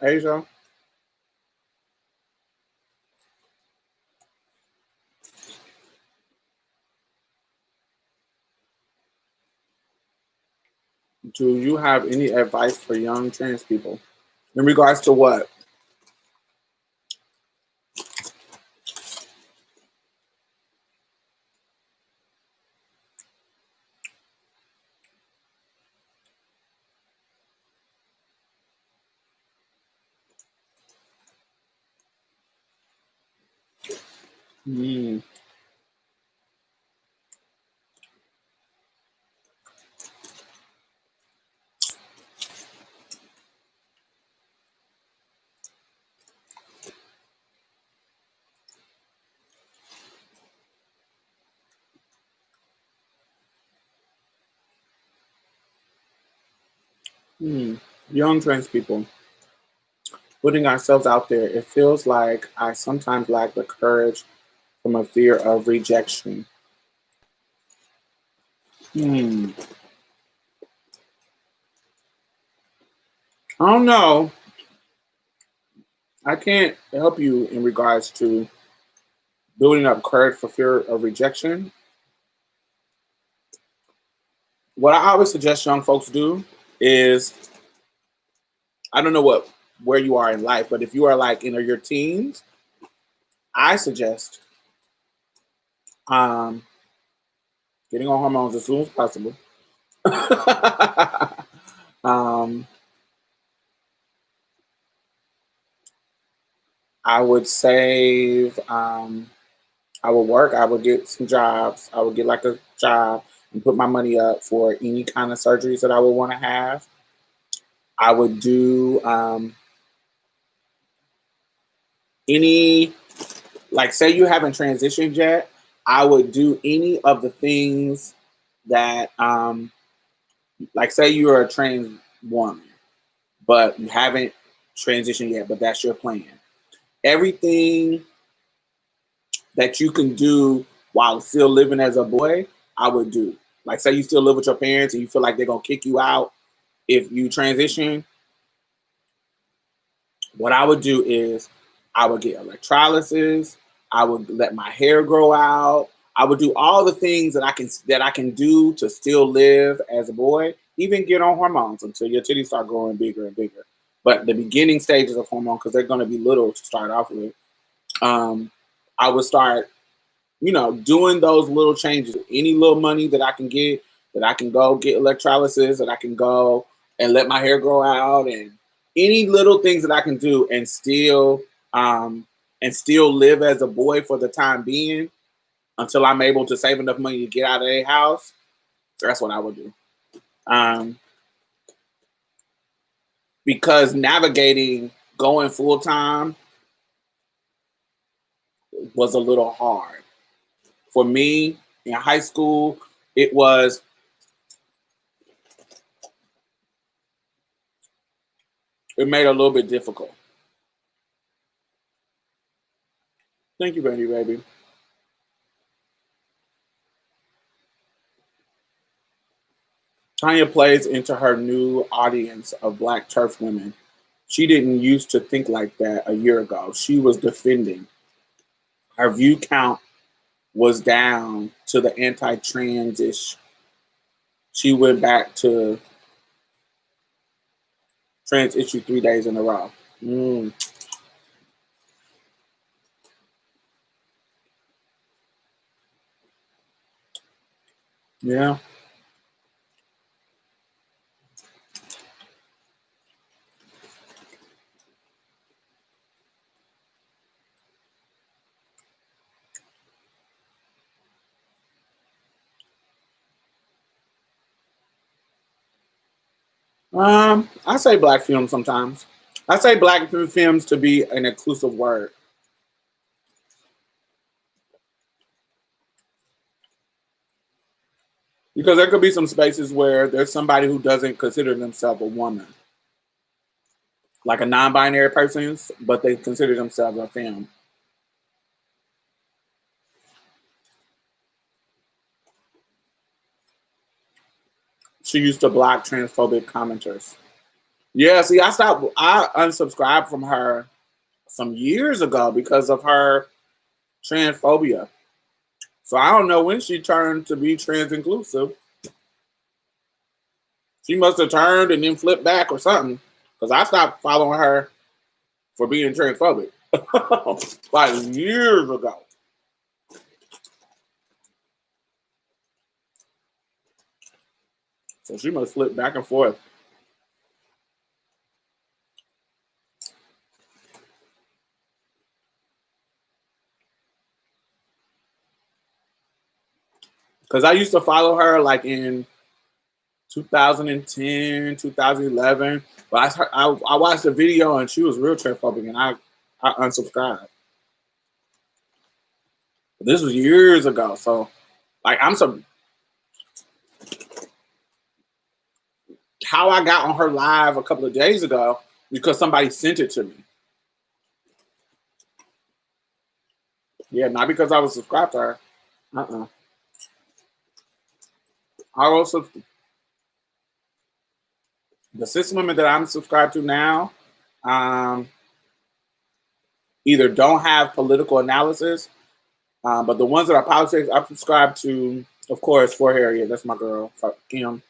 Asia. Do you have any advice for young trans people in regards to what? Mm, Young trans people, putting ourselves out there. It feels like I sometimes lack the courage from a fear of rejection. Hmm. I don't know. I can't help you in regards to building up courage for fear of rejection. What I always suggest young folks do is I don't know what where you are in life, but if you are like in your teens, I suggest um, getting on hormones as soon as possible. um, I would save. I would work. I would get some jobs. I would get like a job and put my money up for any kind of surgeries that I would want to have. I would do any, like, say you haven't transitioned yet. I would do any of the things that, like, say you're a trans woman, but you haven't transitioned yet, but that's your plan. Everything that you can do while still living as a boy, I would do. Like, say you still live with your parents and you feel like they're gonna kick you out if you transition. What I would do is I would get electrolysis. I would let my hair grow out. I would do all the things that I can do to still live as a boy. Even get on hormones until your titties start growing bigger and bigger. But the beginning stages of hormone, because they're going to be little to start off with, I would start, doing those little changes. Any little money that I can get, that I can go get electrolysis, that I can go and let my hair grow out and any little things that I can do and still live as a boy for the time being until I'm able to save enough money to get out of a house, that's what I would do. Because navigating going full time was a little hard. For me, in high school, it made it a little bit difficult. Thank you, baby. Tanya plays into her new audience of Black turf women. She didn't used to think like that a year ago. She was defending. Her view count was down to the anti-trans-ish. She went back to trans issue 3 days in a row. Yeah. I say Black films sometimes. I say Black films to be an inclusive word. Because there could be some spaces where there's somebody who doesn't consider themselves a woman. Like a non-binary person, but they consider themselves a femme. She used to block transphobic commenters. Yeah, see, I unsubscribed from her some years ago because of her transphobia. So I don't know when she turned to be trans inclusive. She must have turned and then flipped back or something. Because I stopped following her for being transphobic. Like years ago. So she must flip back and forth. Because I used to follow her like in 2010, 2011. But I watched the video and she was real transphobic and I unsubscribed. But this was years ago. So like how I got on her live a couple of days ago because somebody sent it to me. Yeah, not because I was subscribed to her. I also the 6 women that I'm subscribed to now either don't have political analysis, but the ones that are politics, I subscribe to, of course, For Harriet. That's my girl, Kim.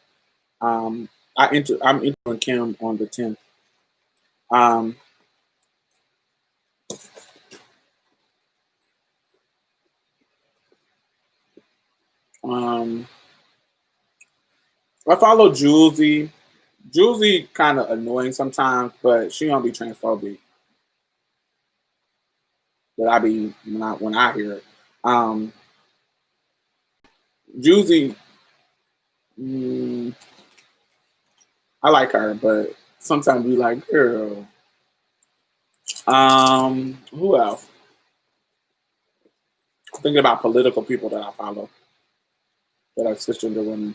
I'm interviewing Kim on the 10th. I follow Julesy. Julesy kind of annoying sometimes, but she don't be transphobic. That I be when I hear it. Julesy, I like her, but sometimes we like, girl. Who else? Thinking about political people that I follow that are cisgender women.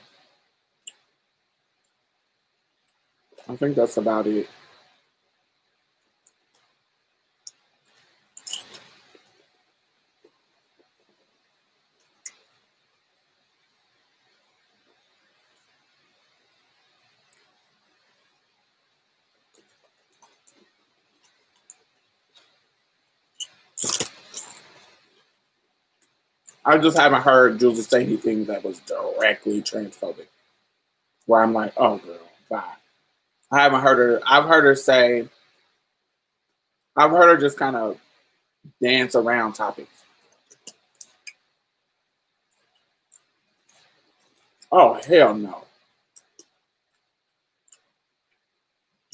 I think that's about it. I just haven't heard Jules say anything that was directly transphobic. Where I'm like, oh girl, bye. I haven't heard her. I've heard her just kind of dance around topics. Oh hell no.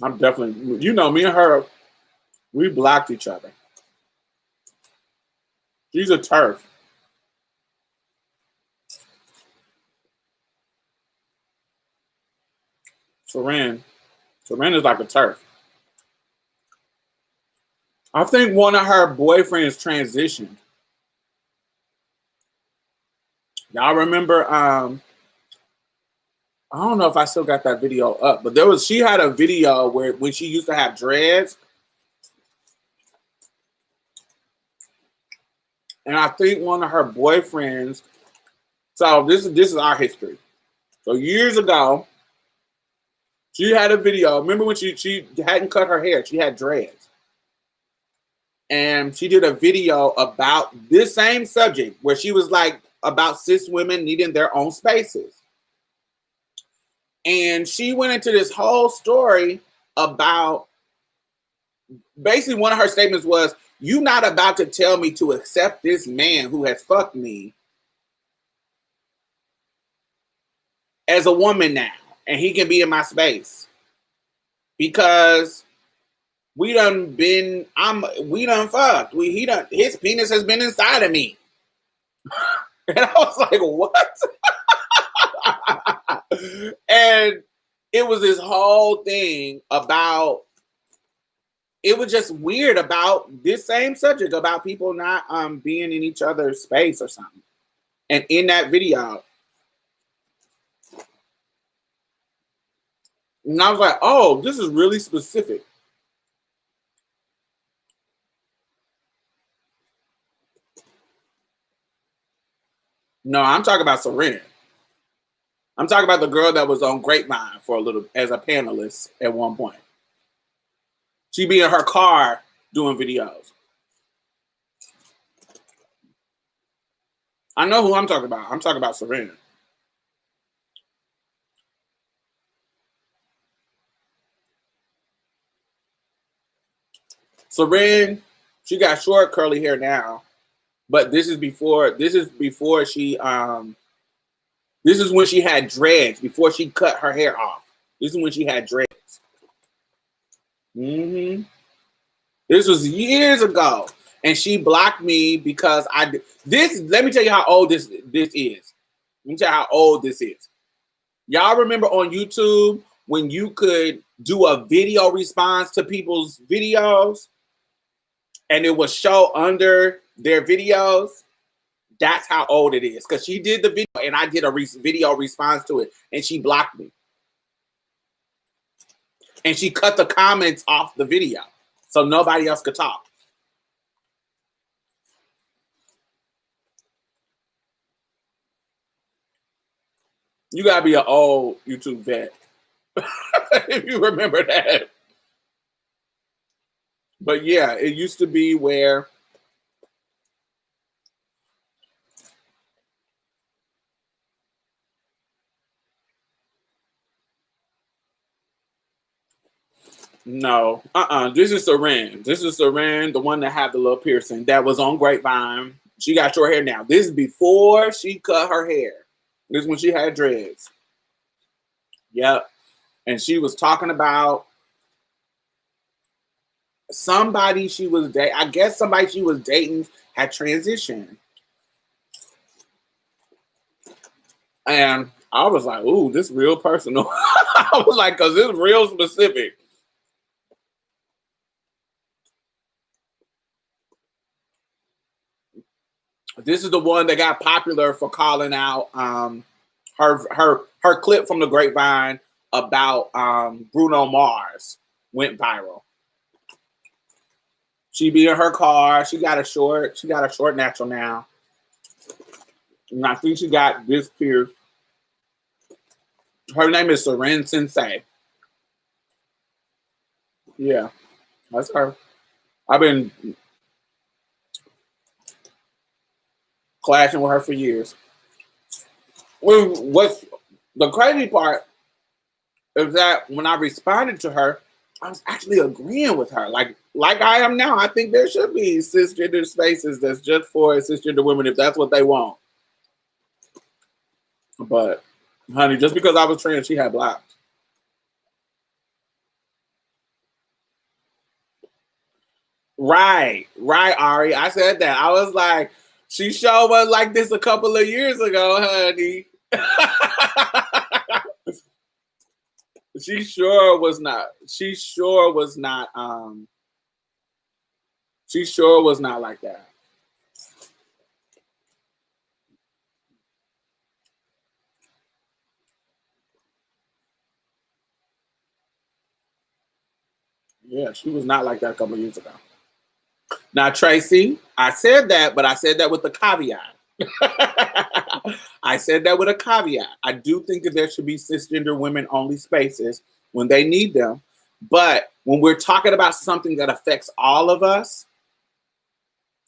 I'm definitely, you know, me and her, we blocked each other. She's a turf. Saran is like a turf. I think one of her boyfriends transitioned. Y'all remember, I don't know if I still got that video up, but she had a video where when she used to have dreads. And I think one of her boyfriends, so this is our history. So years ago, she had a video. Remember when she hadn't cut her hair, she had dreads. And she did a video about this same subject where she was like about cis women needing their own spaces. And she went into this whole story about, basically one of her statements was, "You not about to tell me to accept this man who has fucked me as a woman now, and he can be in my space. Because we done fucked. His penis has been inside of me." And I was like, what? And it was this whole thing about, it was just weird about this same subject, about people not being in each other's space or something. And in that video, and I was like, oh, this is really specific. No, I'm talking about Serena. I'm talking about the girl that was on Grapevine for a little as a panelist at one point. She be in her car doing videos. I know who I'm talking about. I'm talking about Serena. Serena, she got short curly hair now, but this is before she this is when she had dreads, before she cut her hair off. This is when she had dreads. This was years ago. And she blocked me because let me tell you how old this is. Let me tell you how old this is. Y'all remember on YouTube when you could do a video response to people's videos and it would show under their videos? That's how old it is. Because she did the video and I did a video response to it and she blocked me. And she cut the comments off the video so nobody else could talk. You gotta be an old YouTube vet if you remember that. But yeah, it used to be where no, this is Saran. This is Saran, the one that had the little piercing that was on Grapevine. She got short hair now. This is before she cut her hair. This is when she had dreads. Yep. And she was talking about somebody she was dating. I guess somebody she was dating had transitioned. And I was like, ooh, this is real personal. I was like, because it's real specific. This is the one that got popular for calling out her clip from the Grapevine about Bruno Mars went viral. She be in her car. She got a short natural now. And I think she got this pierced. Her name is Seren Sensei. Yeah, that's her. I've been clashing with her for years. What's the crazy part is that when I responded to her, I was actually agreeing with her. Like I am now. I think there should be cisgender spaces that's just for cisgender women if that's what they want. But honey, just because I was trans, she had blocked. Right, Ari. I said that. I was like, she sure was like this a couple of years ago, honey. She sure was not. She sure was not. She sure was not like that. Yeah, she was not like that a couple of years ago. Now, Tracy, I said that, but I said that with the caveat. I said that with a caveat. I do think that there should be cisgender women only spaces when they need them. But when we're talking about something that affects all of us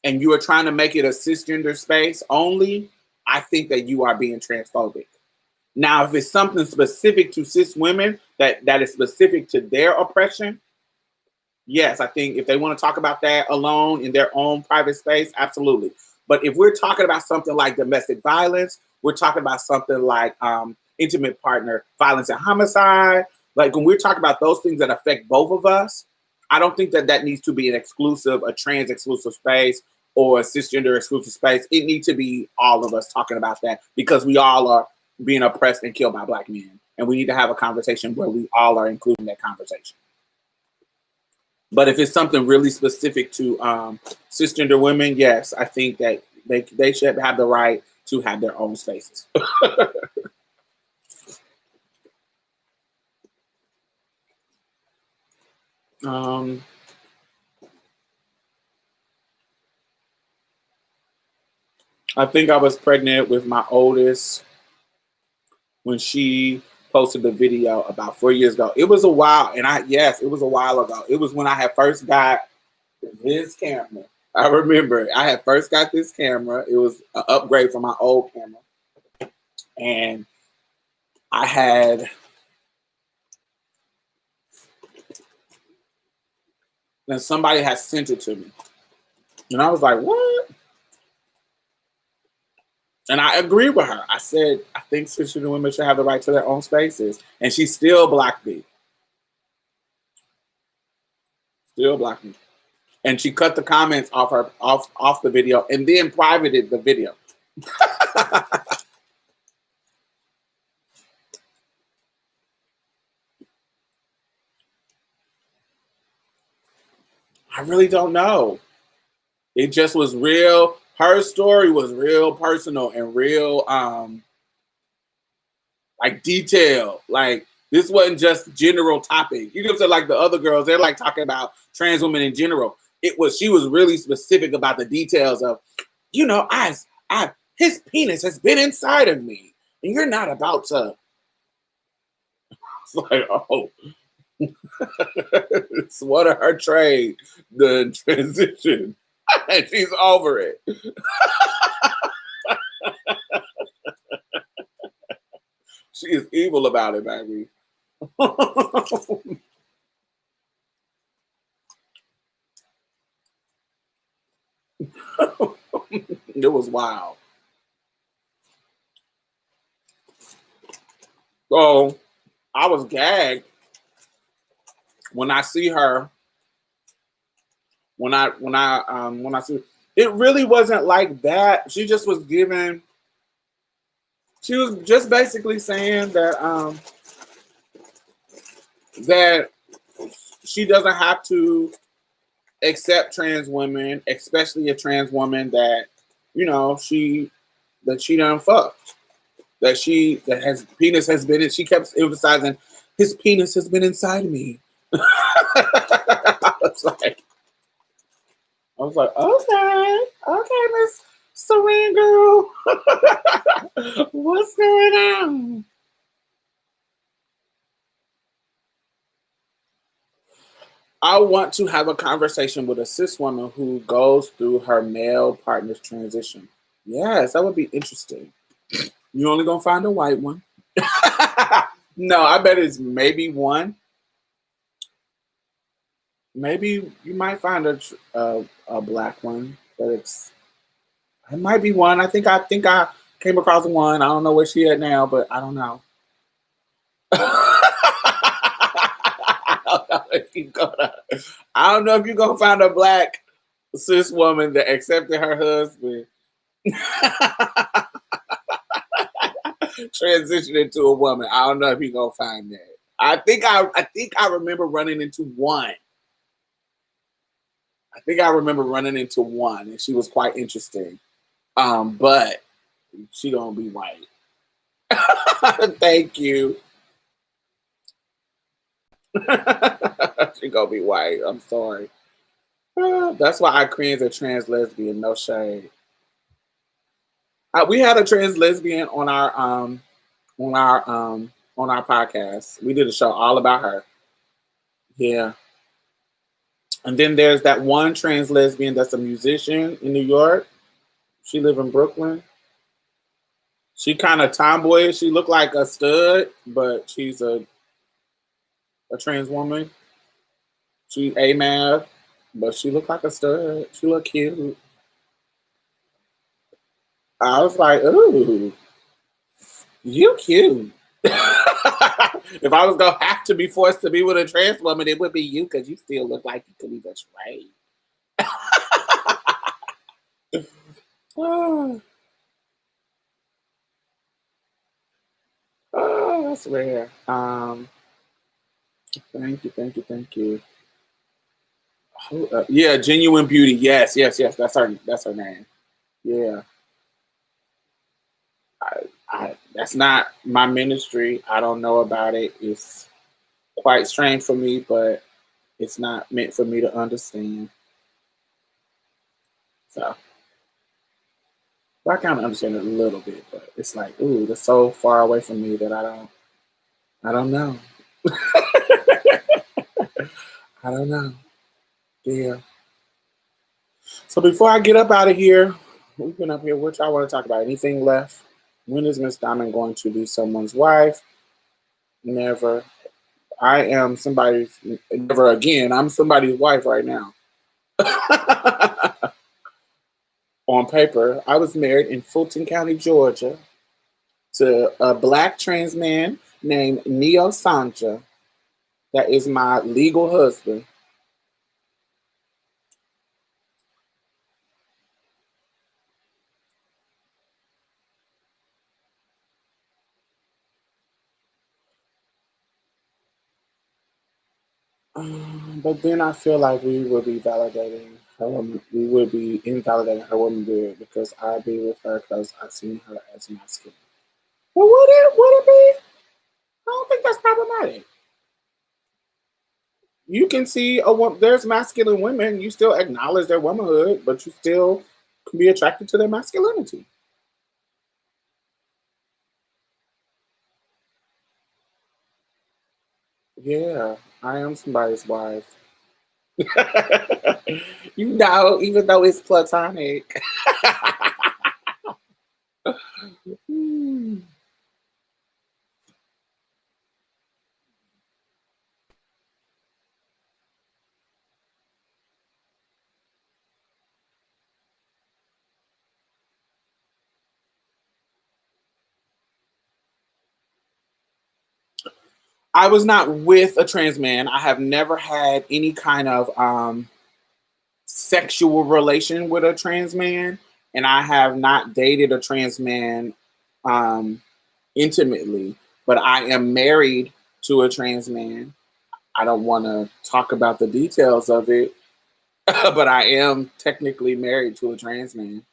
and you are trying to make it a cisgender space only, I think that you are being transphobic. Now, if it's something specific to cis women that is specific to their oppression, yes, I think if they want to talk about that alone in their own private space, absolutely. But if we're talking about something like domestic violence, we're talking about something like intimate partner violence and homicide. Like when we're talking about those things that affect both of us, I don't think that that needs to be a trans exclusive space or a cisgender exclusive space. It needs to be all of us talking about that because we all are being oppressed and killed by Black men. And we need to have a conversation where we all are including that conversation. But if it's something really specific to cisgender women, yes, I think that they should have the right to have their own spaces. I think I was pregnant with my oldest when she posted the video about 4 years ago. It was a while, and it was a while ago. It was when I had first got this camera. I remember I had first got this camera. It was an upgrade from my old camera. And I had, then somebody had sent it to me. And I was like, what? And I agreed with her. I said, I think cisgender women should have the right to their own spaces. And she still blocked me. Still blocked me. And she cut the comments off the video and then privated the video. I really don't know. It just was real. Her story was real personal and real like detailed. Like this wasn't just general topic. You know what I'm saying? Like the other girls, they're like talking about trans women in general. She was really specific about the details of, you know, his penis has been inside of me. And you're not about to. It's like, oh. It's one of her trade, the transition. And she's over it. She is evil about it, baby. It was wild. So I was gagged when I see her. When I see, it really wasn't like that. She just was giving. She was just basically saying that that she doesn't have to accept trans women, especially a trans woman that, you know, she done fucked. That has penis has been in. She kept emphasizing his penis has been inside me. I was like, okay, Miss Serene girl. What's going on? I want to have a conversation with a cis woman who goes through her male partner's transition. Yes, that would be interesting. You're only gonna find a white one. No, I bet it's maybe one. Maybe you might find a black one, but it might be one. I think I came across one. I don't know where she at now, but I don't know. I don't know. I don't know if you're gonna find a black cis woman that accepted her husband transition into a woman. I don't know if you're gonna find that. I think I remember running into one. I think I remember running into one, and she was quite interesting. But she gonna be white. Thank you. She gonna be white. I'm sorry. That's why I cringe at trans lesbian. No shade. We had a trans lesbian on our podcast. We did a show all about her. Yeah. And then there's that one trans lesbian that's a musician in New York. She live in Brooklyn. She kind of tomboyish. She looked like a stud, but she's a trans woman. She AMAB, but she looked like a stud. She looked cute. I was like, ooh, you cute. If I was gonna have to be forced to be with a trans woman, it would be you because you still look like you could even trade. Oh, that's rare. Thank you. Yeah, Genuine Beauty. Yes. That's her name. Yeah. That's not my ministry. I don't know about it. It's quite strange for me, but it's not meant for me to understand. So, I kind of understand it a little bit, but it's like, ooh, that's so far away from me that I don't know. I don't know. Yeah. So before I get up out of here, we've been up here. What y'all want to talk about? Anything left? When is Miss Diamond going to be someone's wife? Never. I am somebody's, never again. I'm somebody's wife right now. On paper, I was married in Fulton County, Georgia, to a black trans man named Neo Sanja. That is my legal husband. But then I feel like we would be validating her woman. We would be invalidating her womanhood because I be with her because I seen her as masculine. Well, would it be? I don't think that's problematic. You can see there's masculine women. You still acknowledge their womanhood, but you still can be attracted to their masculinity. Yeah, I am somebody's wife. You know, even though it's platonic. I was not with a trans man. I have never had any kind of sexual relation with a trans man, and I have not dated a trans man intimately. But I am married to a trans man. I don't want to talk about the details of it, but I am technically married to a trans man.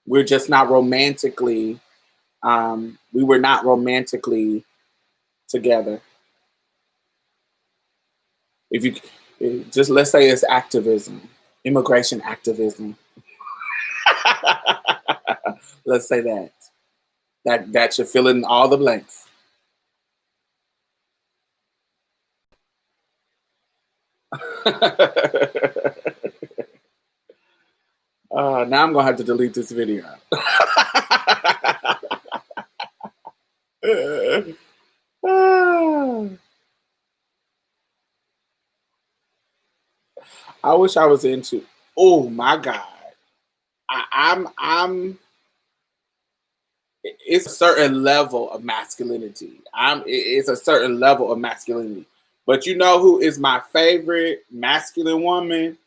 We're just not romantically. We were not romantically together. If you just let's say it's activism, immigration activism. Let's say that should fill in all the blanks. Now I'm gonna have to delete this video. I wish I was into. Oh my God, I'm. It's a certain level of masculinity. It's a certain level of masculinity. But you know who is my favorite masculine woman?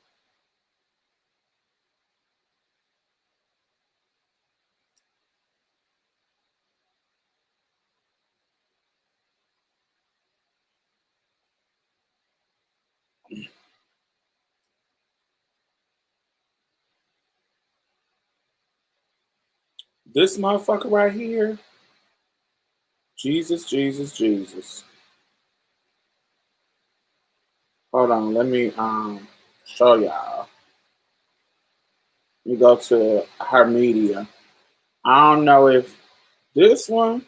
This motherfucker right here. Jesus, Jesus, Jesus. Hold on, let me show y'all. You go to her media. I don't know if this one.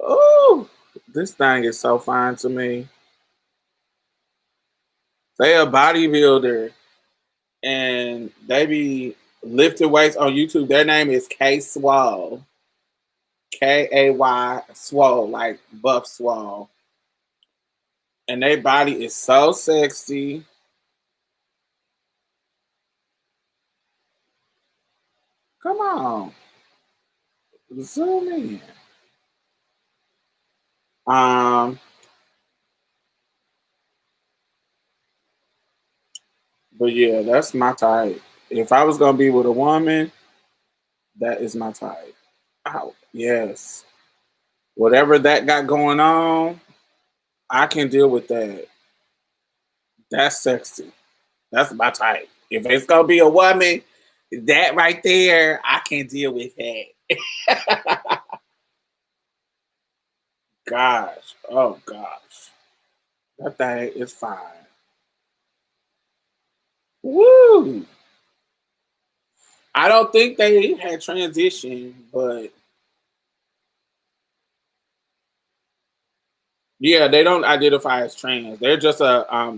Oh, this thing is so fine to me. They a bodybuilder and they be lifting weights on YouTube. Their name is K Swole. Kay Swole, like Buff Swole. And their body is so sexy. Come on. Zoom in. Um, but yeah, that's my type. If I was gonna be with a woman, that is my type. Oh, yes. Whatever that got going on, I can deal with that. That's sexy. That's my type. If it's gonna be a woman, that right there, I can deal with that. Gosh. Oh gosh. That thing is fine. Woo! I don't think they had transition, but yeah, they don't identify as trans. They're just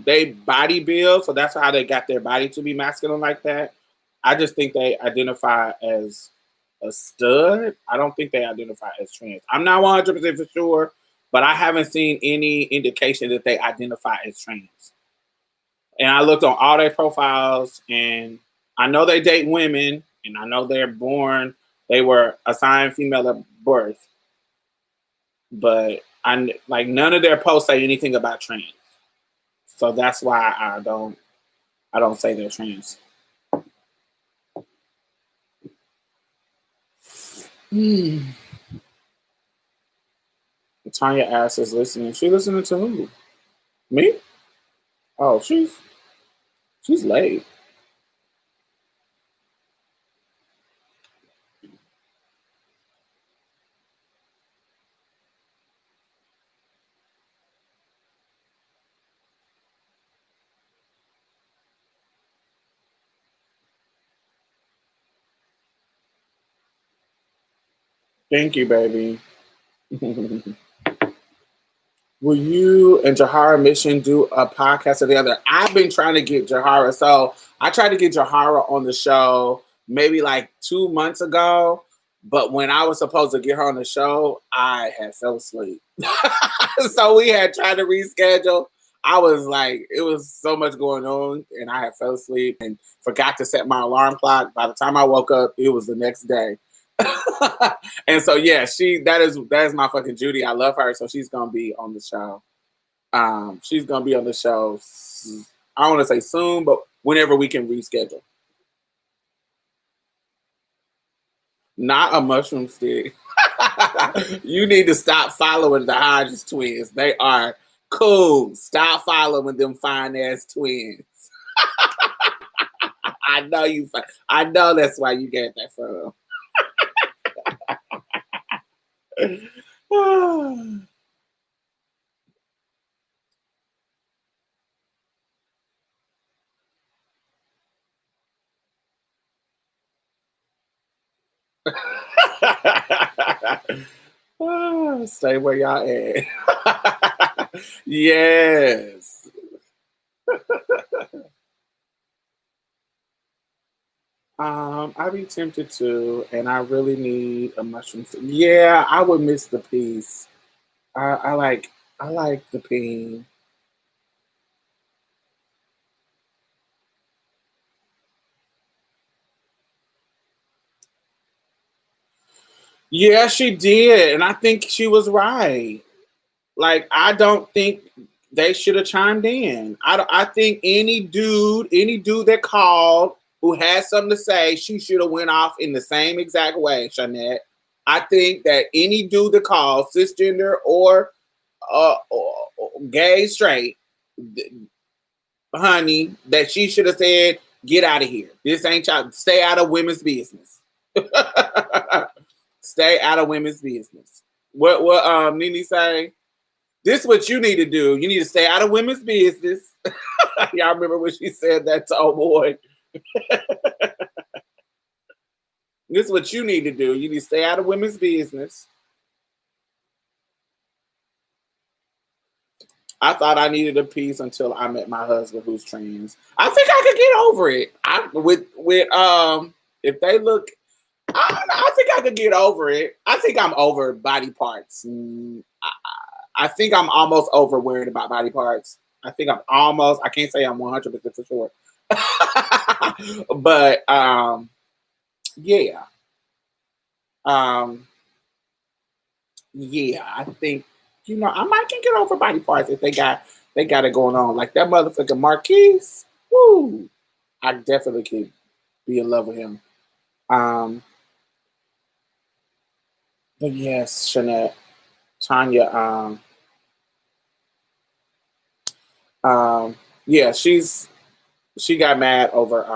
they body build, so that's how they got their body to be masculine like that. I just think they identify as a stud. I don't think they identify as trans. I'm not 100% for sure, but I haven't seen any indication that they identify as trans. And I looked on all their profiles, and I know they date women, and I know they were assigned female at birth, but I like none of their posts say anything about trans. So that's why I don't say they're trans. Tanya ass is listening. She listening to who? Me? Oh, she's late. Thank you, baby. Will you and Jahara Mission do a podcast together? I've been trying to get Jahara. So I tried to get Jahara on the show maybe like 2 months ago. But when I was supposed to get her on the show, I had fell asleep. So we had tried to reschedule. I was like, it was so much going on, and I had fell asleep and forgot to set my alarm clock. By the time I woke up, it was the next day. And so yeah, that is my fucking Judy. I love her, so she's gonna be on the show. She's gonna be on the show. I don't want to say soon, but whenever we can reschedule. Not a mushroom stick. You need to stop following the Hodges twins. They are cool. Stop following them fine ass twins. I know you. I know that's why you get that from. Stay where y'all at. Yes. I'd be tempted to, and I really need a mushroom. Yeah, I would miss the peas. I like the pea. Yeah, she did, and I think she was right. Like, I don't think they should have chimed in. I think any dude that called who had something to say, she should have went off in the same exact way, Shanette. I think that any dude that called, cisgender or gay, straight, honey, that she should have said, get out of here. This ain't y'all. Stay out of women's business. Stay out of women's business. What Nene say? This is what you need to do. You need to stay out of women's business. Y'all remember when she said that to old boy? This is what you need to do. You need to stay out of women's business. I thought I needed a piece until I met my husband who's trans. I think I could get over it. If they look, I think I could get over it. I think I'm over body parts. I think I'm almost over worried about body parts. I think I can't say I'm 100% for sure. But yeah. Yeah, I think, I might can get over body parts if they got it going on. Like that motherfucking Marquise. Woo. I definitely could be in love with him. But yes, Shanette, Tanya, yeah, she got mad over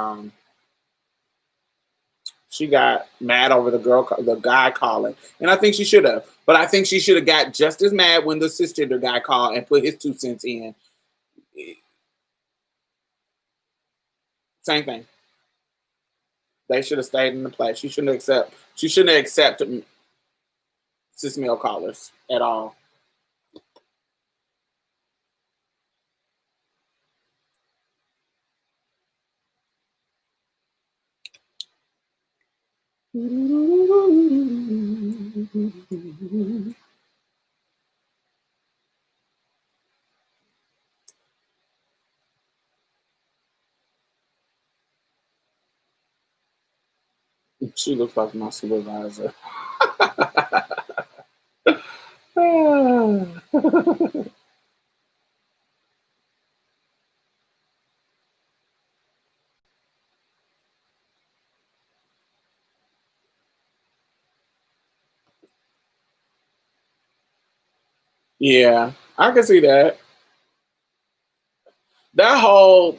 the guy calling, and I think she should have. But I think she should have got just as mad when the cisgender guy called and put his 2 cents in. Same thing. They should have stayed in the place. She shouldn't have accepted cis male callers at all. She looks like my supervisor. Yeah, I can see that. That whole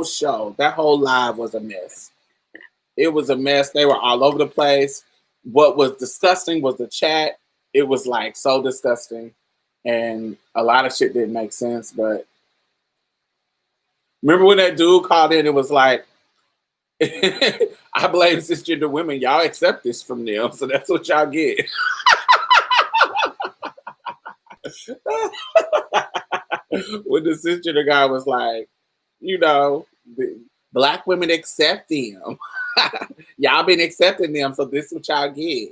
show, that whole live was a mess. It was a mess. They were all over the place. What was disgusting was the chat. It was like so disgusting. And a lot of shit didn't make sense. But remember when that dude called in, it was like, I blame cisgender women. Y'all accept this from them. So that's what y'all get. When the cisgender guy was like, Black women accept them. Y'all been accepting them, so this is what y'all get.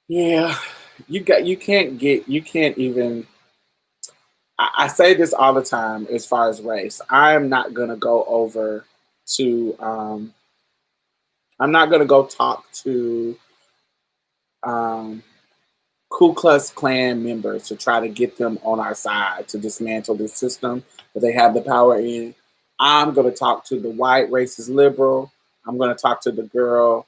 Yeah, you can't even. I say this all the time as far as race. I'm not gonna go over to. I'm not gonna go talk to Ku Klux Klan members to try to get them on our side to dismantle this system that they have the power in. I'm gonna talk to the white racist liberal. I'm gonna talk to the girl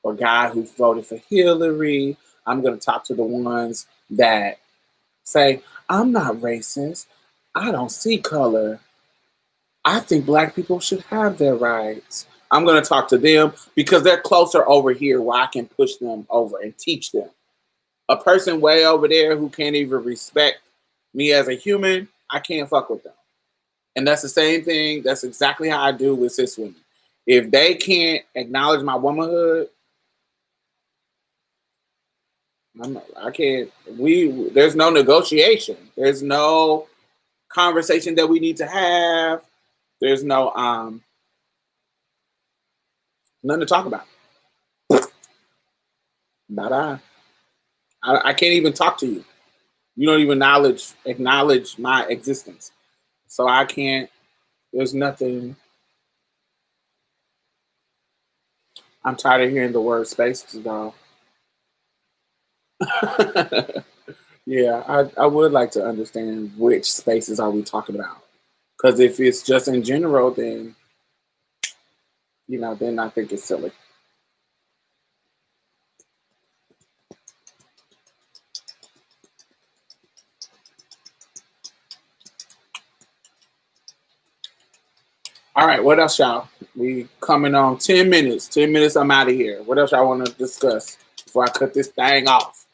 or guy who voted for Hillary. I'm gonna talk to the ones that say, I'm not racist. I don't see color. I think Black people should have their rights. I'm going to talk to them because they're closer over here where I can push them over and teach them. A person way over there who can't even respect me as a human, I can't fuck with them. And that's the same thing. That's exactly how I do with cis women. If they can't acknowledge my womanhood, I can't. There's no negotiation. There's no conversation that we need to have. There's no nothing to talk about. Bye-bye. I can't even talk to you. You don't even acknowledge my existence. So I can't, there's nothing. I'm tired of hearing the word spaces though. Yeah, I would like to understand which spaces are we talking about. Because if it's just in general, then, then I think it's silly. All right, what else, y'all? We coming on 10 minutes. 10 minutes, I'm out of here. What else y'all want to discuss before I cut this thing off?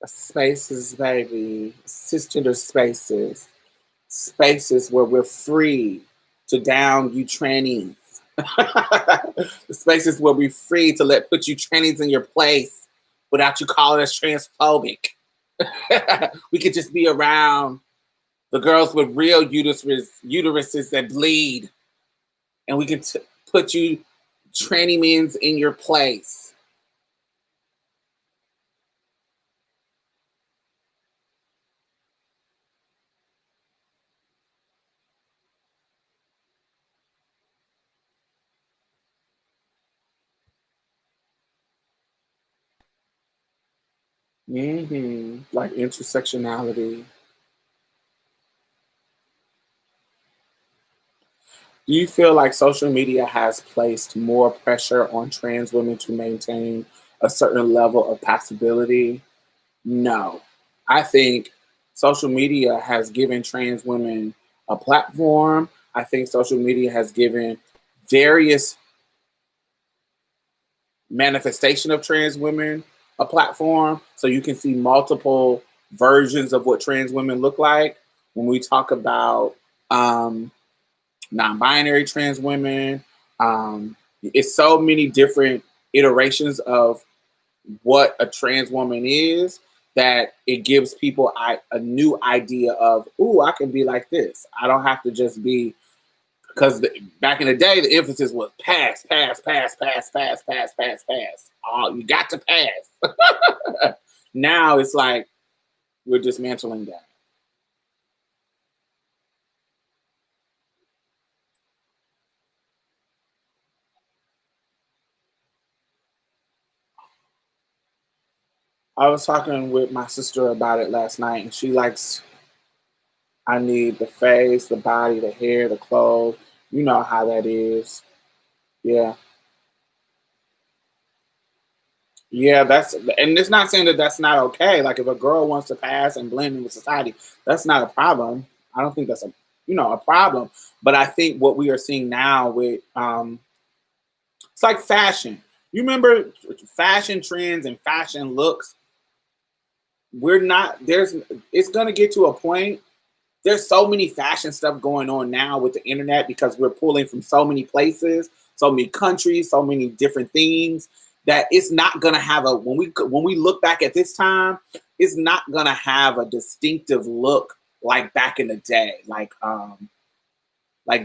Spaces, baby. Cisgender spaces. Spaces where we're free to down you trannies. The spaces where we're free to put you trannies in your place without you calling us transphobic. We could just be around the girls with real uteruses that bleed, and we can put you tranny men's in your place. Like intersectionality. Do you feel like social media has placed more pressure on trans women to maintain a certain level of passability? No. I think social media has given trans women a platform. I think social media has given various manifestation of trans women a platform, so you can see multiple versions of what trans women look like. When we talk about non-binary trans women, it's so many different iterations of what a trans woman is that it gives people a new idea of, ooh, I can be like this. I don't have to just be, because back in the day, the emphasis was pass. Oh, you got to pass. Now it's like we're dismantling that. I was talking with my sister about it last night, and she likes, I need the face, the body, the hair, the clothes. You know how that is. Yeah. Yeah, and it's not saying that that's not okay. Like if a girl wants to pass and blend in with society, that's not a problem. I don't think that's a problem. But I think what we are seeing now with it's like fashion. You remember fashion trends and fashion looks? It's gonna get to a point. There's so many fashion stuff going on now with the internet because we're pulling from so many places, so many countries, so many different things that it's not gonna have when we look back at this time, it's not gonna have a distinctive look like back in the day, like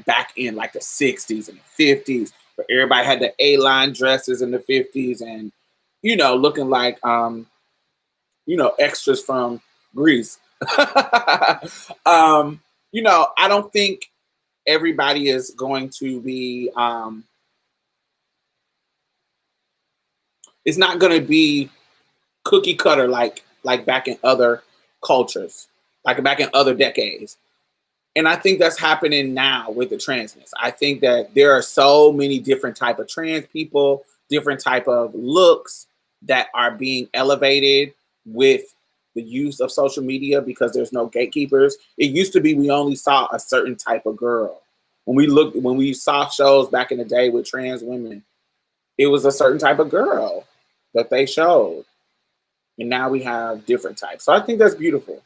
back in like the 60s and the 50s, where everybody had the A-line dresses in the 50s and looking like extras from Greece. I don't think everybody is going to be it's not going to be cookie cutter like back in other cultures, like back in other decades. And I think that's happening now with the transness. I think that there are so many different type of trans people, different type of looks that are being elevated with the use of social media because there's no gatekeepers. It used to be we only saw a certain type of girl. When we saw shows back in the day with trans women, it was a certain type of girl that they showed. And now we have different types. So I think that's beautiful.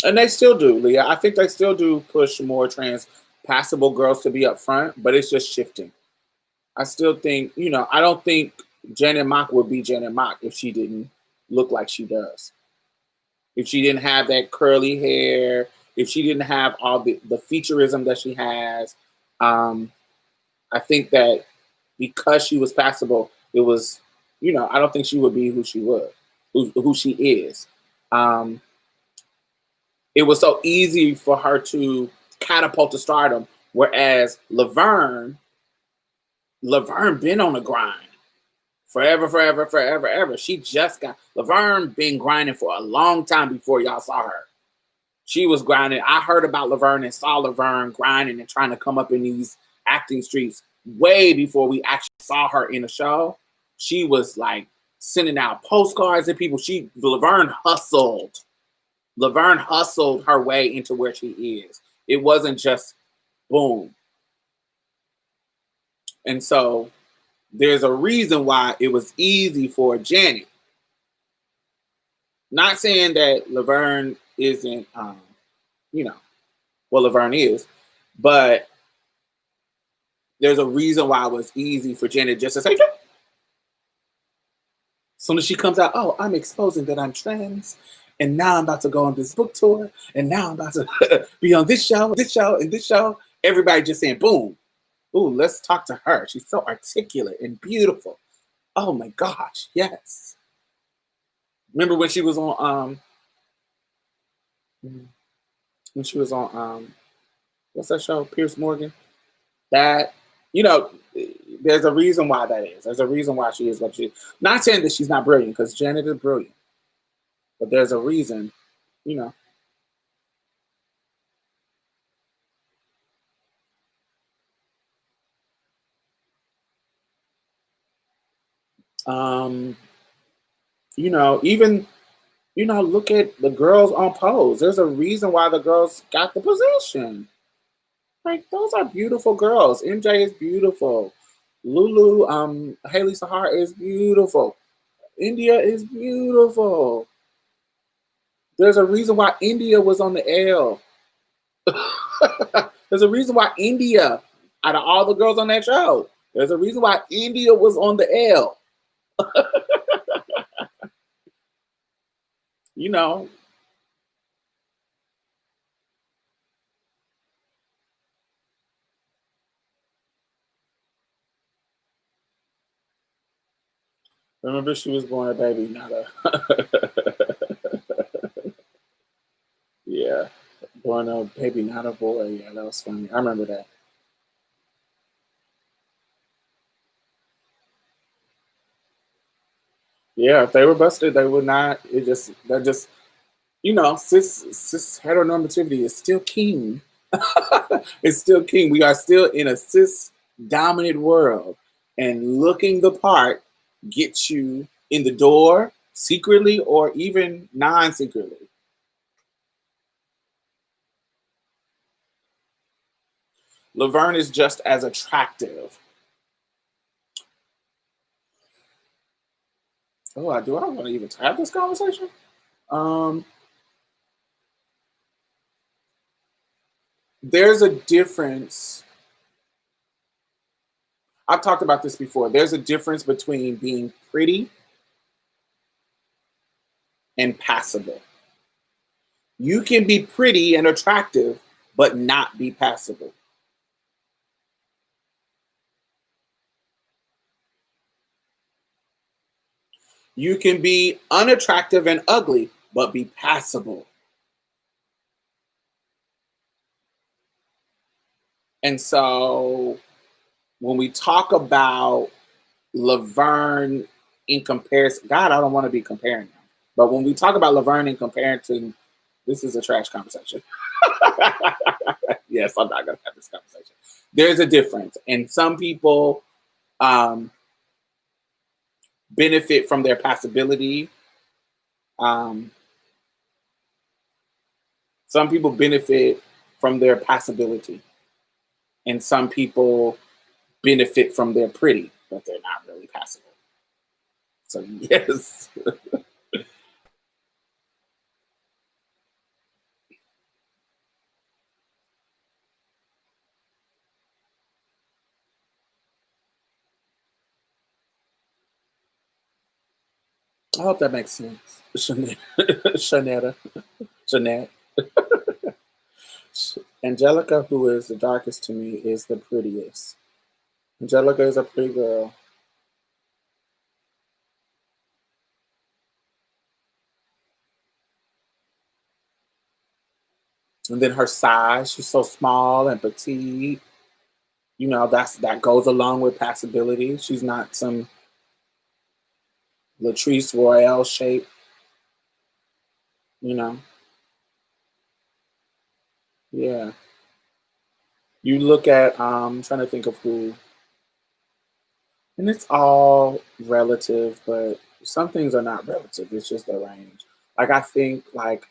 And they still do, Leah. I think they still do push more trans passable girls to be up front, but it's just shifting. I still think, I don't think Janet Mock would be Janet Mock if she didn't look like she does. If she didn't have that curly hair, if she didn't have all the featureism that she has, I think that because she was passable, it was, I don't think she would be who she was, who she is. It was so easy for her to catapult to stardom, whereas Laverne been on the grind forever, forever, forever, ever. She just got Laverne been grinding for a long time before y'all saw her. She was grinding. I heard about Laverne and saw Laverne grinding and trying to come up in these acting streets way before we actually saw her in the show. She was like sending out postcards to people. Laverne hustled. Laverne hustled her way into where she is. It wasn't just boom. And so there's a reason why it was easy for Janet. Not saying that Laverne isn't, Laverne is, but there's a reason why it was easy for Janet just to say, as soon as she comes out, oh, I'm exposing that I'm trans, and now I'm about to go on this book tour, and now I'm about to be on this show, and this show. Everybody just saying, boom. Ooh, let's talk to her. She's so articulate and beautiful. Oh my gosh, yes. Remember when she was on what's that show? Pierce Morgan? That, there's a reason why that is. There's a reason why she is what she is. Not saying that she's not brilliant, because Janet is brilliant. But there's a reason, even, look at the girls on Pose. There's a reason why the girls got the position. Like, those are beautiful girls. MJ is beautiful. Lulu, Haley Sahar is beautiful. India is beautiful. There's a reason why India was on the L. There's a reason why India, out of all the girls on that show, there's a reason why India was on the L. Remember, she was born a baby, not a. Yeah, born a baby, not a boy. Yeah, that was funny. I remember that. Yeah, if they were busted, they would not. That just, cis heteronormativity is still king. It's still king. We are still in a cis dominant world, and looking the part gets you in the door secretly or even non-secretly. Laverne is just as attractive. Oh, do I want to even have this conversation? There's a difference. I've talked about this before. There's a difference between being pretty and passable. You can be pretty and attractive, but not be passable. You can be unattractive and ugly, but be passable. And so when we talk about Laverne in comparison, God, I don't want to be comparing them. But when we talk about Laverne in comparison, this is a trash conversation. Yes, I'm not going to have this conversation. There's a difference. And some people benefit from their passability. Some people benefit from their passability. And some people benefit from their pretty, but they're not really passable. So, yes. I hope that makes sense. Shanetta. Jeanette. Angelica, who is the darkest to me, is the prettiest. Angelica is a pretty girl. And then her size, she's so small and petite. You know, that goes along with passability. She's not some Latrice Royale shape, you know. Yeah. You look at I'm trying to think of who, and it's all relative, but some things are not relative. It's just the range. Like I think like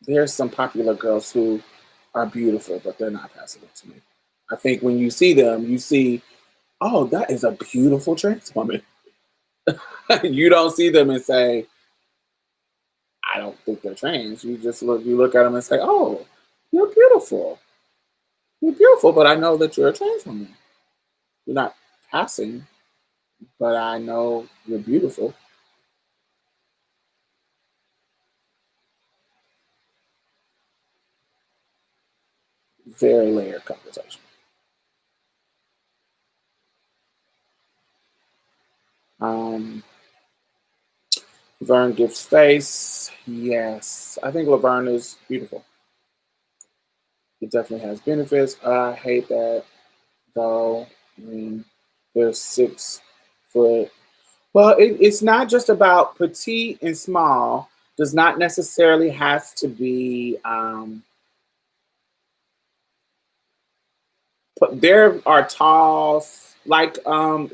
there's some popular girls who are beautiful, but they're not passable to me. I think when you see them, you see, oh, that is a beautiful trans woman. You don't see them and say, I don't think they're trans. You look at them and say, oh, you're beautiful. You're beautiful, but I know that you're a trans woman. You're not passing, but I know you're beautiful. Very layered conversation. Um, Laverne gives face. Yes, I think Laverne is beautiful. It definitely has benefits. I hate that though. I mean, they're 6 foot. Well, it's not just about petite and small. Does not necessarily has to be. There are tall, like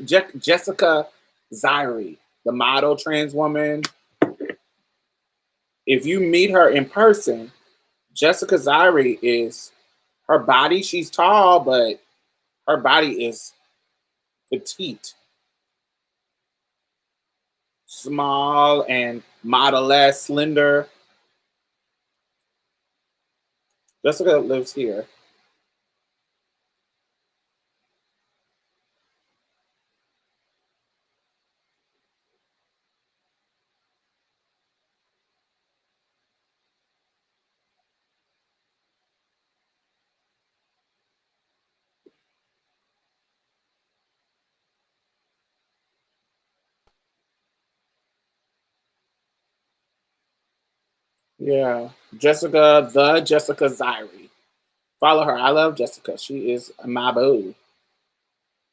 Jessica Zyrie, the model trans woman. If you meet her in person, Jessica Zyrie is her body. She's tall, but her body is petite, small, and model-esque, slender. Jessica lives here. Yeah, Jessica Zyrie. Follow her. I love Jessica. She is my boo,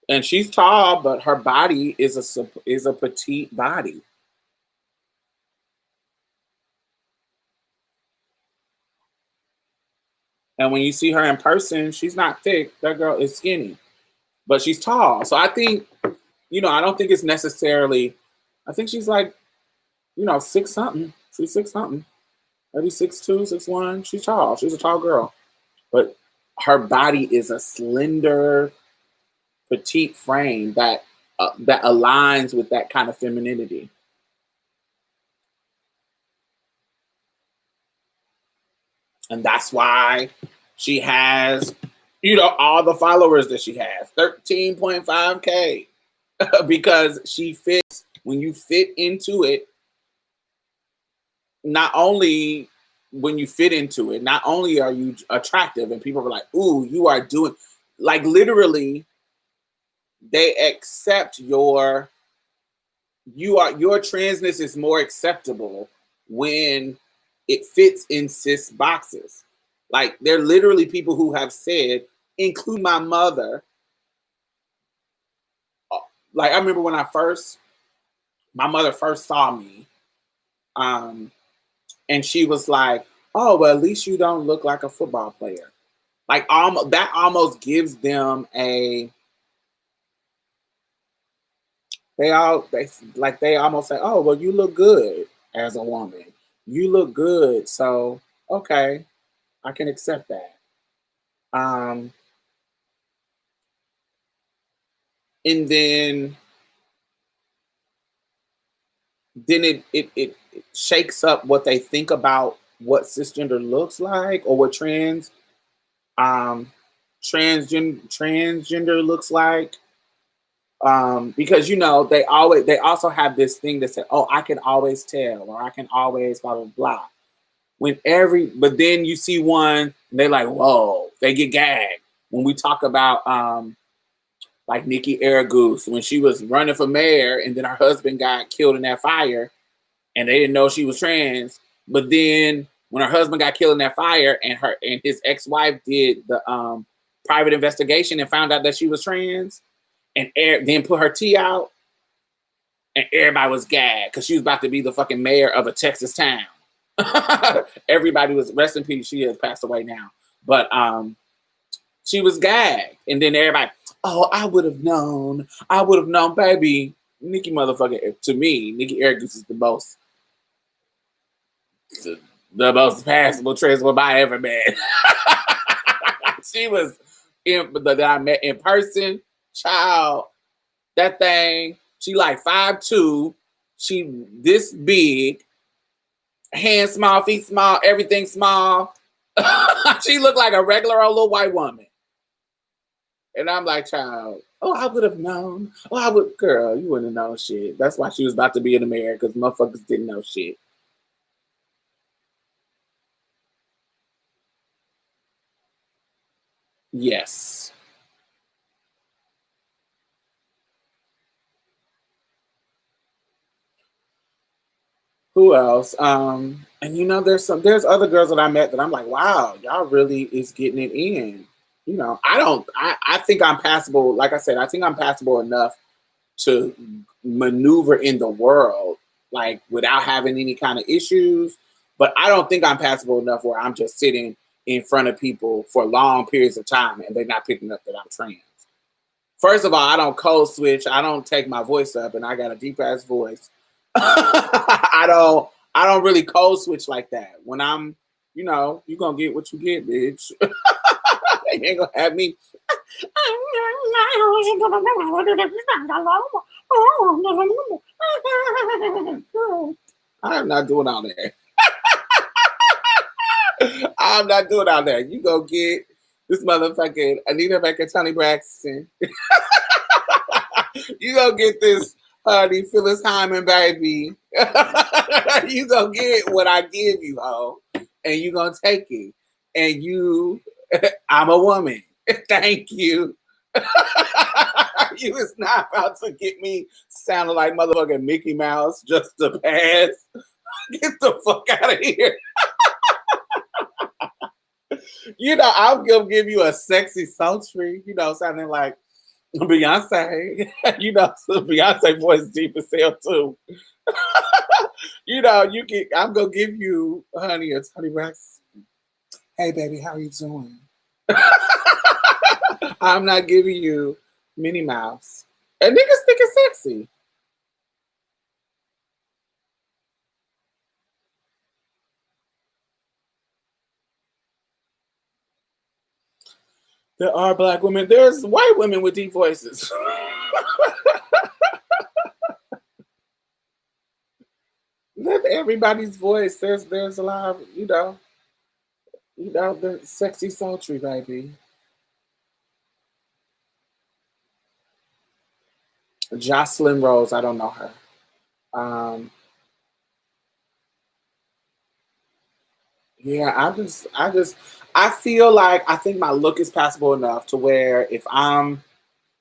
and she's tall, but her body is a petite body. And when you see her in person, she's not thick. That girl is skinny, but she's tall. So I think, I don't think it's necessarily. I think she's like, 6 something. She's 6 something, maybe 6'2", 6'1". She's tall. She's a tall girl, but her body is a slender, petite frame that aligns with that kind of femininity. And that's why she has, all the followers that she has, 13.5K, because she fits. When you fit into it, not only not only are you attractive and people are like, ooh, you are doing, like literally, they accept your transness is more acceptable when it fits in cis boxes. Like there are literally people who have said, include my mother. Like I remember when my mother first saw me, and she was like, "Oh, well, at least you don't look like a football player." Like that almost gives them they almost say, "Oh, well, you look good as a woman. You look good, so okay, I can accept that." Um, and then it shakes up what they think about what cisgender looks like or what um transgender looks like. Because they also have this thing that said, "Oh, I can always tell," or "I can always blah blah blah." But then you see one, and they're like, "Whoa!" They get gagged when we talk about like Nikki Aragoose when she was running for mayor, and then her husband got killed in that fire, and they didn't know she was trans. But then when her husband got killed in that fire, and his ex-wife did the private investigation and found out that she was trans, and then put her tea out, and everybody was gagged because she was about to be the fucking mayor of a Texas town. Everybody was, rest in peace, she has passed away now. But she was gagged. And then everybody, "Oh, I would have known, baby." Nikki motherfucker, to me, Nikki Aragoose is the most passable trans woman I ever met. She was, that I met in person, child, that thing, she like 5'2", she this big, hands small, feet small, everything small. She looked like a regular old little white woman. And I'm like, child, "Oh, I would have known. Oh, girl, you wouldn't have known shit." That's why she was about to be in the mayor, because motherfuckers didn't know shit. Yes. Who else? And there's other girls that I met that I'm like, wow, y'all really is getting it in. I think I'm passable. Like I said, I think I'm passable enough to maneuver in the world, like without having any kind of issues. But I don't think I'm passable enough where I'm just sitting in front of people for long periods of time and they're not picking up that I'm trans. First of all, I don't code switch. I don't take my voice up, and I got a deep ass voice. I don't really code switch like that. When I'm, you gonna get what you get, bitch. You ain't gonna have me. I'm not doing all that. I'm not doing all that. You go get this motherfucking Anita Baker, Tony Braxton. You go get this honey Phyllis Hyman, baby. You gonna get what I give you, ho, and you gonna take it. And I'm a woman. Thank you. You is not about to get me sounding like motherfucking Mickey Mouse just to pass. Get the fuck out of here. I'm gonna give you a sexy sultry, sounding like Beyonce. Beyonce voice deep as hell too. I'm gonna give you, honey, a Tony Rex. "Hey baby, how are you doing?" I'm not giving you Minnie Mouse. And niggas think it's sexy. There are black women. There's white women with deep voices. Let everybody's voice. There's a lot of, the sexy sultry, baby. Jocelyn Rose, I don't know her. Yeah, I feel like I think my look is passable enough to where if I'm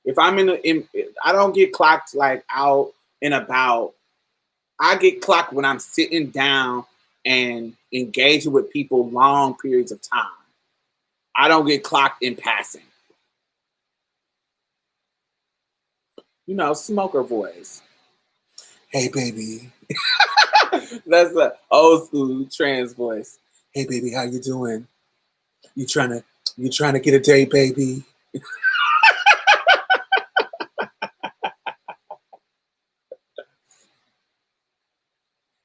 I don't get clocked like out and about. I get clocked when I'm sitting down and engaging with people long periods of time. I don't get clocked in passing. Smoker voice. "Hey baby." That's the old school trans voice. "Hey baby, how you doing? You trying to get a date, baby?"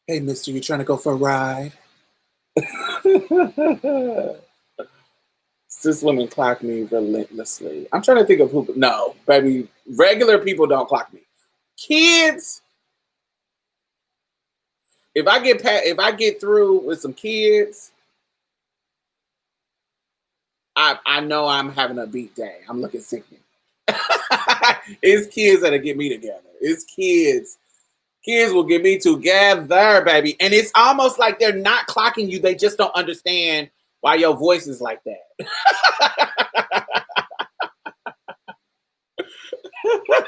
"Hey mister, you trying to go for a ride?" Cis women clock me relentlessly. I'm trying to think of who. No, baby, regular people don't clock me. Kids. If I get through with some kids, I know I'm having a beat day. I'm looking sickening. It's kids that'll get me together. It's kids. Kids will get me together, baby. And it's almost like they're not clocking you. They just don't understand why your voice is like that.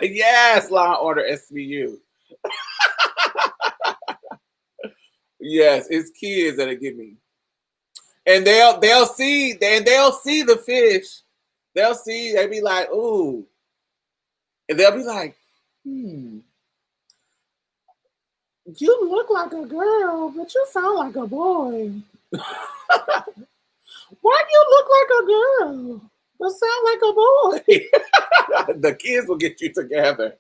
Yes, Law and Order SVU. Yes, it's kids that'll get me. And they'll see the fish. They be like, ooh. And they'll be like, you look like a girl, but you sound like a boy. Why do you look like a girl, but sound like a boy? The kids will get you together.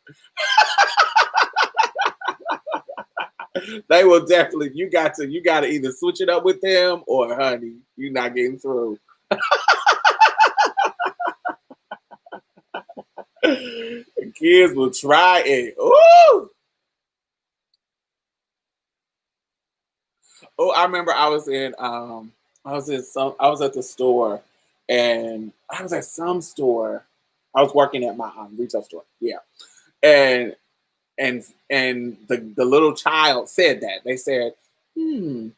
They will definitely. You got to either switch it up with them or, honey, you're not getting through. Kids will try it. Ooh. Oh, I remember I was at the store, and I was at some store. I was working at my retail store. Yeah. And the little child said that. They said, you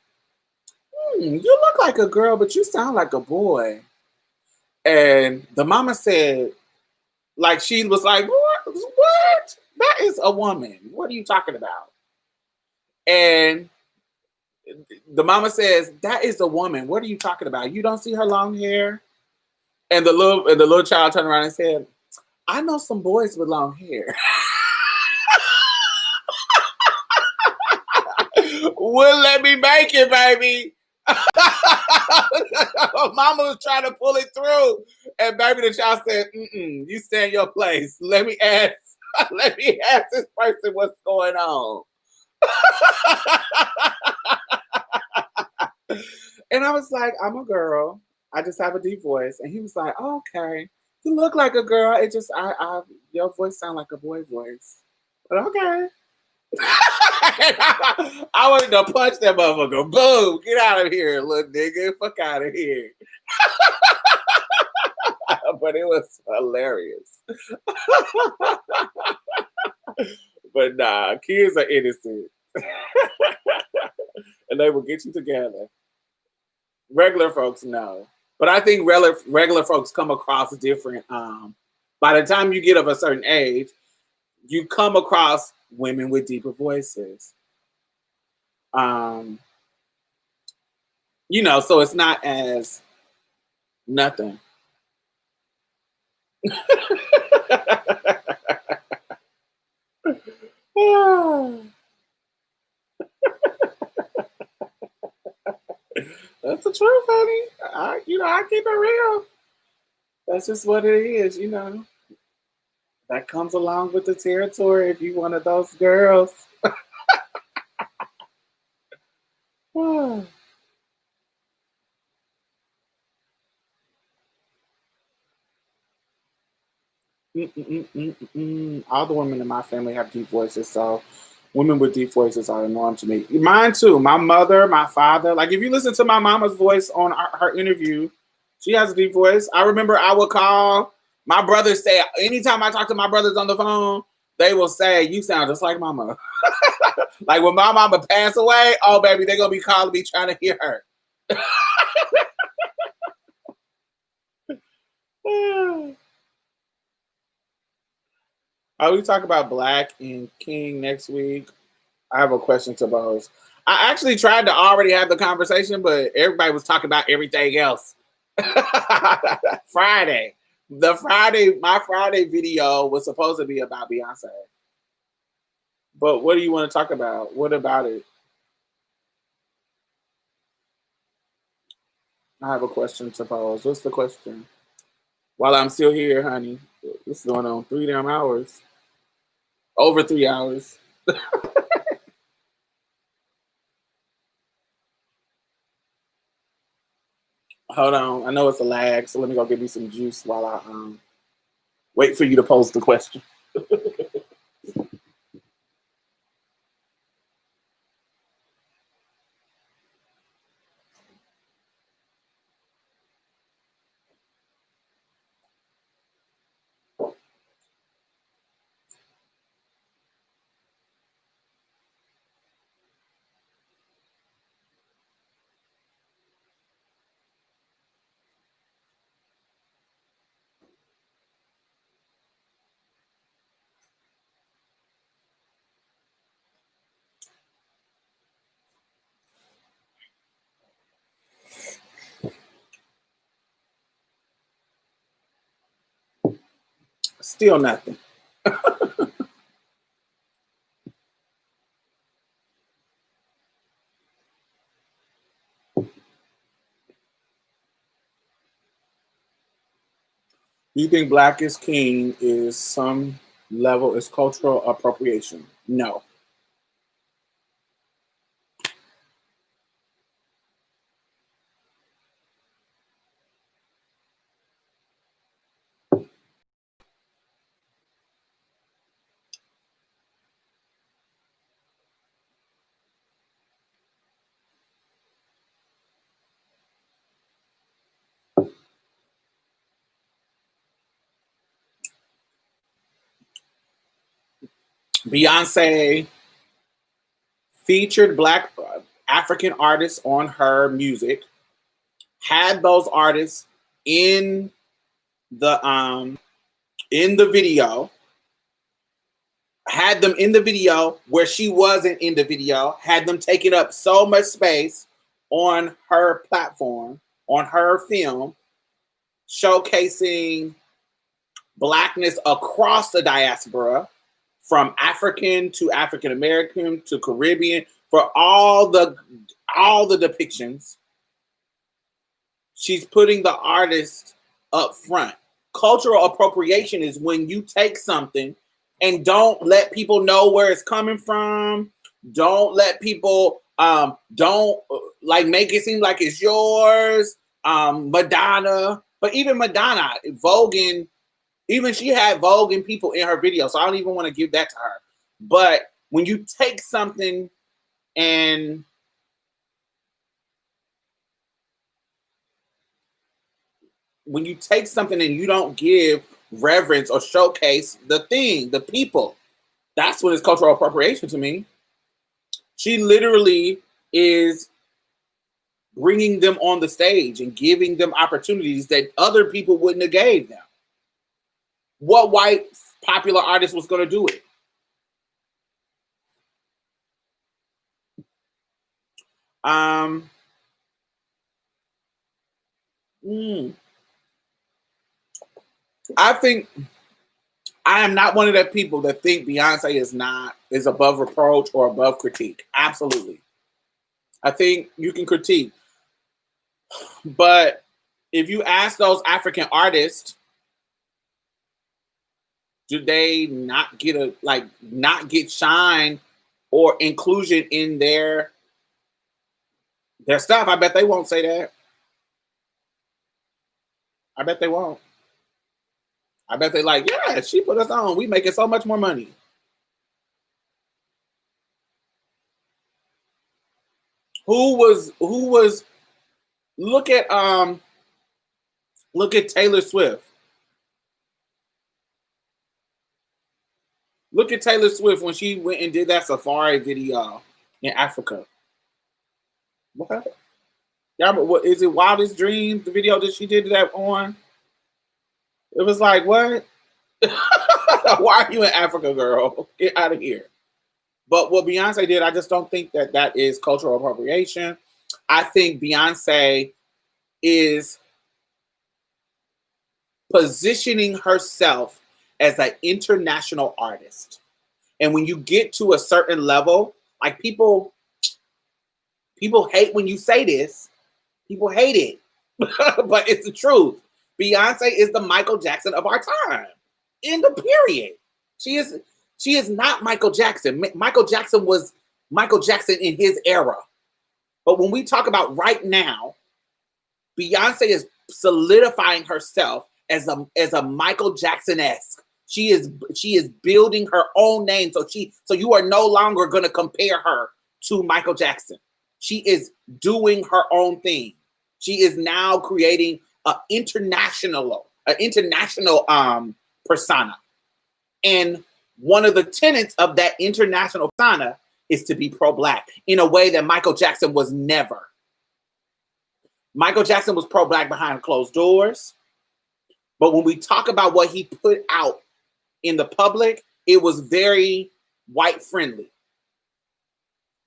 look like a girl, but you sound like a boy. And the mama said, like, she was like, what? That is a woman. What are you talking about? And the mama says, that is a woman. What are you talking about? You don't see her long hair? And the little child turned around and said, I know some boys with long hair. Wouldn't let me make it, baby. Mama was trying to pull it through. And baby, the child said, you stay in your place. Let me ask this person what's going on. And I was like, I'm a girl. I just have a deep voice. And he was like, oh, okay. You look like a girl. It just, your voice sound like a boy voice. But okay. I wanted to punch that motherfucker. Boom. Get out of here, little nigga. Fuck out of here. But it was hilarious. But nah, kids are innocent. And they will get you together. Regular folks, no. But I think regular folks come across different. By the time you get of a certain age, you come across women with deeper voices. So it's not as nothing. That's the truth, honey. I keep it real. That's just what it is, That comes along with the territory if you one of those girls. All the women in my family have deep voices, so women with deep voices are the norm to me. Mine too. My mother, my father. Like, if you listen to my mama's voice on her interview, she has a deep voice. I remember I would call my brothers. Say anytime I talk to my brothers on the phone, they will say, "You sound just like mama." Like when my mama passed away, oh baby, they're gonna be calling me trying to hear her. We talk about Black and King next week. I have a question to pose. I actually tried to already have the conversation, but everybody was talking about everything else. Friday. My Friday video was supposed to be about Beyonce. But what do you want to talk about? What about it? I have a question to pose. What's the question? While I'm still here, honey, this is going on 3 damn hours. Over 3 hours. Hold on. I know it's a lag, so let me go get me some juice while I wait for you to pose the question. Still nothing. Do you think Black is King is some level is cultural appropriation? No. Beyonce featured Black African artists on her music, had those artists in the video, had them in the video where she wasn't in the video, had them taking up so much space on her platform, on her film, showcasing Blackness across the diaspora, from African to African American to Caribbean, for all the depictions. She's putting the artist up front. Cultural appropriation is when you take something and don't let people know where it's coming from. Don't let people don't like make it seem like it's yours. Madonna, but even Madonna, voguing, even she had voguing people in her video, so I don't even want to give that to her. But when you take something and you don't give reverence or showcase the thing, the people, that's when it's cultural appropriation to me. She literally is bringing them on the stage and giving them opportunities that other people wouldn't have gave them. What white popular artist was going to do it? I think I am not one of the people that think Beyonce is above reproach or above critique. Absolutely. I think you can critique. But if you ask those African artists, do they not get shine or inclusion in their stuff? I bet they won't say that. I bet they won't. I bet they like, yeah, she put us on. We making so much more money. Who was look at Taylor Swift. Look at Taylor Swift when she went and did that safari video in Africa. What? Yeah, but what is it? Wildest Dreams, the video that she did that on? It was like, what? Why are you in Africa, girl? Get out of here. But what Beyonce did, I just don't think that is cultural appropriation. I think Beyonce is positioning herself as an international artist. And when you get to a certain level, like people hate when you say this. People hate it. But it's the truth. Beyonce is the Michael Jackson of our time. In the period. She is not Michael Jackson. Michael Jackson was Michael Jackson in his era. But when we talk about right now, Beyonce is solidifying herself as a Michael Jackson-esque. She is building her own name. So you are no longer going to compare her to Michael Jackson. She is doing her own thing. She is now creating an international persona. And one of the tenets of that international persona is to be pro-Black in a way that Michael Jackson was never. Michael Jackson was pro-Black behind closed doors. But when we talk about what he put out in the public, it was very white friendly.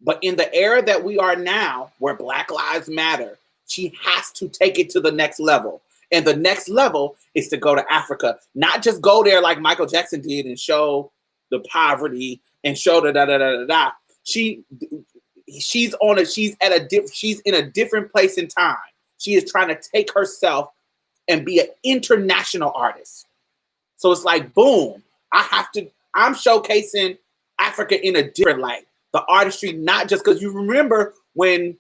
But in the era that we are now, where Black Lives Matter, she has to take it to the next level. And the next level is to go to Africa, not just go there like Michael Jackson did and show the poverty and show the da da da da da. She's in a different place in time. She is trying to take herself and be an international artist. So it's like, boom, I'm showcasing Africa in a different light. The artistry, not just because you remember when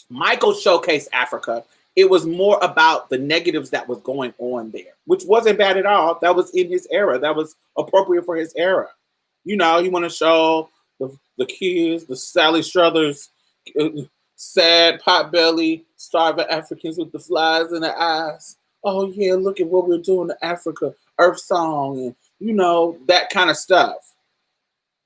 Michael showcased Africa, it was more about the negatives that was going on there, which wasn't bad at all. That was in his era. That was appropriate for his era. You know, you want to show the kids, the Sally Struthers, sad potbelly, starving Africans with the flies in their eyes. Oh yeah, look at what we're doing to Africa, Earth Song, and you know, that kind of stuff.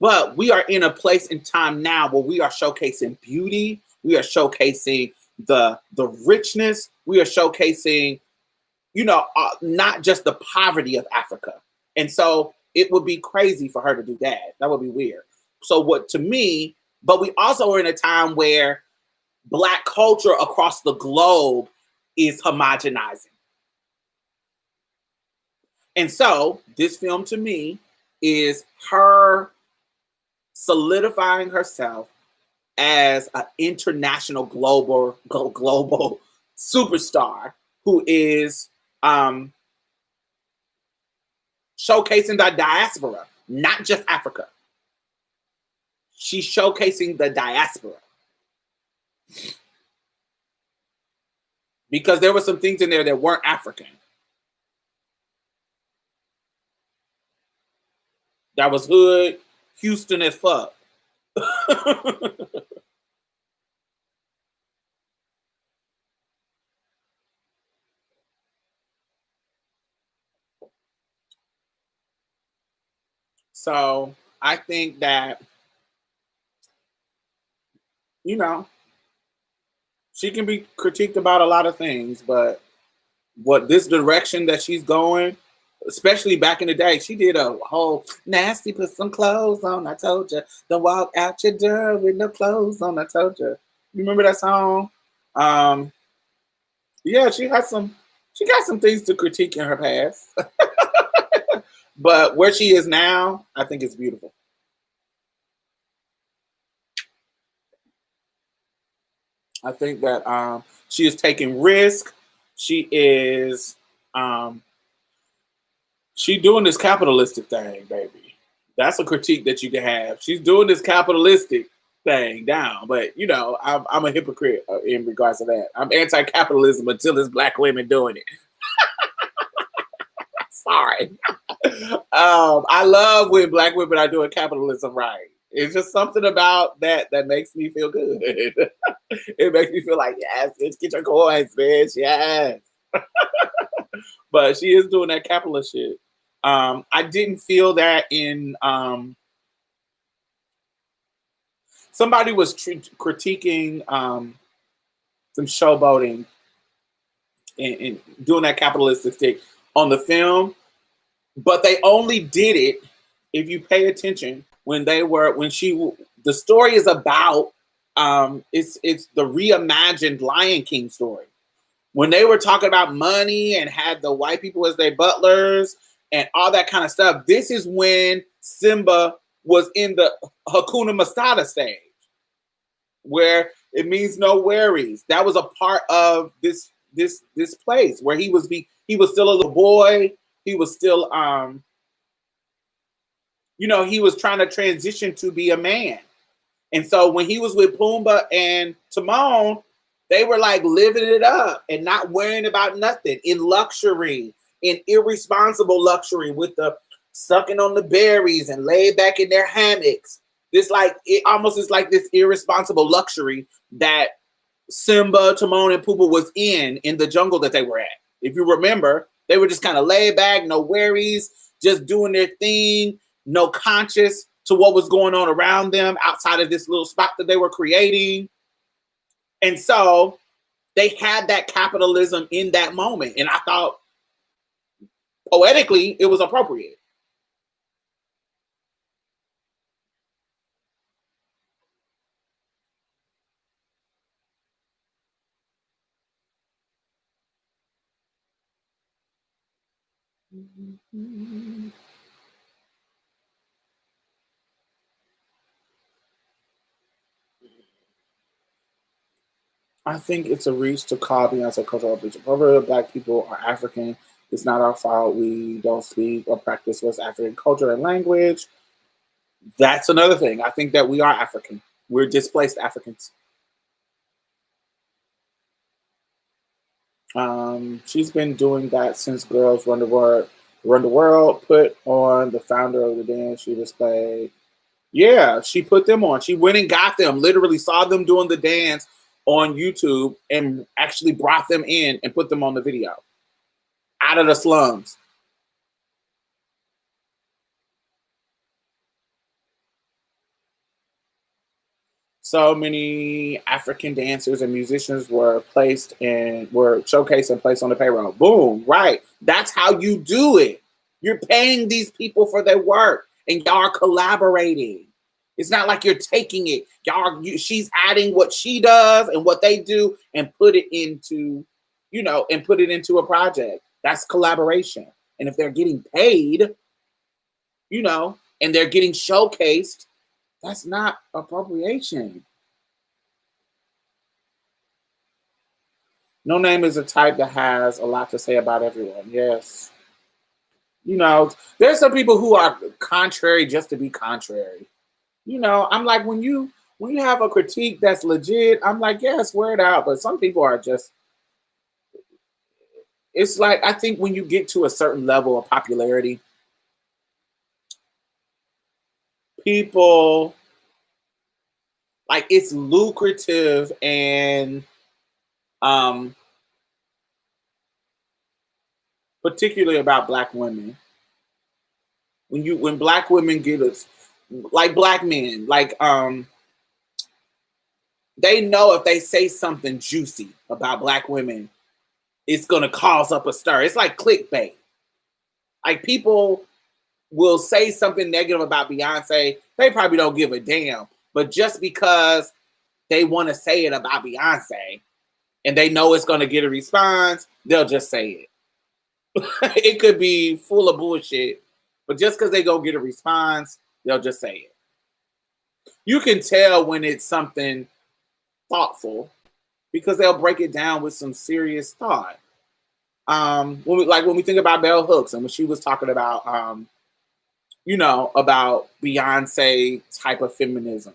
But we are in a place in time now where we are showcasing beauty. We are showcasing the richness. We are showcasing, you know, not just the poverty of Africa. And so it would be crazy for her to do that. That would be weird. So what to me, but we also are in a time where Black culture across the globe is homogenizing. And so this film to me is her solidifying herself as an international global superstar who is showcasing the diaspora, not just Africa. She's showcasing the diaspora. Because there were some things in there that weren't African. That was hood, Houston as fuck. So I think that, you know, she can be critiqued about a lot of things, but what this direction that she's going, especially back in the day, she did a whole nasty put some clothes on, I told you. Don't walk out your door with no clothes on, I told you. You remember that song? Yeah, she got some things to critique in her past. But where she is now, I think it's beautiful. I think that she is taking risk. She is she doing this capitalistic thing, baby. That's a critique that you can have. She's doing this capitalistic thing down, but you know, I'm a hypocrite in regards to that. I'm anti-capitalism until it's Black women doing it. Sorry. I love when Black women are doing capitalism right. It's just something about that makes me feel good. It makes me feel like, yes, let's get your coins, bitch. Yes. But she is doing that capitalist shit. I didn't feel that in somebody was critiquing some showboating and doing that capitalistic stick on the film, but they only did it, if you pay attention, the story is about it's the reimagined Lion King story. When they were talking about money and had the white people as their butlers and all that kind of stuff, this is when Simba was in the Hakuna Matata stage, where it means no worries. That was a part of this place where he was still a little boy. He was still he was trying to transition to be a man. And so when he was with Pumbaa and Timon, they were like living it up and not worrying about nothing, in luxury, in irresponsible luxury, with the sucking on the berries and laid back in their hammocks. It almost is like this irresponsible luxury that Simba, Timon, and Pumbaa was in the jungle that they were at. If you remember, they were just kind of laid back, no worries, just doing their thing, no conscious to what was going on around them outside of this little spot that they were creating. And so they had that capitalism in that moment. And I thought poetically it was appropriate. I think it's a reach to call Beyonce cultural appropriation. Black people are African. It's not our fault we don't speak or practice West African culture and language. That's another thing. I think that we are African. We're displaced Africans. She's been doing that since Girls Run the World. Run the World put on the founder of the dance she displayed. Yeah, she put them on. She went and got them. Literally saw them doing the dance on YouTube and actually brought them in and put them on the video out of the slums. So many African dancers and musicians were showcased and placed on the payroll. Boom, right. That's how you do it. You're paying these people for their work and y'all are collaborating. It's not like you're taking it. She's adding what she does and what they do and put it into, a project. That's collaboration. And if they're getting paid, and they're getting showcased, that's not appropriation. No Name is a type that has a lot to say about everyone. Yes. There's some people who are contrary just to be contrary. I'm like, when you have a critique that's legit, I'm like, yes, wear it out. But some people are just, it's like, I think when you get to a certain level of popularity, people, like, it's lucrative and particularly about Black women. When Black women get us, like Black men, like they know if they say something juicy about Black women, it's gonna cause up a stir. It's like clickbait. Like, people will say something negative about Beyonce, they probably don't give a damn. But just because they want to say it about Beyonce and they know it's gonna get a response, they'll just say it. It could be full of bullshit, but just because they go get a response, they'll just say it. You can tell when it's something thoughtful because they'll break it down with some serious thought. When we think about Bell Hooks and when she was talking about, about Beyonce type of feminism.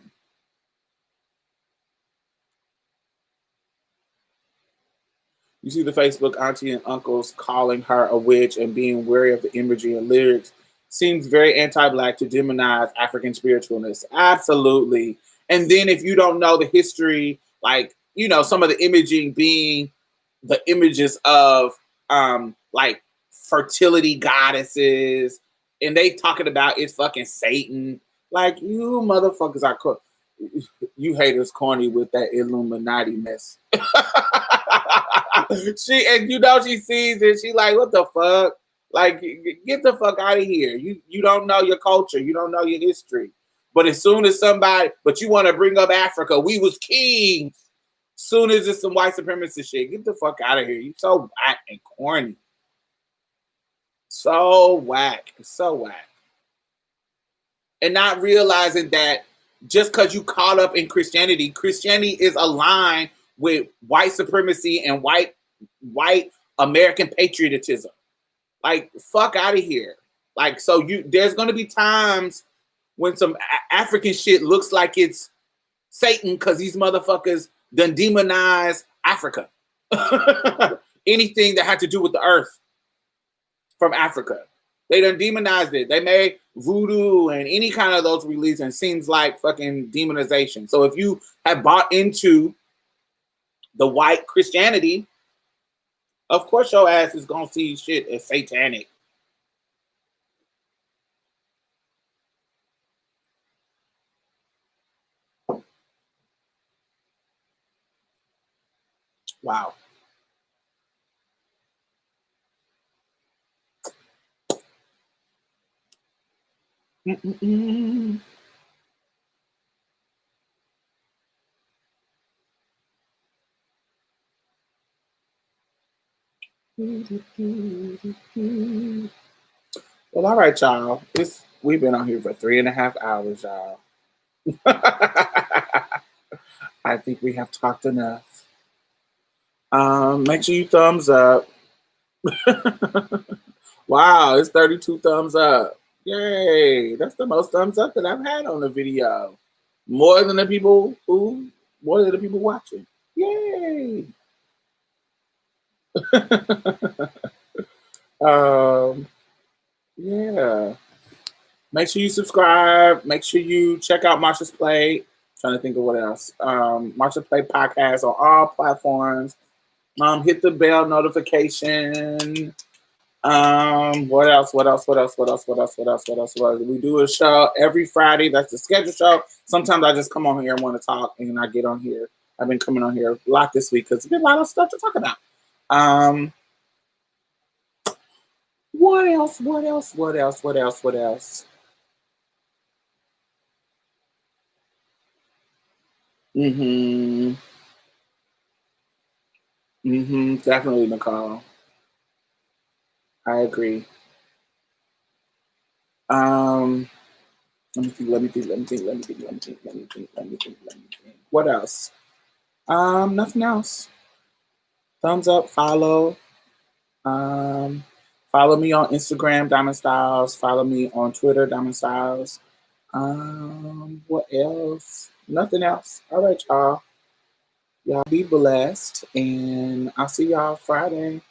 You see the Facebook auntie and uncles calling her a witch and being wary of the imagery and lyrics. Seems very anti-Black to demonize African spiritualness. Absolutely. And then if you don't know the history, like, some of the imaging being the images of like fertility goddesses, and they talking about it's fucking Satan. Like, you motherfuckers are you haters corny with that Illuminati mess. She sees it. She like, what the fuck? Like, get the fuck out of here. You don't know your culture. You don't know your history. But as soon as but you want to bring up Africa, we was kings. Soon as it's some white supremacist shit, get the fuck out of here. You so whack and corny. So whack. So whack. And not realizing that just because you caught up in Christianity is aligned with white supremacy and white American patriotism. Like, fuck out of here. Like, so there's going to be times when some African shit looks like it's Satan because these motherfuckers done demonize Africa. Anything that had to do with the earth from Africa. They done demonized it. They made voodoo and any kind of those religions seems like fucking demonization. So if you have bought into the white Christianity, of course your ass is gonna see shit as satanic. Wow. Mm-mm-mm. Well, all right, y'all. We've been on here for 3.5 hours, y'all. I think we have talked enough. Make sure you thumbs up. Wow, it's 32 thumbs up. Yay! That's the most thumbs up that I've had on a video. More than the people watching. Yay! Yeah. Make sure you subscribe. Make sure you check out Marsha's Play. Trying to think of what else. Marsha's Play podcast on all platforms. Hit the bell notification. What else? We do a show every Friday. That's the scheduled show. Sometimes I just come on here and want to talk, and I get on here. I've been coming on here a lot this week because there's been a lot of stuff to talk about. What else? Definitely, Nicole. I agree. Let me think. What else? Nothing else. Thumbs up, follow. Follow me on Instagram, Diamond Styles. Follow me on Twitter, Diamond Styles. What else? Nothing else. All right, y'all. Y'all be blessed, and I'll see y'all Friday.